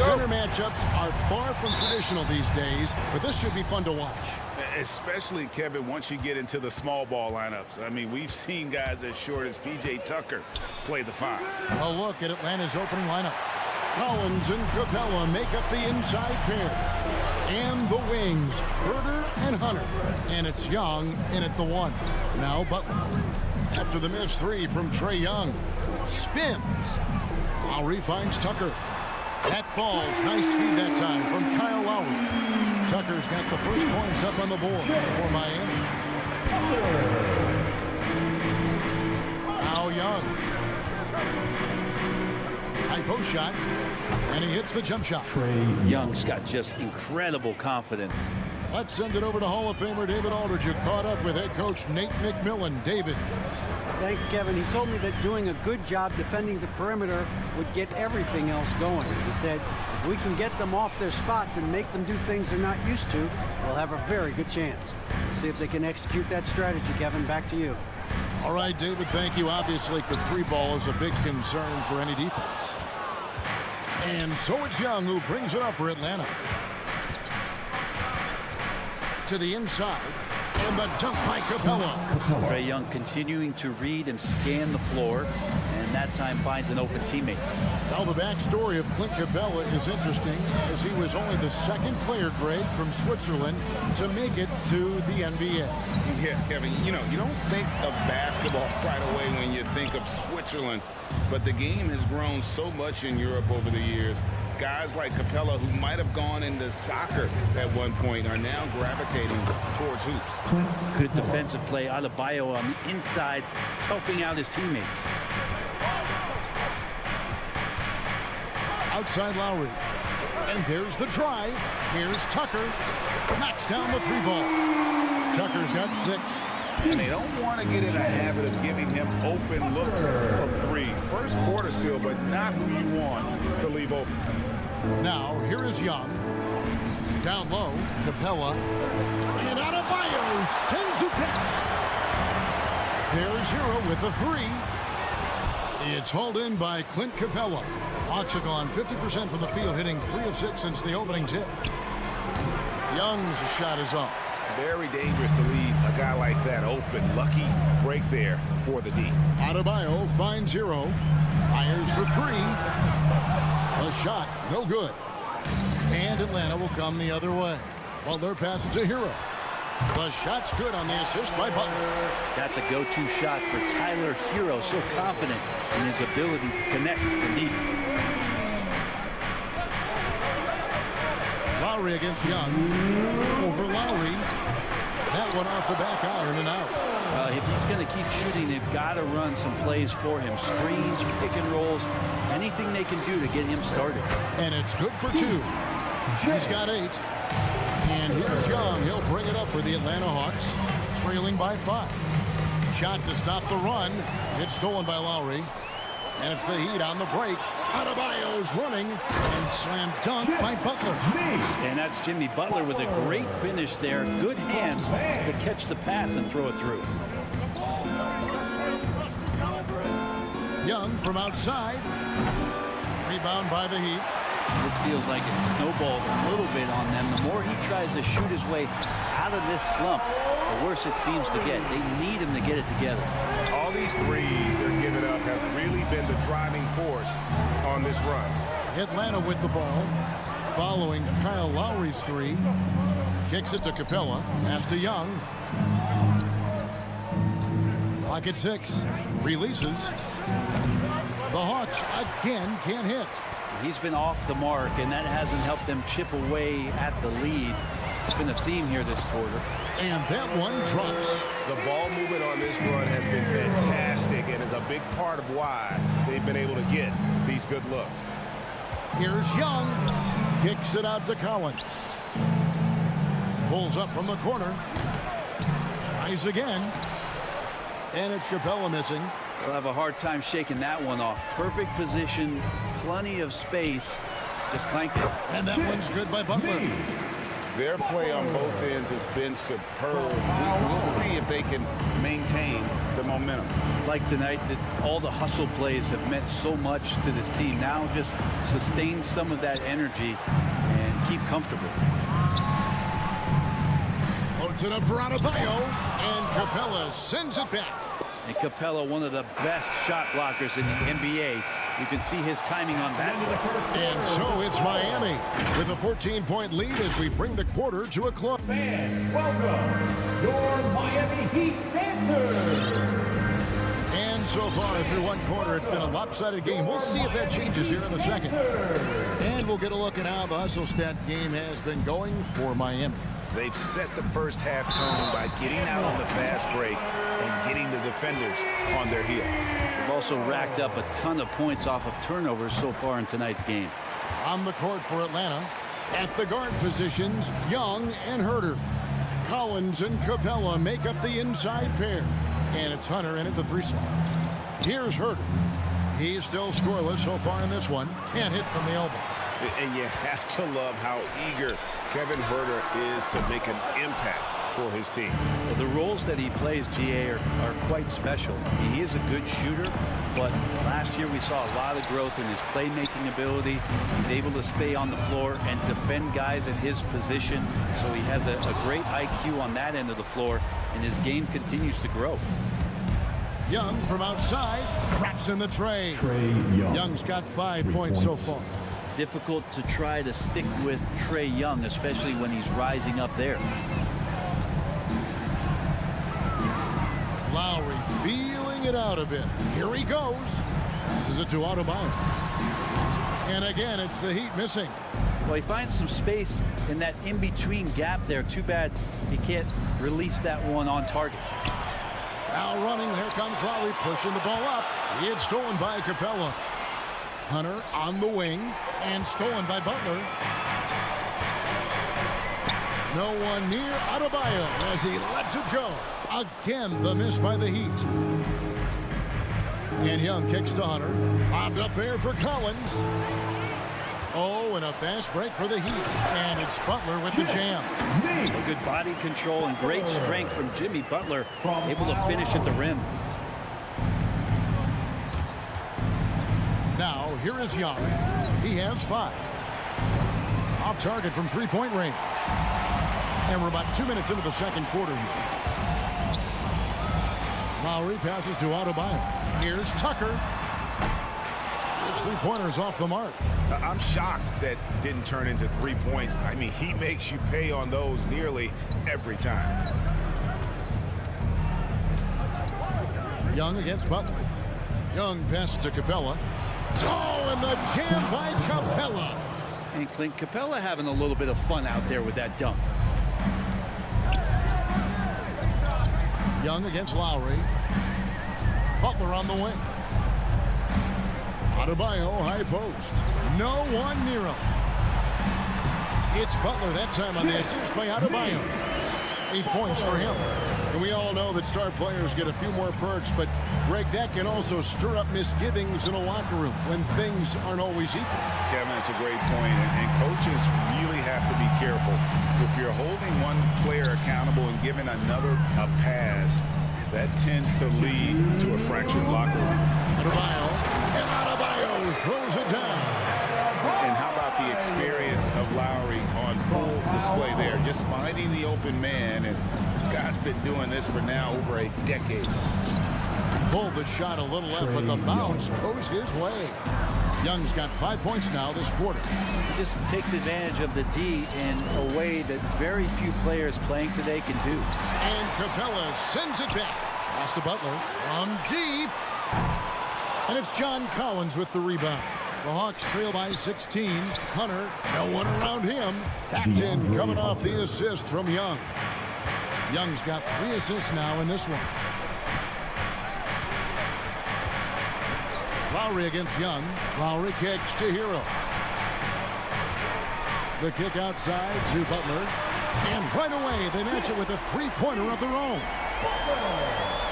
Center matchups are far from traditional these days, but this should be fun to watch.
Especially, Kevin, once you get into the small ball lineups. I mean, we've seen guys as short as P.J. Tucker play the 5.
A look at Atlanta's opening lineup. Collins and Capella make up the inside pair. And the wings, Herder and Hunter. And it's Young in at the 1. Now Butler. After the missed 3 from Trae Young. Spins. Lowry finds Tucker. That falls. Nice feed that time from Kyle Lowry. Tucker's got the first points up on the board for Miami. Now Young. High post shot. And he hits the jump shot.
Young's got just incredible confidence.
Let's send it over to Hall of Famer David Aldridge, who caught up with head coach Nate McMillan. David.
Thanks, Kevin. He told me that doing a good job defending the perimeter would get everything else going. He said, if we can get them off their spots and make them do things they're not used to, we'll have a very good chance. We'll see if they can execute that strategy, Kevin. Back to you.
All right, David, thank you. Obviously, the 3-ball is a big concern for any defense. And so it's Young who brings it up for Atlanta. To the inside. And the dunk by Capella.
Trae Young continuing to read and scan the floor, and that time finds an open teammate.
Now the backstory of Clint Capella is interesting, as he was only the second player, Greg, from Switzerland to make it to the NBA.
Yeah, Kevin, you know, you don't think of basketball right away when you think of Switzerland, but the game has grown so much in Europe over the years. Guys like Capella, who might have gone into soccer at one point, are now gravitating towards hoops.
Good defensive play. Adebayo on the inside, helping out his teammates.
Outside Lowry. And there's the drive. Here's Tucker. Knocks down the 3-ball. Tucker's got 6.
And they don't want to get in a habit of giving him open looks from 3. First quarter still, but not who you want to leave open.
Now, here is Young. Down low, Capella. And Adebayo sends it back. There's Hero with the 3. It's hauled in by Clint Capella. Hawks have gone 50% from the field, hitting 3 of 6 since the opening tip. Young's shot is off.
Very dangerous to leave a guy like that open. Lucky break there for the D.
Adebayo finds Hero. Fires for 3. A shot, no good. And Atlanta will come the other way. Butler passes to Hero. The shot's good on the assist by Butler.
That's a go-to shot for Tyler Hero. So confident in his ability to connect from deep.
Lowry against Young. Over Lowry. That one off the back iron and out.
If he's going to keep shooting, they've got to run some plays for him. Screens, pick and rolls, anything they can do to get him started.
And it's good for 2. He's got 8. And here's Young. He'll bring it up for the Atlanta Hawks, trailing by 5. Shot to stop the run. It's stolen by Lowry. And it's the Heat on the break. Adebayo's running and slam dunk by Butler.
And that's Jimmy Butler with a great finish there. Good hands to catch the pass and throw it through.
Young from outside. Rebound by the Heat.
This feels like it's snowballed a little bit on them. The more he tries to shoot his way out of this slump, the worse it seems to get. They need him to get it together.
All these threes they're giving up have really been the driving force on this run.
Atlanta with the ball, following Kyle Lowry's 3. Kicks it to Capella. Pass to Young. Clock at 6. Releases. The Hawks again can't hit.
He's been off the mark, and that hasn't helped them chip away at the lead. It's been a theme here this quarter.
And that one drops.
The ball movement on this run has been fantastic and is a big part of why they've been able to get these good looks.
Here's Young. Kicks it out to Collins. Pulls up from the corner. Tries again. And it's Capella missing.
They'll have a hard time shaking that one off. Perfect position, plenty of space. Just clanked it.
And that one's good by Butler.
Their play on both ends has been superb. We'll see if they can maintain the momentum.
Like tonight, all the hustle plays have meant so much to this team. Now just sustain some of that energy and keep comfortable.
Loads it up for Adebayo, and Capella sends it back.
And Capella, one of the best shot blockers in the NBA. You can see his timing on that.
And so it's Miami with a 14-point lead as we bring the quarter to a close.
Fans, welcome your Miami Heat Panthers.
And so far through one quarter, it's been a lopsided game. We'll see if that changes here in the second. And we'll get a look at how the hustle stat game has been going for Miami.
They've set the first half tone by getting out on the fast break and getting the defenders on their heels.
They've also racked up a ton of points off of turnovers so far in tonight's game.
On the court for Atlanta, at the guard positions, Young and Herter. Collins and Capella make up the inside pair. And it's Hunter in at the 3 slot. Here's Herter. He's still scoreless so far in this one. Can't hit from the elbow.
And you have to love how eager Kevin Herter is to make an impact for his team.
Well, the roles that he plays, GA, are quite special. He is a good shooter, but last year we saw a lot of growth in his playmaking ability. He's able to stay on the floor and defend guys in his position, so he has a great IQ on that end of the floor, and his game continues to grow.
Young from outside, craps in the tray. Young's got 5 points so far.
Difficult to try to stick with Trae Young, especially when he's rising up there.
Lowry feeling it out a bit. Here he goes. This is it to Adebayo. And again, it's the Heat missing.
Well, he finds some space in that in-between gap there. Too bad he can't release that one on target.
Now running, here comes Lowry pushing the ball up. It's stolen by Capella. Hunter on the wing and stolen by Butler. No one near Adebayo as he lets it go. Again, the miss by the Heat. And Young kicks to Hunter. Bobbed up there for Collins. Oh, and a fast break for the Heat. And it's Butler with the jam.
A good body control and great strength from Jimmy Butler, able to finish at the rim.
Now, here is Young. He has 5. Off target from three-point range. And we're about 2 minutes into the second quarter here. Lowry passes to Adebayo. Here's Tucker. His three-pointers off the mark.
I'm shocked that didn't turn into 3 points. I mean, he makes you pay on those nearly every time.
Young against Butler. Young passes to Capella. Oh, and the jam by Capella.
And Clint, Capella having a little bit of fun out there with that dunk.
Young against Lowry. Butler on the wing. Adebayo, high post. No one near him. It's Butler that time on the assist by Adebayo. 8 points for him. And we all know that star players get a few more perks, but Greg, that can also stir up misgivings in a locker room when things aren't always equal.
Kevin, it's a great point, and coaches really have to be careful. If you're holding one player accountable and giving another a pass, that tends to lead to a fractured locker room.
Adebayo, and Adebayo throws it down.
And how about the experience of Lowry on full display there, just finding the open man, and guy's been doing this for now over a decade.
Pulled the shot a little left, but the bounce goes his way. Young's got 5 points now this quarter.
He just takes advantage of the D in a way that very few players playing today can do.
And Capella sends it back. Pass to Butler from deep. And it's John Collins with the rebound. The Hawks trail by 16. Hunter, no one around him. That's in coming off the assist from Young. Young's got 3 assists now in this one. Lowry against Young. Lowry kicks to Hero. The kick outside to Butler. And right away, they match it with a three-pointer of their own.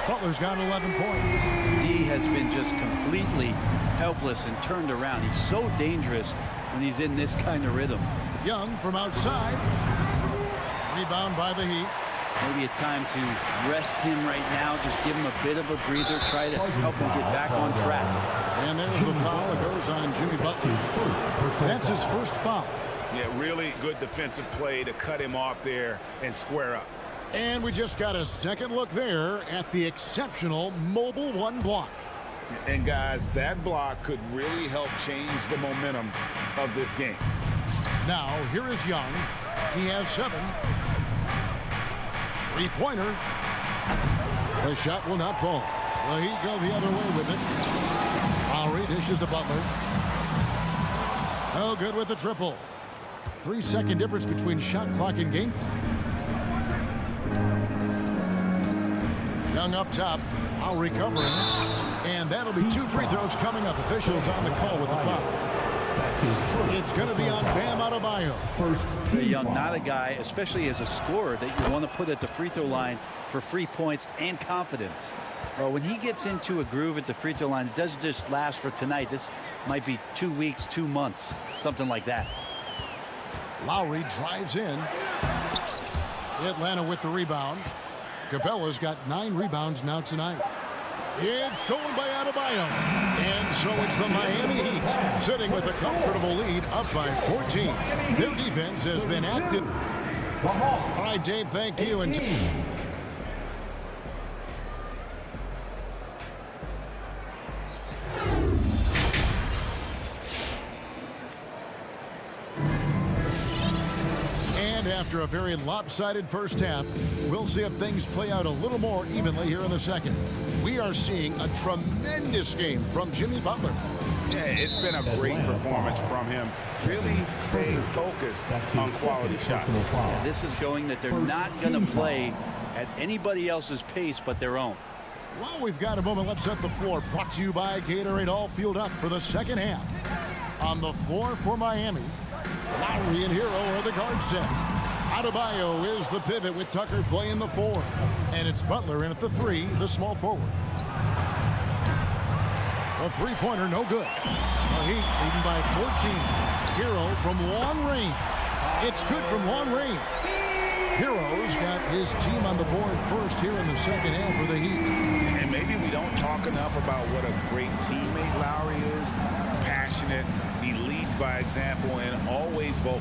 Butler's got 11 points.
D has been just completely helpless and turned around. He's so dangerous when he's in this kind of rhythm.
Young from outside. Rebound by the Heat.
Maybe a time to rest him right now. Just give him a bit of a breather. Try to help him get back on track.
And there's the foul that goes on Jimmy Butler. That's his first foul.
Yeah, really good defensive play to cut him off there and square up.
And we just got a second look there at the exceptional Mobile One block.
And guys, that block could really help change the momentum of this game.
Now, here is Young. He has 7. Three-pointer. The shot will not fall. The Heat go the other way with it. Lowry dishes to Butler. Oh, good with the triple. 3-second difference between shot clock and game clock. Young up top. Lowry covering. And that'll be 2 free throws coming up. Officials on the call with the foul. It's going to be on Bam Adebayo.
Trae Young, not a guy, especially as a scorer, that you want to put at the free throw line for free points and confidence. Well, when he gets into a groove at the free throw line, it doesn't just last for tonight. This might be 2 weeks, 2 months, something like that.
Lowry drives in. Atlanta with the rebound. Capella's got 9 rebounds now tonight. It's stolen by Adebayo. And so it's the Miami Heat sitting with a comfortable lead up by 14. Their defense has been active. All right, Dave, thank you. And after a very lopsided first half, we'll see if things play out a little more evenly here in the second. We are seeing a tremendous game from Jimmy Butler.
Yeah, it's been a great performance from him. Really staying focused on quality shots.
Yeah, this is showing that they're not going to play at anybody else's pace but their own.
Well, we've got a moment. Let's set the floor. Brought to you by Gatorade, all fueled up for the second half. On the floor for Miami, Lowry and Hero are the guard sets. Adebayo is the pivot with Tucker playing the 4. And it's Butler in at the 3, the small forward. The three-pointer, no good. The Heat leading by 14. Hero from long range. It's good from long range. Hero's got his team on the board first here in the second half for the Heat.
And maybe we don't talk enough about what a great teammate Lowry is. Passionate, he leads by example, and always vocal.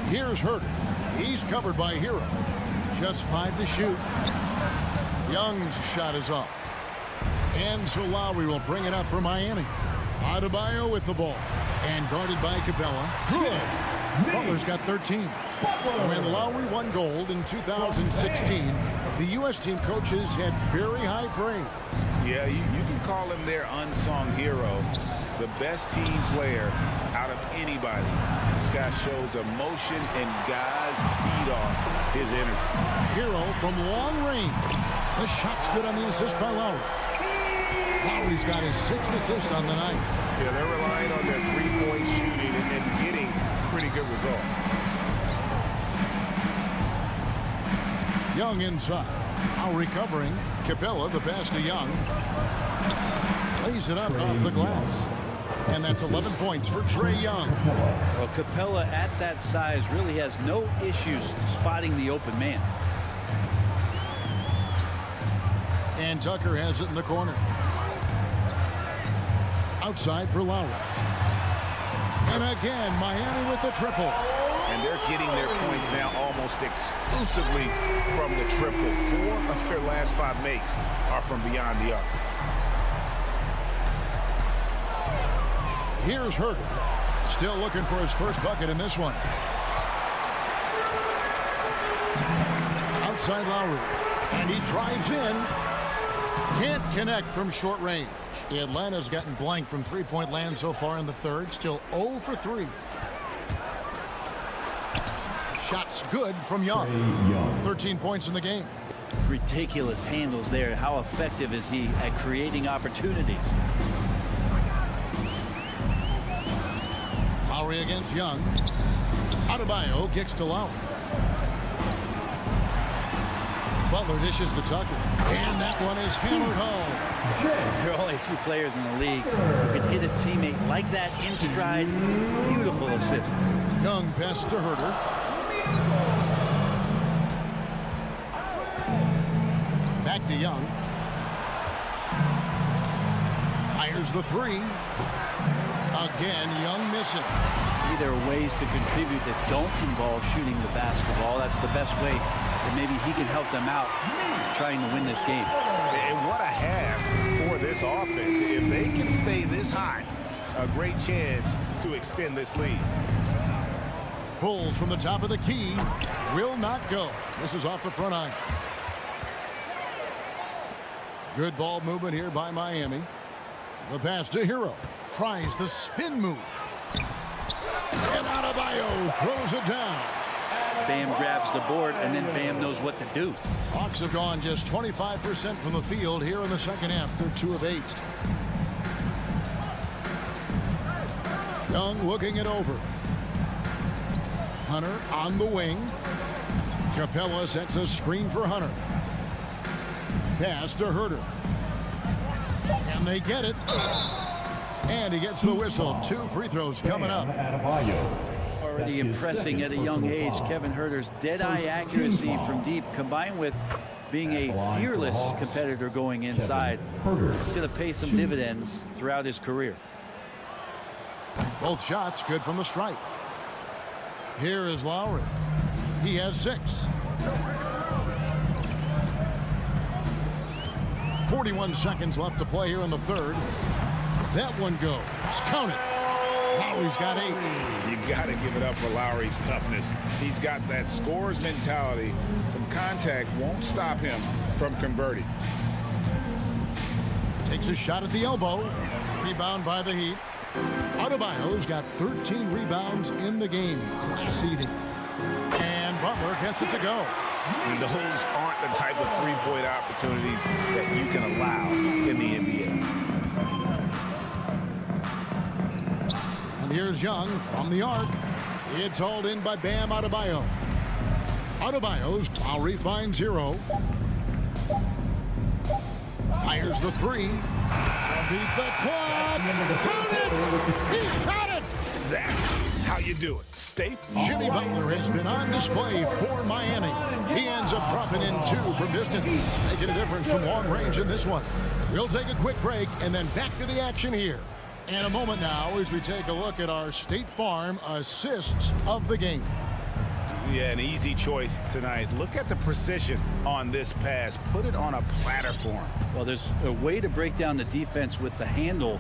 Here's Herter. He's covered by Hero. Just 5 to shoot. Young's shot is off. And so Lowry will bring it up for Miami. Adebayo with the ball. And guarded by Capella. Good. Butler's got 13. When Lowry won gold in 2016, the U.S. team coaches had very high praise.
Yeah, you can call him their unsung hero. The best team player out of anybody. This guy shows emotion, and guys feed off his energy.
Hero from long range. The shot's good on the assist by Lowry. Lowry's got his 6th assist on the night.
Yeah, they're relying on their three-point shooting and getting pretty good results.
Young inside. Now recovering. Capella, the pass to Young. Lays it up off the glass. And that's 11 points for Trae Young.
Well, Capella at that size really has no issues spotting the open man.
And Tucker has it in the corner. Outside for Lowry. And again, Miami with the triple.
And they're getting their points now almost exclusively from the triple. 4 of their last 5 makes are from beyond the arc.
Here's Herter. Still looking for his first bucket in this one. Outside Lowry. And he drives in. Can't connect from short range. Atlanta's gotten blank from three-point land so far in the third. Still 0 for 3. Shots good from Young. 13 points in the game.
Ridiculous handles there. How effective is he at creating opportunities?
Lowry against Young. Adebayo kicks to Lowry. Butler dishes to Tucker. And that one is hammered home.
There are only a few players in the league who can hit a teammate like that in stride. Beautiful assist.
Young pass to Herder. Back to Young. Fires the three. Again, Young missing.
There are ways to contribute that don't involve shooting the basketball. That's the best way that maybe he can help them out trying to win this game.
And what a half for this offense. If they can stay this high, a great chance to extend this lead.
Pulls from the top of the key. Will not go. This is off the front iron. Good ball movement here by Miami. The pass to Hero. Tries the spin move. And Adebayo throws it down.
Bam grabs the board, and then Bam knows what to do.
Hawks have gone just 25% from the field here in the second half. They're 2 of 8. Young looking it over. Hunter on the wing. Capella sets a screen for Hunter. Pass to Herder. And they get it. And he gets the whistle. 2 free throws coming up.
Already impressing at a young age. Kevin Herter's dead-eye accuracy from deep, combined with being a fearless competitor going inside. It's going to pay some dividends throughout his career.
Both shots good from the stripe. Here is Lowry. He has 6. 41 seconds left to play here in the third. That one goes. Count it. Lowry's got 8.
You got to give it up for Lowry's toughness. He's got that scorer's mentality. Some contact won't stop him from converting.
Takes a shot at the elbow. Rebound by the Heat. Adebayo's got 13 rebounds in the game. Class eating. And Butler gets it to go.
And those aren't the type of three-point opportunities that you can allow in the NBA.
And here's Young from the arc. It's hauled in by Bam Adebayo. Adebayo's Lowry finds 0. Fires the 3. Beat the quad. Count it. He's got it.
That's how you do it. Stay.
Jimmy Butler has been on display for Miami. He ends up dropping in 2 from distance, making a difference from long range in this one. We'll take a quick break and then back to the action here. In a moment now as we take a look at our State Farm assists of the game.
Yeah, an easy choice tonight. Look at the precision on this pass. Put it on a platter for him.
Well, there's a way to break down the defense with the handle,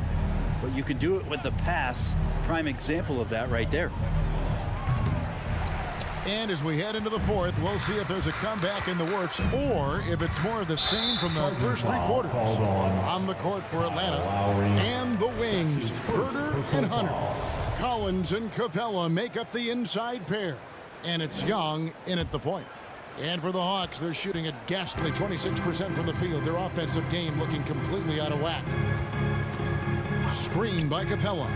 but you can do it with the pass. Prime example of that right there.
And as we head into the fourth, we'll see if there's a comeback in the works or if it's more of the same from the first 3 quarters. On the court for Atlanta and the wings, Herder and Hunter. Collins and Capella make up the inside pair. And it's Young in at the point. And for the Hawks, they're shooting a ghastly 26% from the field. Their offensive game looking completely out of whack. Screen by Capella.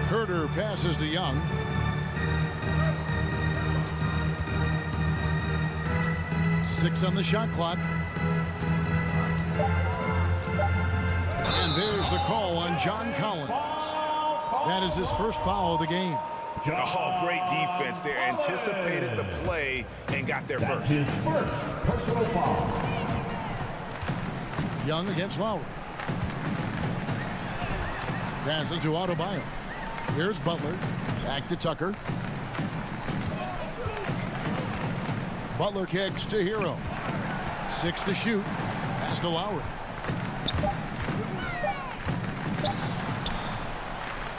Herder passes to Young. Six on the shot clock. And there's the call on John Collins. That is his first foul of the game.
Oh, great defense. They anticipated the play and got there first.
His first personal foul.
Young against Lowry. Passes to Adebayo. Here's Butler. Back to Tucker. Butler kicks to Hero. 6 to shoot. Pass to Lowry.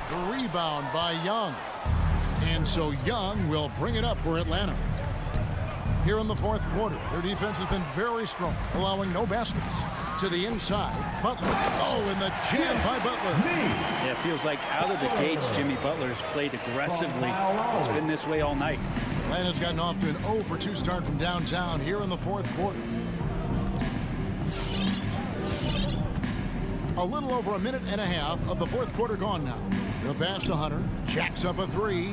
The rebound by Young. And so Young will bring it up for Atlanta. Here in the fourth quarter, their defense has been very strong, allowing no baskets. To the inside, Butler. Oh, and the jam by Butler.
Yeah, it feels like out of the gates, Jimmy Butler's played aggressively. It's been this way all night.
Atlanta's gotten off to an 0 for 2 start from downtown here in the fourth quarter. A little over a minute and a half of the fourth quarter gone now. The pass to Hunter. Jacks up a 3.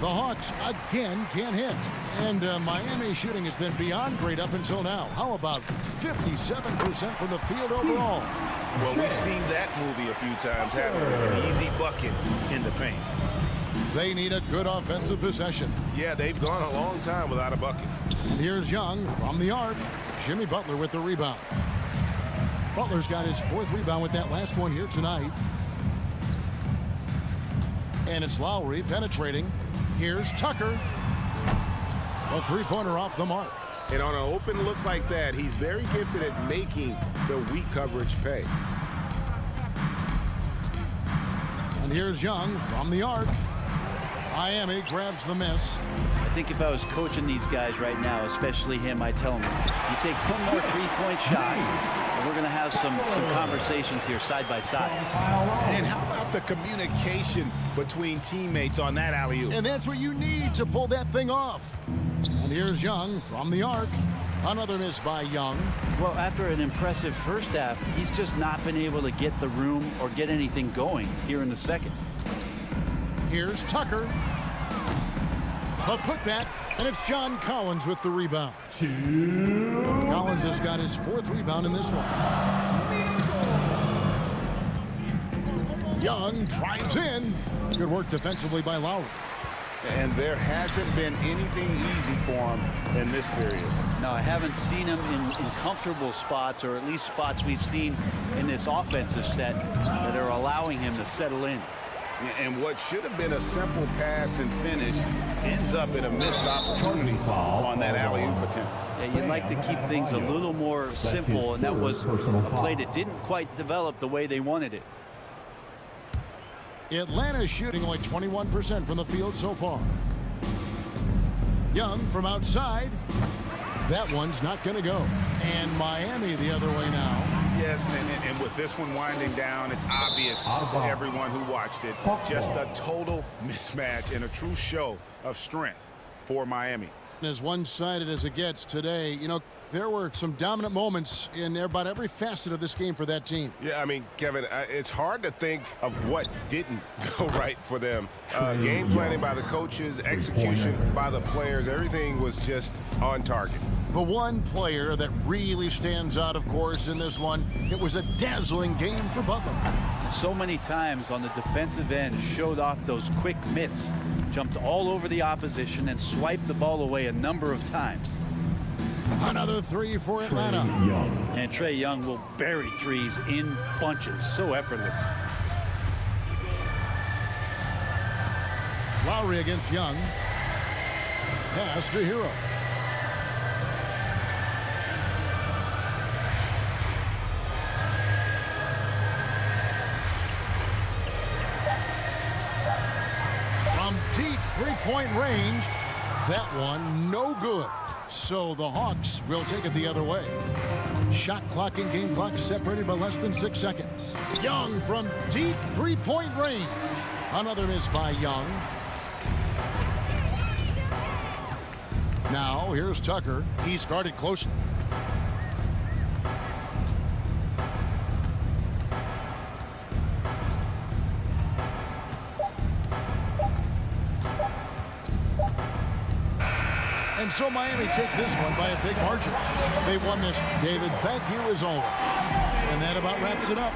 The Hawks again can't hit. And Miami shooting has been beyond great up until now. How about 57% from the field overall?
Well, we've seen that movie a few times, having an easy bucket in the paint.
They need a good offensive possession.
Yeah, they've gone a long time without a bucket.
And here's Young from the arc. Jimmy Butler with the rebound. Butler's got his 4th rebound with that last one here tonight. And it's Lowry penetrating. Here's Tucker. A three-pointer off the mark.
And on an open look like that, he's very gifted at making the weak coverage pay.
And here's Young from the arc. Miami grabs the miss.
I think if I was coaching these guys right now, especially him, I tell him, you take one more three-point shot, and we're going to have some conversations here side by side.
And how about the communication between teammates on that alley-oop?
And that's what you need to pull that thing off. And here's Young from the arc. Another miss by Young.
Well, after an impressive first half, he's just not been able to get the room or get anything going here in the second.
Here's Tucker. A putback, and it's John Collins with the rebound. Collins has got his 4th rebound in this one. Young drives in. Good work defensively by Lowry.
And there hasn't been anything easy for him in this period.
No, I haven't seen him in comfortable spots, or at least spots we've seen in this offensive set that are allowing him to settle in.
And what should have been a simple pass and finish ends up in a missed opportunity on that alley-oop attempt.
Yeah, you'd like to keep things a little more simple, and that was a play that didn't quite develop the way they wanted it.
Atlanta's shooting like 21% from the field so far. Young from outside. That one's not going to go. And Miami the other way now.
Yes, and with this one winding down, it's obvious to everyone who watched it. Just a total mismatch and a true show of strength for Miami.
As one-sided as it gets today, you know, there were some dominant moments in about every facet of this game for that team.
Yeah, I mean, Kevin, it's hard to think of what didn't go right for them. Game planning by the coaches, execution by the players, everything was just on target.
The one player that really stands out, of course, in this one, it was a dazzling game for Butler.
So many times on the defensive end, showed off those quick mitts, jumped all over the opposition and swiped the ball away a number of times.
Another 3 for Atlanta.
And Trae Young will bury threes in bunches. So effortless.
Lowry against Young. Pass to Hero. From deep three-point range. That one no good. So the Hawks will take it the other way. Shot clock and game clock separated by less than 6 seconds. Young from deep three-point range. Another miss by Young. Now here's Tucker. He's guarded closely. And so Miami takes this one by a big margin. They won this, David. Thank you as always. And that about wraps it up.